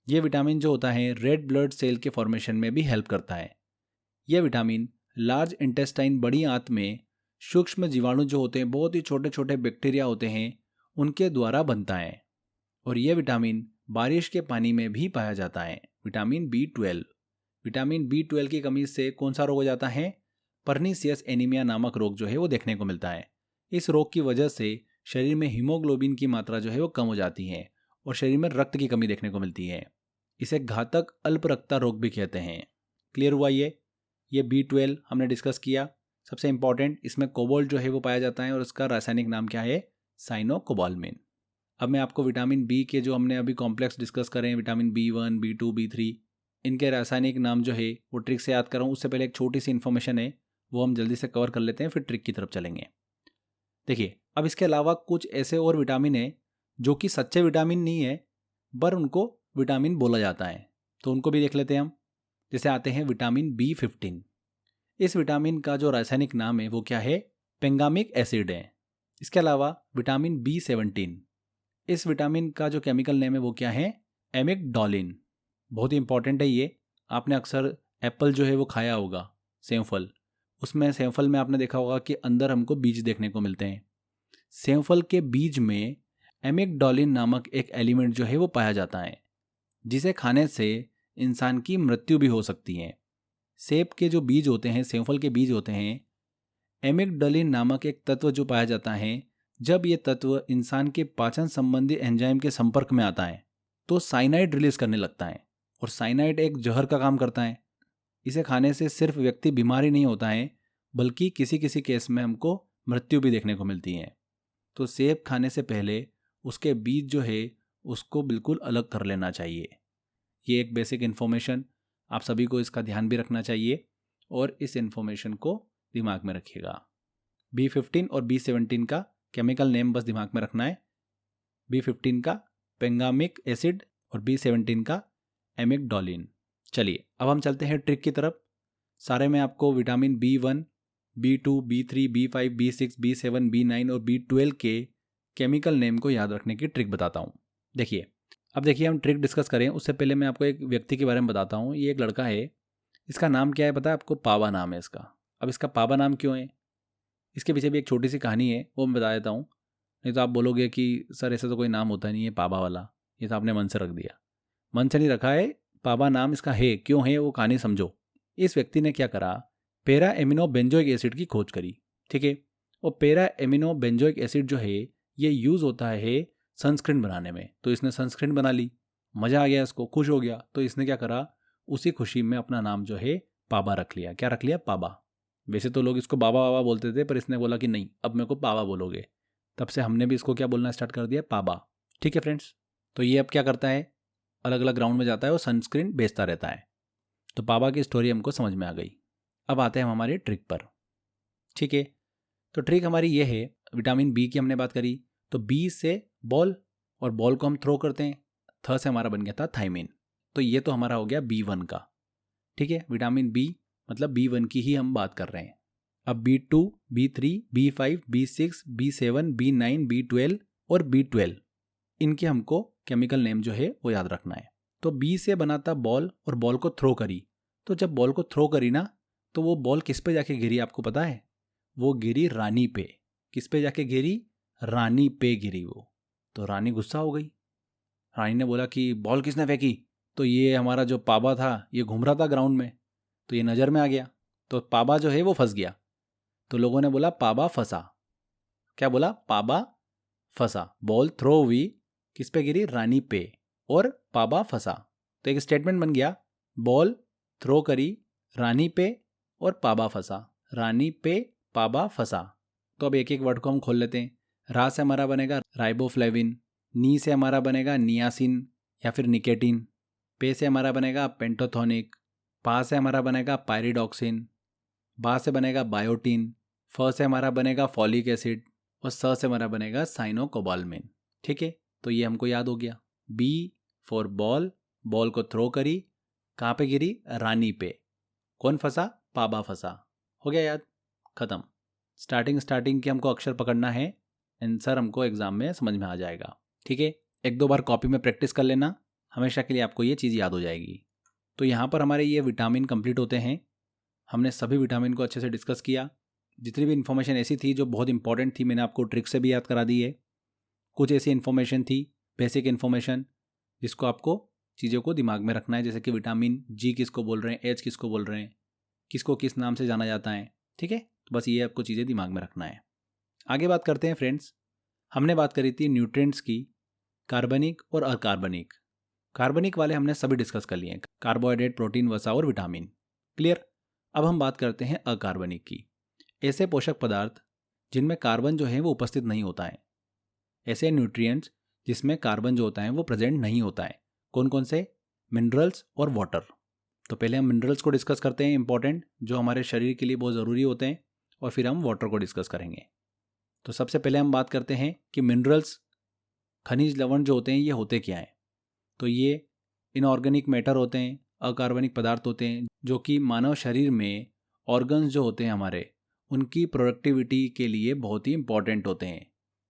ये विटामिन जो होता है रेड ब्लड सेल के फॉर्मेशन में भी हेल्प करता है। यह विटामिन लार्ज इंटेस्टाइन, बड़ी आंत में सूक्ष्म जीवाणु जो होते हैं, बहुत ही छोटे छोटे बैक्टीरिया होते हैं, उनके द्वारा बनता है। और यह विटामिन बारिश के पानी में भी पाया जाता है। Vitamin B12। विटामिन B12 की कमी से कौन सा रोग हो जाता है, परनीसियस एनीमिया नामक रोग जो है वो देखने को मिलता है। इस रोग की वजह से शरीर में हीमोग्लोबिन की मात्रा जो है वो कम हो जाती है और शरीर में रक्त की कमी देखने को मिलती है। इसे घातक अल्परक्तता रोग भी कहते हैं। क्लियर हुआ ये B12 हमने डिस्कस किया। सबसे इंपॉर्टेंट, इसमें कोबाल्ट जो है वो पाया जाता है और उसका रासायनिक नाम क्या है, साइनोकोबाल्मिन। अब मैं आपको विटामिन B के जो हमने अभी कॉम्प्लेक्स डिस्कस करें, विटामिन B1, B2, B3, इनके रासायनिक नाम जो है वो ट्रिक से याद कर रहा हूँ। उससे पहले एक छोटी सी इन्फॉर्मेशन है, वो हम जल्दी से कवर कर लेते हैं, फिर ट्रिक की तरफ चलेंगे। देखिए, अब इसके अलावा कुछ ऐसे और विटामिन है जो कि सच्चे विटामिन नहीं है, पर उनको विटामिन बोला जाता है, तो उनको भी देख लेते हैं हम। जैसे आते हैं विटामिन B15। इस विटामिन का जो रासायनिक नाम है वो क्या है, पेंगामिक एसिड है। इसके अलावा विटामिन B17, इस विटामिन का जो केमिकल नेम है वो क्या है, एमिगडोलिन। बहुत ही इंपॉर्टेंट है ये। आपने अक्सर एप्पल जो है वो खाया होगा, सेवफल, उसमें सेवफल में आपने देखा होगा कि अंदर हमको बीज देखने को मिलते हैं। सेवफल के बीज में एमिगडोलिन नामक एक एलिमेंट जो है वो पाया जाता है, जिसे खाने से इंसान की मृत्यु भी हो सकती है। सेब के जो बीज होते हैं, सेवफल के बीज होते हैं, एमिगडोलिन नामक एक तत्व जो पाया जाता है, जब ये तत्व इंसान के पाचन संबंधी एंजाइम के संपर्क में आता है तो साइनाइड रिलीज करने लगता है, और साइनाइड एक जहर का काम करता है। इसे खाने से सिर्फ व्यक्ति बीमार ही नहीं होता है, बल्कि किसी किसी केस में हमको मृत्यु भी देखने को मिलती है। तो सेब खाने से पहले उसके बीज जो है उसको बिल्कुल अलग कर लेना चाहिए। ये एक बेसिक इन्फॉर्मेशन, आप सभी को इसका ध्यान भी रखना चाहिए और इस इन्फॉर्मेशन को दिमाग में रखिएगा। B15 और B17 का केमिकल नेम बस दिमाग में रखना है। B15 का पेंगामिक एसिड और B17 का एमिगडोलिन। चलिए अब हम चलते हैं ट्रिक की तरफ। सारे में आपको vitamin B1, B2, B3, B5, B6, B7, B9 और B12 के केमिकल नेम को याद रखने की ट्रिक बताता हूँ। देखिए हम ट्रिक डिस्कस करें उससे पहले मैं आपको एक व्यक्ति के बारे में बताता हूँ। ये एक लड़का है, इसका नाम क्या है पता है आपको, पाबा नाम है इसका। अब इसका पाबा नाम क्यों है, इसके पीछे भी एक छोटी सी कहानी है, वो मैं बता देता हूँ। नहीं तो आप बोलोगे कि सर ऐसा तो कोई नाम होता नहीं है पाबा वाला, ये तो आपने मन से रख दिया। मन से नहीं रखा है, पाबा नाम इसका है। क्यों है वो कहानी समझो। इस व्यक्ति ने क्या करा, पैरा एमिनो बेंजोइक एसिड की खोज करी, ठीक है। और पैरा एमिनो बेंजोइक एसिड जो है ये यूज़ होता है सनस्क्रीन बनाने में। तो इसने सनस्क्रीन बना ली, मज़ा आ गया इसको, खुश हो गया। तो इसने क्या करा, उसी खुशी में अपना नाम जो है पाबा रख लिया। क्या रख लिया, पाबा। वैसे तो लोग इसको बाबा बाबा बोलते थे, पर इसने बोला कि नहीं, अब मेरे को पाबा बोलोगे। तब से हमने भी इसको क्या बोलना स्टार्ट कर दिया, पाबा। ठीक है फ्रेंड्स। तो ये अब क्या करता है, अलग अलग ग्राउंड में जाता है और सनस्क्रीन बेचता रहता है। तो पाबा की स्टोरी हमको समझ में आ गई। अब आते हैं हम हमारी ट्रिक पर, ठीक है। तो ट्रिक हमारी ये है, विटामिन B की हमने बात करी, तो B से बॉल, और बॉल को हम थ्रो करते हैं। थ से हमारा बन गया था थाइमिन। तो ये तो हमारा हो गया B1 का, ठीक है। विटामिन B मतलब B1 की ही हम बात कर रहे हैं। अब B2, B3, B5, B6, B7, B9, B12 और B12, इनके हमको केमिकल नेम जो है वो याद रखना है। तो B से बना था बॉल, और बॉल को थ्रो करी। तो जब बॉल को थ्रो करी ना, तो वो बॉल किस पे जाके गिरी आपको पता है, वो गिरी रानी पे। किस पे जाके गिरी, रानी पे गिरी वो। तो रानी गुस्सा हो गई। रानी ने बोला कि बॉल किसने फेंकी? तो ये हमारा जो पाबा था ये घूम रहा था ग्राउंड में, तो ये नज़र में आ गया, तो पाबा जो है वो फंस गया। तो लोगों ने बोला पाबा फंसा। क्या बोला? पाबा फंसा। बॉल थ्रो हुई, किस पे गिरी? रानी पे, और पाबा फंसा। तो एक स्टेटमेंट बन गया, बॉल थ्रो करी रानी पे और पाबा फंसा। रानी पे पाबा फंसा। तो अब एक एक वर्ड को हम खोल लेते हैं। रा से हमारा बनेगा राइबोफ्लेविन, नी से हमारा बनेगा नियासिन या फिर निकेटिन, पे से हमारा बनेगा पेंटोथोनिक, पा से हमारा बनेगा पायरिडॉक्सिन, बा से बनेगा बायोटिन, फ से हमारा बनेगा फॉलिक एसिड, और स से हमारा बनेगा साइनोकोबाल्मिन। ठीक है, तो ये हमको याद हो गया। बी फॉर बॉल, बॉल को थ्रो करी, कहाँ पे गिरी? रानी पे। कौन फंसा? पाबा फंसा। हो गया याद, खत्म। स्टार्टिंग के हमको अक्षर पकड़ना है, आंसर हमको एग्जाम में समझ में आ जाएगा। ठीक है, एक दो बार कॉपी में प्रैक्टिस कर लेना, हमेशा के लिए आपको ये चीज़ याद हो जाएगी। तो यहाँ पर हमारे ये विटामिन कंप्लीट होते हैं। हमने सभी विटामिन को अच्छे से डिस्कस किया। जितनी भी इन्फॉर्मेशन ऐसी थी जो बहुत इंपॉर्टेंट थी, मैंने आपको ट्रिक से भी याद करा दी है। कुछ ऐसी इन्फॉर्मेशन थी, बेसिक इन्फॉर्मेशन, जिसको आपको चीज़ों को दिमाग में रखना है, जैसे कि विटामिन जी किसको बोल रहे हैं, एच किसको बोल रहे हैं, किसको किस नाम से जाना जाता है। ठीक है, तो बस ये आपको चीज़ें दिमाग में रखना है। आगे बात करते हैं फ्रेंड्स। हमने बात करी थी न्यूट्रिएंट्स की, कार्बनिक और अकार्बनिक। कार्बनिक वाले हमने सभी डिस्कस कर लिए हैं, कार्बोहाइड्रेट, प्रोटीन, वसा और विटामिन। क्लियर। अब हम बात करते हैं अकार्बनिक की। ऐसे पोषक पदार्थ जिनमें कार्बन जो है वो उपस्थित नहीं होता है, ऐसे न्यूट्रिएंट्स जिसमें कार्बन जो होता है वो प्रेजेंट नहीं होता है। कौन कौन से? मिनरल्स और वाटर। तो पहले हम मिनरल्स को डिस्कस करते हैं, इंपॉर्टेंट, जो हमारे शरीर के लिए बहुत ज़रूरी होते हैं, और फिर हम वाटर को डिस्कस करेंगे। तो सबसे पहले हम बात करते हैं कि मिनरल्स, खनिज लवण जो होते हैं ये होते क्या हैं। तो ये इनऑर्गेनिक मैटर होते हैं, अकार्बनिक पदार्थ होते हैं, जो कि मानव शरीर में ऑर्गन्स जो होते हैं हमारे, उनकी प्रोडक्टिविटी के लिए बहुत ही इंपॉर्टेंट होते हैं।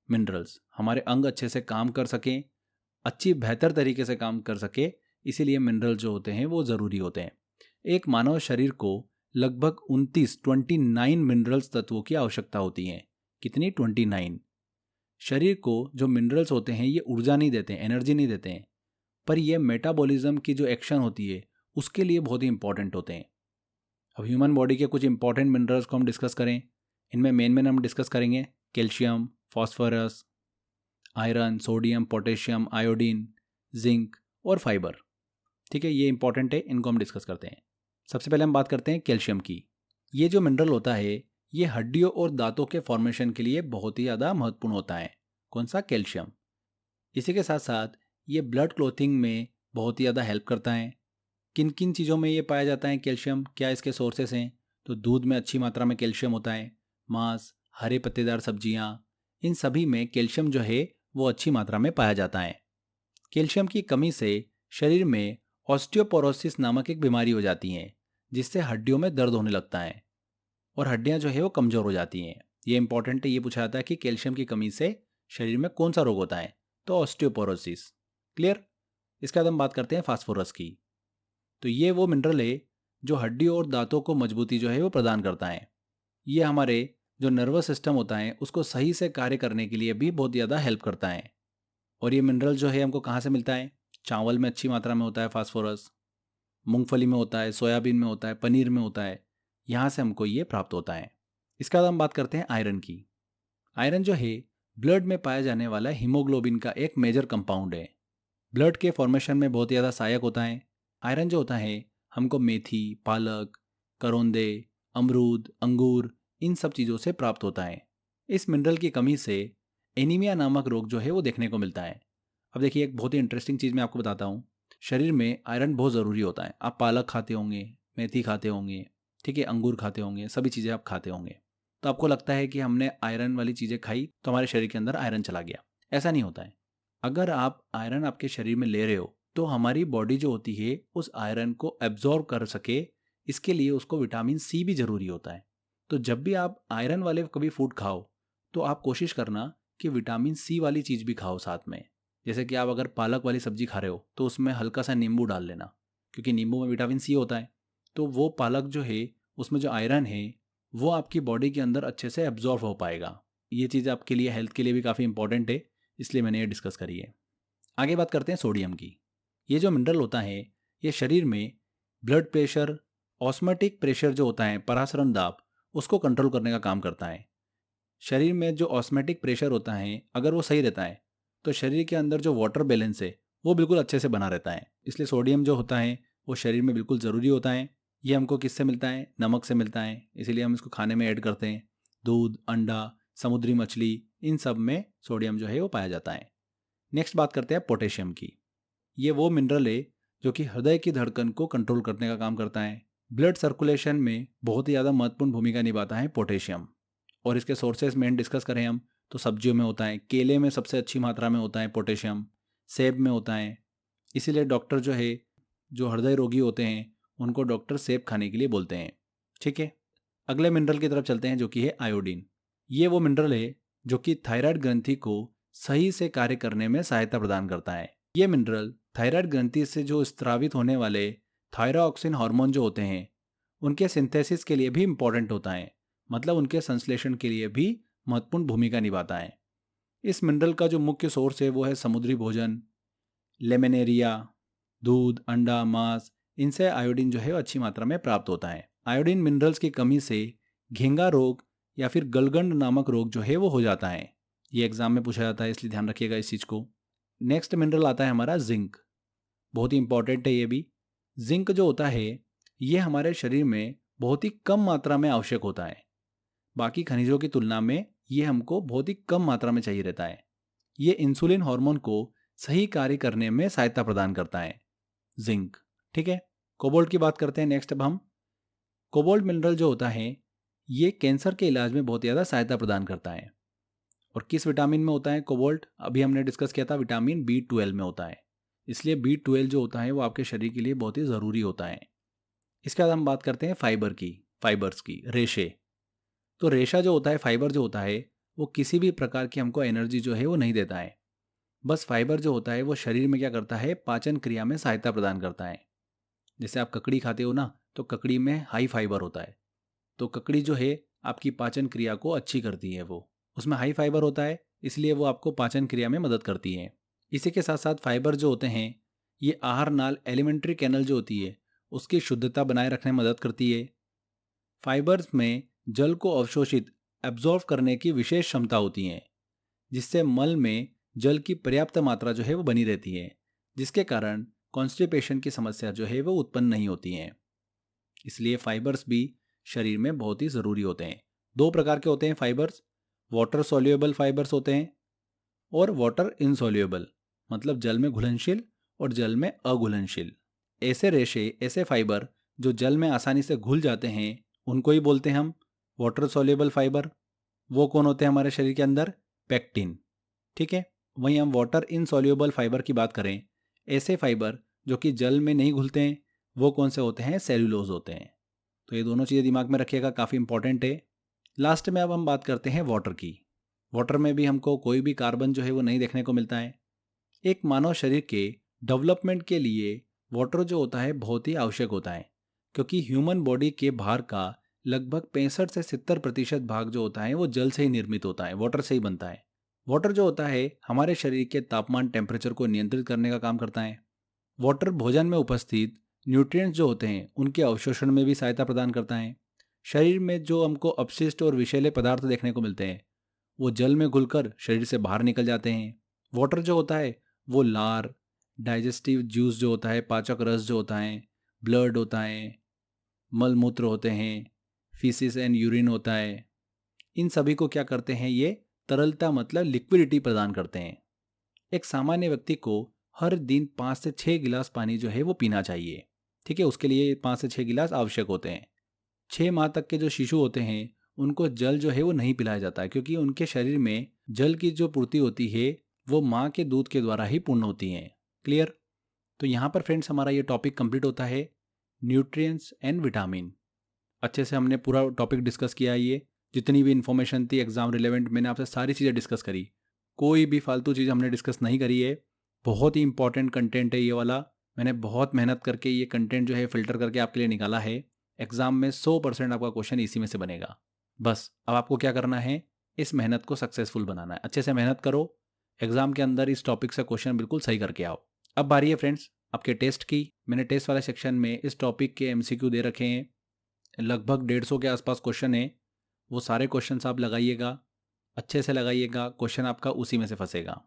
मिनरल्स हमारे अंग अच्छे से काम कर सकें, अच्छी बेहतर तरीके से काम कर सके, इसीलिए मिनरल जो होते हैं वो ज़रूरी होते हैं। एक मानव शरीर को लगभग 29 मिनरल्स तत्वों की आवश्यकता होती है। कितनी? 29। शरीर को जो मिनरल्स होते हैं ये ऊर्जा नहीं देते हैं, एनर्जी नहीं देते हैं, पर ये मेटाबॉलिज्म की जो एक्शन होती है उसके लिए बहुत ही इंपॉर्टेंट होते हैं। अब ह्यूमन बॉडी के कुछ इंपॉर्टेंट मिनरल्स को हम डिस्कस करें, इनमें मेन हम डिस्कस करेंगे calcium, phosphorus, iron, sodium, potassium, iodine, zinc और फाइबर। ठीक है, ये इंपॉर्टेंट है, इनको हम डिस्कस करते हैं। सबसे पहले हम बात करते हैं कैल्शियम की। ये जो मिनरल होता है ये हड्डियों और दांतों के फॉर्मेशन के लिए बहुत ही ज़्यादा महत्वपूर्ण होता है। कौन सा? कैल्शियम। इसी के साथ साथ ये ब्लड क्लॉथिंग में बहुत ही ज़्यादा हेल्प करता है। किन किन चीज़ों में ये पाया जाता है कैल्शियम? क्या इसके सोर्सेस हैं? तो दूध में अच्छी मात्रा में कैल्शियम होता है, मांस, हरे पत्तेदार सब्जियां, इन सभी में कैल्शियम जो है वो अच्छी मात्रा में पाया जाता है। कैल्शियम की कमी से शरीर में ऑस्टियोपोरोसिस नामक एक बीमारी हो जाती है, जिससे हड्डियों में दर्द होने लगता है और हड्डियां जो है वो कमज़ोर हो जाती हैं। ये इंपॉर्टेंट है, ये पूछा जाता है कि कैल्शियम की कमी से शरीर में कौन सा रोग होता है? तो ऑस्टियोपोरोसिस। क्लियर। इसके बाद हम बात करते हैं फास्फोरस की। तो ये वो मिनरल है जो हड्डियों और दांतों को मजबूती जो है वो प्रदान करता है। ये हमारे जो नर्वस सिस्टम होता है उसको सही से कार्य करने के लिए भी बहुत ज़्यादा हेल्प करता है। और ये मिनरल जो है हमको कहाँ से मिलता है? चावल में अच्छी मात्रा में होता है फास्फोरस, मूंगफली में होता है, सोयाबीन में होता है, पनीर में होता है, यहाँ से हमको ये प्राप्त होता है। इसके बाद हम बात करते हैं आयरन की। आयरन जो है ब्लड में पाया जाने वाला हीमोग्लोबिन का एक मेजर कंपाउंड है। ब्लड के फॉर्मेशन में बहुत ज़्यादा सहायक होता है। आयरन जो होता है हमको मेथी, पालक, करौंदे, अमरूद, अंगूर, इन सब चीज़ों से प्राप्त होता है। इस मिनरल की कमी से एनीमिया नामक रोग जो है वो देखने को मिलता है। अब देखिए, एक बहुत ही इंटरेस्टिंग चीज़ मैं आपको बताता हूँ। शरीर में आयरन बहुत ज़रूरी होता है। आप पालक खाते होंगे, मेथी खाते होंगे, ठीक है, अंगूर खाते होंगे, सभी चीज़ें आप खाते होंगे, तो आपको लगता है कि हमने आयरन वाली चीज़ें खाई तो हमारे शरीर के अंदर आयरन चला गया। ऐसा नहीं होता है। अगर आप आयरन आपके शरीर में ले रहे हो तो हमारी बॉडी जो होती है उस आयरन को एब्जॉर्ब कर सके, इसके लिए उसको विटामिन सी भी ज़रूरी होता है। तो जब भी आप आयरन वाले कभी फूड खाओ तो आप कोशिश करना कि विटामिन सी वाली चीज़ भी खाओ साथ में। जैसे कि आप अगर पालक वाली सब्जी खा रहे हो तो उसमें हल्का सा नींबू डाल लेना, क्योंकि नींबू में विटामिन सी होता है। तो वो पालक जो है उसमें जो आयरन है वो आपकी बॉडी के अंदर अच्छे से एब्जॉर्ब हो पाएगा। ये चीज़ आपके लिए हेल्थ के लिए भी काफ़ी इंपॉर्टेंट है, इसलिए मैंने ये डिस्कस करी है। आगे बात करते हैं सोडियम की। ये जो मिनरल होता है ये शरीर में ब्लड प्रेशर, ऑस्मेटिक प्रेशर जो होता है, परासरण दाब, उसको कंट्रोल करने का काम करता है। शरीर में जो ऑस्मेटिक प्रेशर होता है अगर वो सही रहता है तो शरीर के अंदर जो वाटर बैलेंस है वो बिल्कुल अच्छे से बना रहता है। इसलिए सोडियम जो होता है वो शरीर में बिल्कुल ज़रूरी होता है। ये हमको किससे मिलता है? नमक से मिलता है, इसीलिए हम इसको खाने में ऐड करते हैं। दूध, अंडा, समुद्री मछली, इन सब में सोडियम जो है वो पाया जाता है। नेक्स्ट बात करते हैं पोटेशियम की। ये वो मिनरल है जो कि हृदय की धड़कन को कंट्रोल करने का काम करता है। ब्लड सर्कुलेशन में बहुत ही ज़्यादा महत्वपूर्ण भूमिका निभाता है पोटेशियम। और इसके सोर्सेज मेन डिस्कस करें हम तो सब्जियों में होता है, केले में सबसे अच्छी मात्रा में होता है पोटेशियम, सेब में होता है। इसीलिए डॉक्टर जो है, जो हृदय रोगी होते हैं उनको डॉक्टर सेब खाने के लिए बोलते हैं। ठीक है, अगले मिनरल की तरफ चलते हैं जो कि है आयोडीन। ये वो मिनरल है जो कि थायराइड ग्रंथि को सही से कार्य करने में सहायता प्रदान करता है। ये मिनरल थायराइड ग्रंथि से जो स्त्रावित होने वाले थायरोक्सिन हार्मोन जो होते हैं उनके सिंथेसिस के लिए भी इम्पॉर्टेंट होता है, मतलब उनके संश्लेषण के लिए भी महत्वपूर्ण भूमिका निभाता है। इस मिनरल का जो मुख्य सोर्स है वो है समुद्री भोजन, लेमिनेरिया, दूध, अंडा, मांस, इनसे आयोडीन जो है वो अच्छी मात्रा में प्राप्त होता है। आयोडीन मिनरल्स की कमी से घेंगा रोग या फिर गलगंड नामक रोग जो है वो हो जाता है। ये एग्जाम में पूछा जाता है, इसलिए ध्यान रखिएगा इस चीज़ को। नेक्स्ट मिनरल आता है हमारा जिंक। बहुत ही इंपॉर्टेंट है ये भी। जिंक जो होता है ये हमारे शरीर में बहुत ही कम मात्रा में आवश्यक होता है। बाकी खनिजों की तुलना में ये हमको बहुत ही कम मात्रा में चाहिए रहता है। ये इंसुलिन हार्मोन को सही कार्य करने में सहायता प्रदान करता है, जिंक। ठीक है, कोबाल्ट की बात करते हैं नेक्स्ट। अब हम कोबाल्ट मिनरल जो होता है ये कैंसर के इलाज में बहुत ज़्यादा सहायता प्रदान करता है। और किस विटामिन में होता है कोबाल्ट? अभी हमने डिस्कस किया था, विटामिन B12 में होता है। इसलिए B12 जो होता है वो आपके शरीर के लिए बहुत ही ज़रूरी होता है। इसके बाद हम बात करते हैं फाइबर की, फाइबर्स की, रेशे। तो रेशा जो होता है, फाइबर जो होता है, वो किसी भी प्रकार की हमको एनर्जी जो है वो नहीं देता है। बस फाइबर जो होता है वो शरीर में क्या करता है, पाचन क्रिया में सहायता प्रदान करता है। जैसे आप ककड़ी खाते हो ना, तो ककड़ी में हाई फाइबर होता है, तो ककड़ी जो है आपकी पाचन क्रिया को अच्छी करती है। वो उसमें हाई फाइबर होता है, इसलिए वो आपको पाचन क्रिया में मदद करती है। इसी के साथ साथ फाइबर जो होते हैं ये आहार नाल, एलिमेंट्री कैनल जो होती है उसकी शुद्धता बनाए रखने में मदद करती है। फाइबर्स में जल को अवशोषित, एब्जॉर्व करने की विशेष क्षमता होती है, जिससे मल में जल की पर्याप्त मात्रा जो है वो बनी रहती है, जिसके कारण कॉन्स्टिपेशन की समस्या जो है वो उत्पन्न नहीं होती है। इसलिए फाइबर्स भी शरीर में बहुत ही ज़रूरी होते हैं। दो प्रकार के होते हैं फाइबर्स, वाटर सोल्यूबल फाइबर्स होते हैं और वाटर इनसोल्यूबल, मतलब जल में घुलनशील और जल में अघुलनशील। ऐसे रेशे, ऐसे फाइबर जो जल में आसानी से घुल जाते हैं उनको ही बोलते हैं हम वाटर सोल्यूबल फाइबर। वो कौन होते हैं हमारे शरीर के अंदर? पेक्टिन। ठीक है, वहीं हम वाटर इनसोल्यूबल फाइबर की बात करें, ऐसे फाइबर जो कि जल में नहीं घुलते हैं, वो कौन से होते हैं? सेल्यूलोज होते हैं। तो ये दोनों चीज़ें दिमाग में रखिएगा, काफ़ी इंपॉर्टेंट है। लास्ट में अब हम बात करते हैं वाटर की। वाटर में भी हमको कोई भी कार्बन जो है वो नहीं देखने को मिलता है। एक मानव शरीर के डेवलपमेंट के लिए वाटर जो होता है बहुत ही आवश्यक होता है, क्योंकि ह्यूमन बॉडी के भार का लगभग 65 से 70% भाग जो होता है वो जल से ही निर्मित होता है, वाटर से ही बनता है। वाटर जो होता है हमारे शरीर के तापमान, टेम्परेचर को नियंत्रित करने का काम करता है। वाटर भोजन में उपस्थित न्यूट्रिएंट्स जो होते हैं उनके अवशोषण में भी सहायता प्रदान करता है। शरीर में जो हमको अपशिष्ट और विषैले पदार्थ देखने को मिलते हैं वो जल में घुलकर शरीर से बाहर निकल जाते हैं। वाटर जो होता है वो लार, डाइजेस्टिव जूस जो होता है, पाचक रस जो होता है, ब्लड होता है, मल मूत्र होते हैं, फीसिस एंड यूरिन होता है, इन सभी को क्या करते हैं? ये तरलता, मतलब लिक्विडिटी प्रदान करते हैं। एक सामान्य व्यक्ति को हर दिन 5 से 6 गिलास पानी जो है वो पीना चाहिए। ठीक है, उसके लिए 5 से 6 गिलास आवश्यक होते हैं। 6 माह तक के जो शिशु होते हैं उनको जल जो है वो नहीं पिलाया जाता है, क्योंकि उनके शरीर में जल की जो पूर्ति होती है वो माँ के दूध के द्वारा ही पूर्ण होती है। क्लियर? तो यहाँ पर फ्रेंड्स हमारा ये टॉपिक कंप्लीट होता है, न्यूट्रिएंट्स एंड विटामिन। अच्छे से हमने पूरा टॉपिक डिस्कस किया है। ये जितनी भी इन्फॉर्मेशन थी एग्जाम रिलेवेंट, मैंने आपसे सारी चीज़ें डिस्कस करी, कोई भी फालतू चीज़ हमने डिस्कस नहीं करी है। बहुत ही इंपॉर्टेंट कंटेंट है ये वाला। मैंने बहुत मेहनत करके ये कंटेंट जो है फिल्टर करके आपके लिए निकाला है। एग्जाम में 100% आपका क्वेश्चन इसी में से बनेगा। बस अब आपको क्या करना है, इस मेहनत को सक्सेसफुल बनाना है। अच्छे से मेहनत करो, एग्जाम के अंदर इस टॉपिक से क्वेश्चन बिल्कुल सही करके आओ। अब बारी है फ्रेंड्स आपके टेस्ट की। मैंने टेस्ट वाले सेक्शन में इस टॉपिक के MCQ दे रखे हैं, लगभग 150 के आसपास क्वेश्चन है। वो सारे क्वेश्चन आप लगाइएगा, अच्छे से लगाइएगा, क्वेश्चन आपका उसी में से फंसेगा।